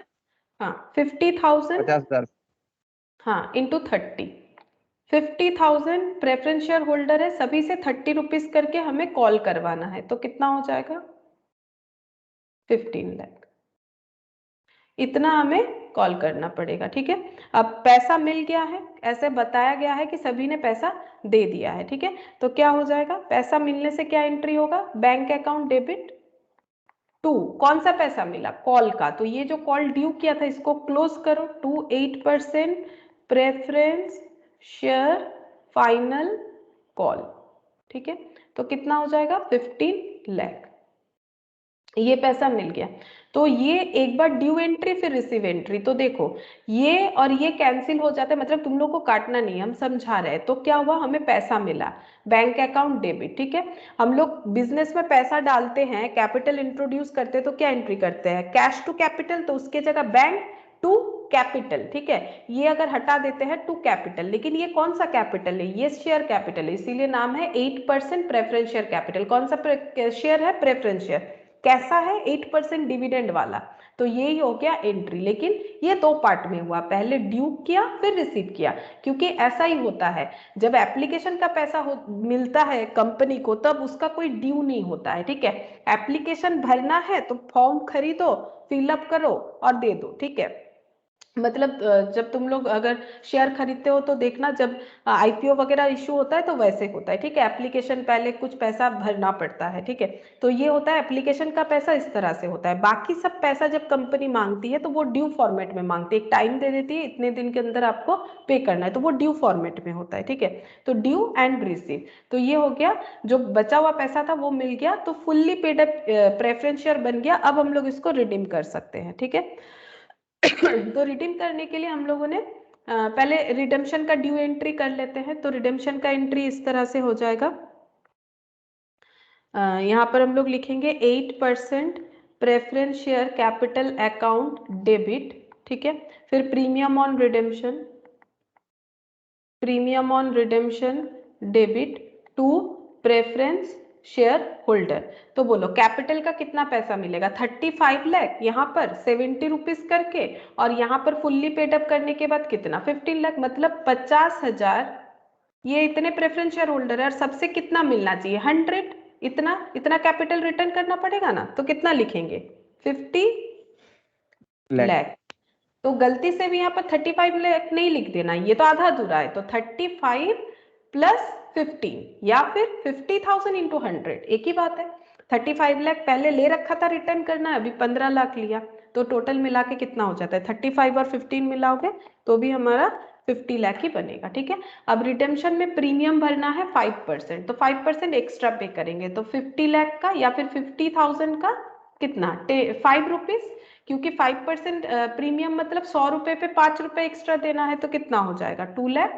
हाँ 50,000, 50,000, हाँ इंटू 30, 50,000 प्रेफरेंस शेयर होल्डर है, सभी से 30 रुपीज करके हमें कॉल करवाना है, तो कितना हो जाएगा 15 लाख, इतना हमें कॉल करना पड़ेगा, ठीक है। अब पैसा मिल गया है, ऐसे बताया गया है कि सभी ने पैसा दे दिया है, ठीक है। तो क्या हो जाएगा, पैसा मिलने से क्या एंट्री होगा, बैंक अकाउंट डेबिट टू, कौन सा पैसा मिला, कॉल का, तो ये जो कॉल ड्यू किया था इसको क्लोज करो, to 8% preference share final call, ठीक है। तो कितना हो जाएगा 15 लाख। ये पैसा मिल गया। तो ये एक बार ड्यू एंट्री फिर रिसीव एंट्री, तो देखो ये और ये कैंसिल हो जाता है, मतलब तुम लोग को काटना नहीं, हम समझा रहे हैं। तो क्या हुआ, हमें पैसा मिला, बैंक अकाउंट डेबिट, ठीक है। हम लोग बिजनेस में पैसा डालते हैं, कैपिटल इंट्रोड्यूस करते हैं, तो क्या एंट्री करते हैं, कैश टू कैपिटल, तो उसके जगह बैंक टू कैपिटल, ठीक है। ये अगर हटा देते हैं टू कैपिटल, लेकिन ये कौन सा कैपिटल है, ये शेयर कैपिटल है, इसीलिए नाम है 8% प्रेफरेंस शेयर कैपिटल। कौन सा शेयर है, प्रेफरेंस शेयर। कैसा है, 8% डिविडेंड वाला। तो यही हो गया एंट्री, लेकिन ये दो पार्ट में हुआ, पहले ड्यू किया फिर रिसीव किया, क्योंकि ऐसा ही होता है जब एप्लीकेशन का पैसा मिलता है कंपनी को, तब उसका कोई ड्यू नहीं होता है, ठीक है। एप्लीकेशन भरना है तो फॉर्म खरीदो, फिलअप करो और दे दो, ठीक है। मतलब जब तुम लोग अगर शेयर खरीदते हो तो देखना, जब आईपीओ वगैरह इशू होता है तो वैसे होता है, ठीक है। एप्लीकेशन पहले कुछ पैसा भरना पड़ता है, ठीक है। तो ये होता है एप्लीकेशन का पैसा, इस तरह से होता है। बाकी सब पैसा जब कंपनी मांगती है तो वो ड्यू फॉर्मेट में मांगती है, एक टाइम दे देती है, इतने दिन के अंदर आपको पे करना है, तो वो ड्यू फॉर्मेट में होता है, ठीक है। तो ड्यू एंड रिसीव, तो ये हो गया, जो बचा हुआ पैसा था वो मिल गया, तो fully paid up preference share बन गया। अब हम लोग इसको रिडीम कर सकते हैं, ठीक है। तो रिडीम करने के लिए हम लोगों ने पहले रिडेम्पशन का ड्यू एंट्री कर लेते हैं। तो रिडेम्पशन का एंट्री इस तरह से हो जाएगा, यहाँ पर हम लोग लिखेंगे 8% preference share capital account debit, ठीक है। फिर premium on redemption, premium on redemption debit to preference share holder. तो बोलो कैपिटल का कितना पैसा मिलेगा, 35 लाख, यहाँ पर 70 रुपीज करके, और यहाँ पर फुल्ली पेड अप करने के बाद कितना, 15 लाख, मतलब 50,000। ये इतने प्रेफरेंस शेयर होल्डर है, और सबसे कितना मिलना चाहिए, 100। इतना इतना कैपिटल रिटर्न करना पड़ेगा ना, तो कितना लिखेंगे, 50 लाख। तो गलती से भी यहाँ पर 35 लाख नहीं लिख देना, ये तो आधा अधूरा है। तो 35 प्लस 15 या फिर 50,000 इंटू 100, एक ही बात है। 35 लाख पहले ले रखा था रिटर्न करना, अभी 15 लाख लिया, तो टोटल मिला के कितना हो जाता है, 35 और 15 मिलाओगे तो भी हमारा 50 लाख ही बनेगा, ठीक है। अब रिडेम्पशन में प्रीमियम भरना है 5%, तो 5% एक्स्ट्रा पे करेंगे, तो 50 लाख का या फिर 50,000 का कितना, 5 रुपीज, क्योंकि 5% प्रीमियम मतलब 100 रुपए पे 5 रुपए एक्स्ट्रा देना है, तो कितना हो जाएगा, 2 लाख,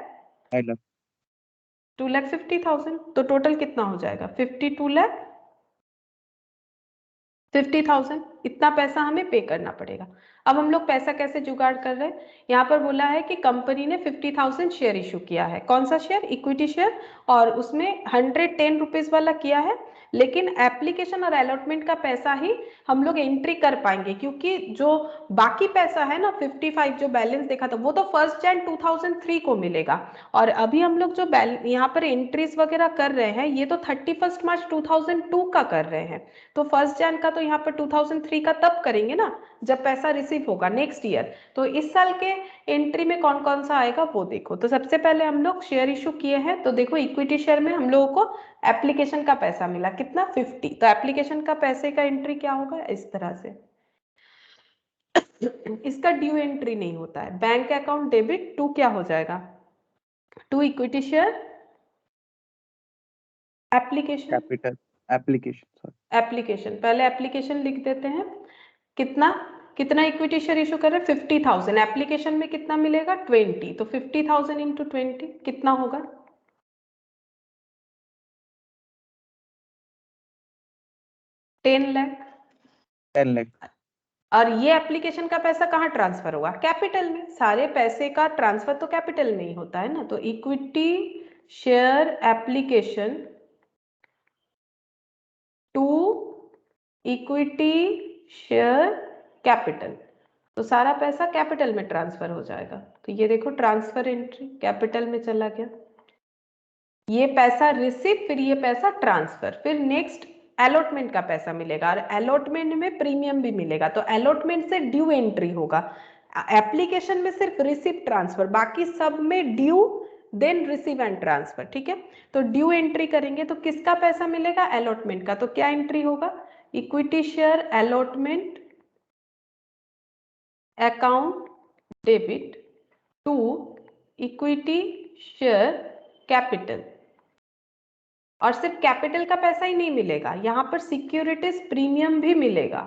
2,50,000। तो टोटल कितना हो जाएगा, 52,50,000। इतना पैसा हमें पे करना पड़ेगा। अब हम लोग पैसा कैसे जुगाड़ कर रहे हैं, यहाँ पर बोला है कि कंपनी ने 50,000 शेयर इशू किया है। कौन सा शेयर, इक्विटी शेयर, और उसमें 110 रुपीज वाला किया है। लेकिन एप्लीकेशन और अलॉटमेंट का पैसा ही हम लोग एंट्री कर पाएंगे, क्योंकि जो बाकी पैसा है ना 55 जो बैलेंस देखा था, वो तो 1 जनवरी 2003 को मिलेगा। और अभी हम लोग जो यहाँ पर एंट्रीज वगैरह कर रहे हैं, ये तो 31 मार्च 2002 का कर रहे हैं। तो 1 जनवरी का तो यहाँ पर 2003 का तब करेंगे ना जब पैसा रिसीव होगा नेक्स्ट ईयर। तो इस साल के एंट्री में कौन कौन सा आएगा वो देखो। तो सबसे पहले हम लोग शेयर इशू किए हैं, तो देखो इक्विटी शेयर में हम लोगों को एप्लीकेशन का पैसा मिला कितना, 50। तो एप्लीकेशन का पैसे का एंट्री क्या होगा, इस तरह से। इसका ड्यू एंट्री नहीं होता है, बैंक अकाउंट डेबिट टू क्या हो जाएगा, to equity share application, capital application, sorry application, पहले एप्लीकेशन लिख देते हैं। कितना कितना इक्विटी शेयर इशू कर रहे हैं, 50,000। एप्लीकेशन में कितना मिलेगा, 20। तो 50,000 इंटू 20 कितना होगा, 10 लाख। 10 लाख। और ये एप्लीकेशन का पैसा कहाँ ट्रांसफर होगा, कैपिटल में। सारे पैसे का ट्रांसफर तो कैपिटल में ही होता है ना। तो equity share application to equity share capital, तो सारा पैसा कैपिटल में ट्रांसफर हो जाएगा। तो ये देखो ट्रांसफर एंट्री कैपिटल में चला गया, ये पैसा रिसीव, फिर ये पैसा ट्रांसफर, फिर नेक्स्ट अलॉटमेंट का पैसा मिलेगा, और अलॉटमेंट में प्रीमियम भी मिलेगा। तो अलॉटमेंट से ड्यू एंट्री होगा, एप्लीकेशन में सिर्फ रिसीव ट्रांसफर, बाकी सब में due then receive and transfer, ठीक है। तो ड्यू एंट्री करेंगे तो किसका पैसा मिलेगा, अलॉटमेंट का। तो क्या एंट्री होगा, equity share allotment account debit to equity share capital, और सिर्फ कैपिटल का पैसा ही नहीं मिलेगा, यहाँ पर सिक्योरिटीज प्रीमियम भी मिलेगा।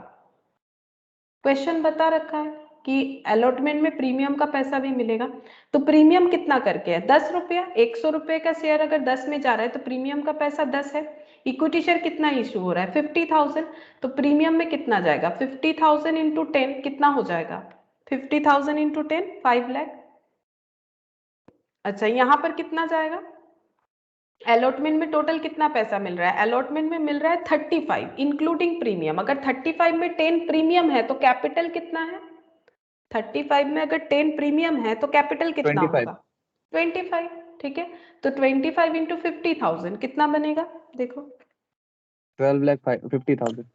क्वेश्चन बता रखा है कि अलॉटमेंट में प्रीमियम का पैसा भी मिलेगा। तो प्रीमियम कितना करके है? 10 रुपया। 100 रुपये का शेयर अगर 10 में जा रहा है तो प्रीमियम का पैसा 10 है। इक्विटी शेयर कितना इशू हो रहा है? 50,000। तो प्रीमियम में कितना जाएगा? 50,000 इंटू 10 कितना हो जाएगा? 50,000 इंटू 10 5 लाख। अच्छा, यहाँ पर कितना जाएगा? अलॉटमेंट में टोटल कितना पैसा मिल रहा है? अलॉटमेंट में मिल रहा है 35 इंक्लूडिंग प्रीमियम। अगर 35 में 10 प्रीमियम है तो कैपिटल कितना है? 35 में अगर 10 प्रीमियम है तो कैपिटल कितना 25 होगा? 25। ठीक है, तो 25 इंटू 50,000 कितना बनेगा? देखो 12,50,000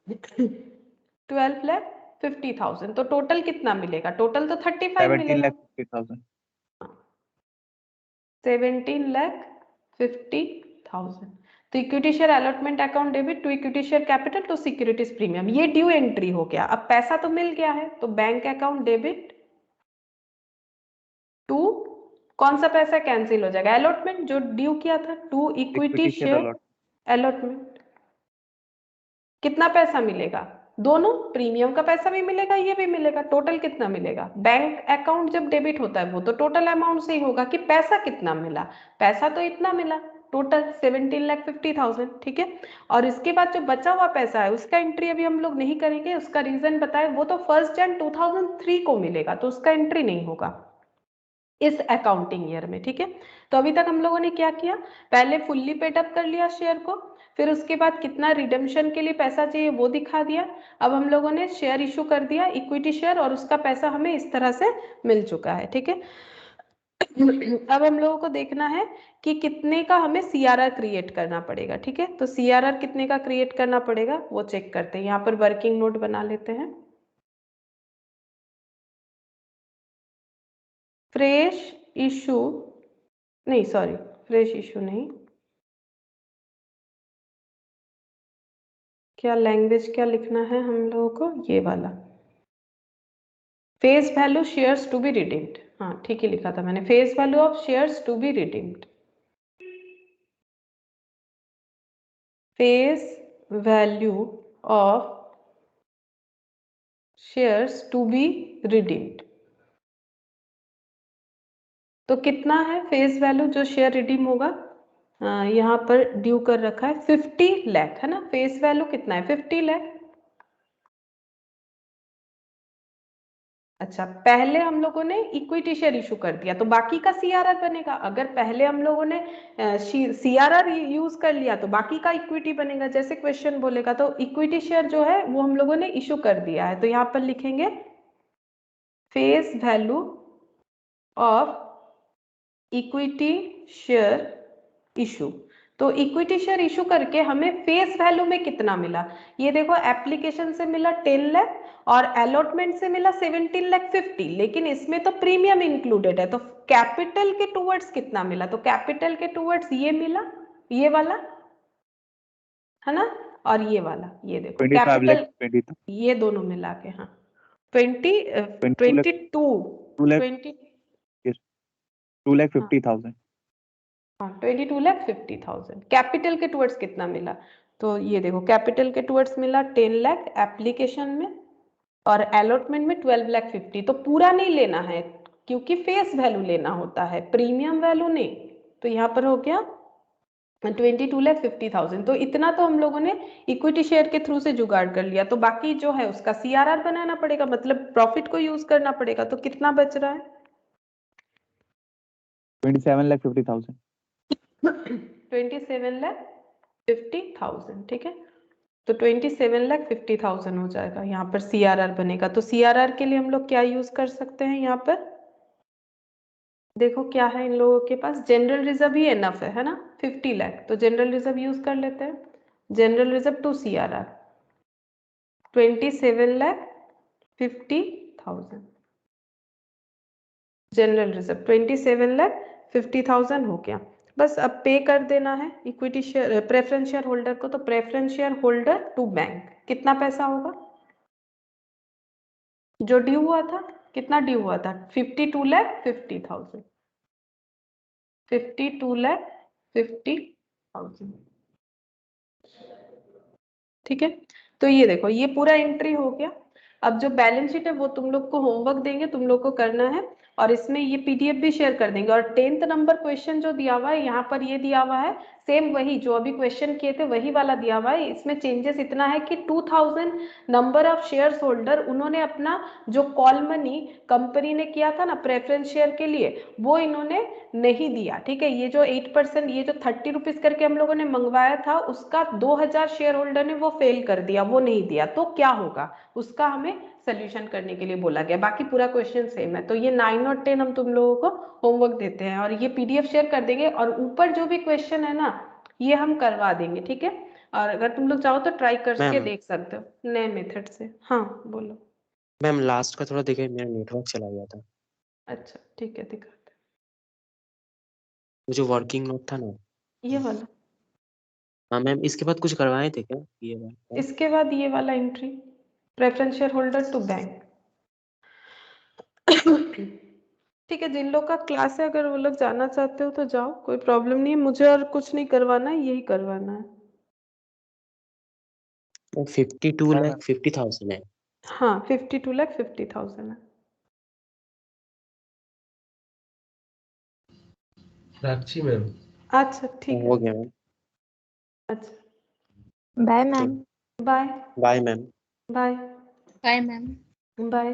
12,50,000। तो टोटल कितना मिलेगा? टोटल तो 35 मिलेगा। 17,50,000 17,50,000। तो equity share allotment account debit to equity share capital to securities premium, ये ड्यू एंट्री हो गया। अब पैसा तो मिल गया है तो बैंक अकाउंट डेबिट टू कौन सा पैसा कैंसिल हो जाएगा? अलॉटमेंट जो ड्यू किया था, टू इक्विटी शेयर अलॉटमेंट। कितना पैसा मिलेगा? दोनों, प्रीमियम का पैसा भी मिलेगा, ये भी मिलेगा। टोटल कितना मिलेगा? बैंक अकाउंट जब डेबिट होता है वो तो टोटल अमाउंट से ही होगा कि पैसा कितना मिला। पैसा तो इतना मिला, टोटल 17,50,000। ठीक है, और इसके बाद जो बचा हुआ पैसा है उसका एंट्री अभी हम लोग नहीं करेंगे। उसका रीजन बताए, वो तो 1 जनवरी 2003 को मिलेगा, तो उसका एंट्री नहीं होगा इस अकाउंटिंग ईयर में। ठीक है, तो अभी तक हम लोगों ने क्या किया? पहले फुल्ली पेड अप कर लिया शेयर को, फिर उसके बाद कितना रिडेम्पशन के लिए पैसा चाहिए वो दिखा दिया। अब हम लोगों ने शेयर इशू कर दिया, इक्विटी शेयर, और उसका पैसा हमें इस तरह से मिल चुका है। ठीक है, अब हम लोगों को देखना है कि कितने का हमें सीआरआर क्रिएट करना पड़ेगा। ठीक है, तो सीआरआर कितने का क्रिएट करना पड़ेगा वो चेक करते हैं। यहाँ पर वर्किंग नोट बना लेते हैं। फ्रेश इशू नहीं, सॉरी, फ्रेश इशू नहीं, क्या लैंग्वेज क्या लिखना है हम लोगों को? ये वाला, face value shares to be redeemed. हाँ ठीक ही लिखा था मैंने, face value of shares to be redeemed. Face value of shares to be redeemed. तो कितना है फेस वैल्यू जो शेयर रिडीम होगा? यहाँ पर ड्यू कर रखा है 50 लाख, है ना। फेस वैल्यू कितना है? 50 लाख। अच्छा, पहले हम लोगों ने इक्विटी शेयर इशू कर दिया तो बाकी का सीआरआर बनेगा। अगर पहले हम लोगों ने सीआरआर यूज कर लिया तो बाकी का इक्विटी बनेगा। जैसे क्वेश्चन बोलेगा तो इक्विटी शेयर जो है वो हम लोगों ने इशू कर दिया है, तो यहाँ पर लिखेंगे face value of equity share issue. तो इक्विटी शेयर इशू करके हमें फेस वैल्यू में कितना मिला? ये देखो, एप्लीकेशन से मिला 10 लाख और अलॉटमेंट से मिला 17,50,000, लेकिन इसमें तो प्रीमियम इंक्लूडेड है। तो कैपिटल के टूवर्ड्स कितना मिला? तो कैपिटल के टूवर्ड्स ये मिला, ये वाला, है ना, और ये वाला, ये देखो 25 कैपिटल, lakh 20 ये दोनों मिला के, हाँ 22 2,50,000 हाँ 22,50,000। कैपिटल के टुवर्ड्स कितना मिला? तो ये देखो, कैपिटल के टुवर्ड्स मिला 10 लाख एप्लीकेशन में, और अलॉटमेंट में 12,50,000। तो पूरा नहीं लेना है क्योंकि फेस वैल्यू लेना होता है, प्रीमियम वैल्यू नहीं। तो यहाँ पर हो गया 22,50,000। तो इतना तो हम लोगों ने इक्विटी शेयर के थ्रू से जुगाड़ कर लिया। तो बाकी जो है उसका सीआरआर बनाना पड़ेगा, मतलब प्रॉफिट को यूज करना पड़ेगा। तो कितना बच रहा है? 27,50,000 27,50,000। ठीक है, तो 27,50,000 हो जाएगा। यहाँ पर सीआरआर बनेगा। तो सीआरआर के लिए हम लोग क्या यूज कर सकते हैं? यहाँ पर देखो क्या है इन लोगों के पास, जनरल रिजर्व ही एनफ है ना, 50 लाख। तो जनरल रिजर्व यूज कर लेते हैं। General reserve to CRR 27,50,000। General reserve 27,50,000 हो गया। बस अब पे कर देना है equity share preference share holder को। तो preference share holder to bank कितना पैसा होगा जो ड्यू हुआ था? कितना ड्यू हुआ था? 52,50,000। 52,50,000। ठीक है। तो ये देखो ये पूरा एंट्री हो गया। अब जो बैलेंस शीट है वो तुम लोग को होमवर्क देंगे, तुम लोग को करना है, और इसमें ये पीडीएफ भी शेयर कर देंगे। और 10th नंबर क्वेश्चन जो दिया हुआ है यहाँ पर ये दिया हुआ है सेम वही जो अभी क्वेश्चन किए थे वही वाला दिया हुआ है। इसमें चेंजेस इतना है कि 2000 नंबर ऑफ शेयर्स होल्डर उन्होंने अपना जो कॉल मनी कंपनी ने किया था ना प्रेफरेंस शेयर के लिए वो इन्होंने नहीं दिया। ठीक है, ये जो 8% ये जो 30 रुपीज करके हम लोगों ने मंगवाया था उसका 2000 शेयर होल्डर ने वो फेल कर दिया, वो नहीं दिया। तो क्या होगा उसका हमें सोल्यूशन करने के लिए बोला गया। बाकी पूरा क्वेश्चन सेम है। तो ये 9 और 10 हम तुम लोगों को होमवर्क देते हैं और ये पीडीएफ शेयर कर देंगे। और ऊपर जो भी क्वेश्चन है ना ये हम करवा देंगे। ठीक है, और अगर तुम लोग चाहो तो ट्राई करके मैम देख सकते हो नए मेथड से। हाँ बोलो। मैम लास्ट का थोड़ा देखिए, मेरा नेटवर्क चला गया था। अच्छा ठीक है, दिखाते वो जो वर्किंग नोट था ना, ये वाला। हाँ मैम, इसके बाद कुछ करवाए थे क्या ये वाला? इसके बाद ये वाला entry preference share holder to bank. ठीक है, जिन लोग का क्लास है अगर वो लोग जाना चाहते हो तो जाओ, कोई प्रॉब्लम नहीं है। मुझे और कुछ नहीं करवाना है, यही करवाना है। 52,50,000 है। हाँ 52,50,000 है। राक्षी मैम, अच्छा ठीक हो है। गया मैम। अच्छा bye ma'am. Bye bye ma'am. Bye bye ma'am. Bye.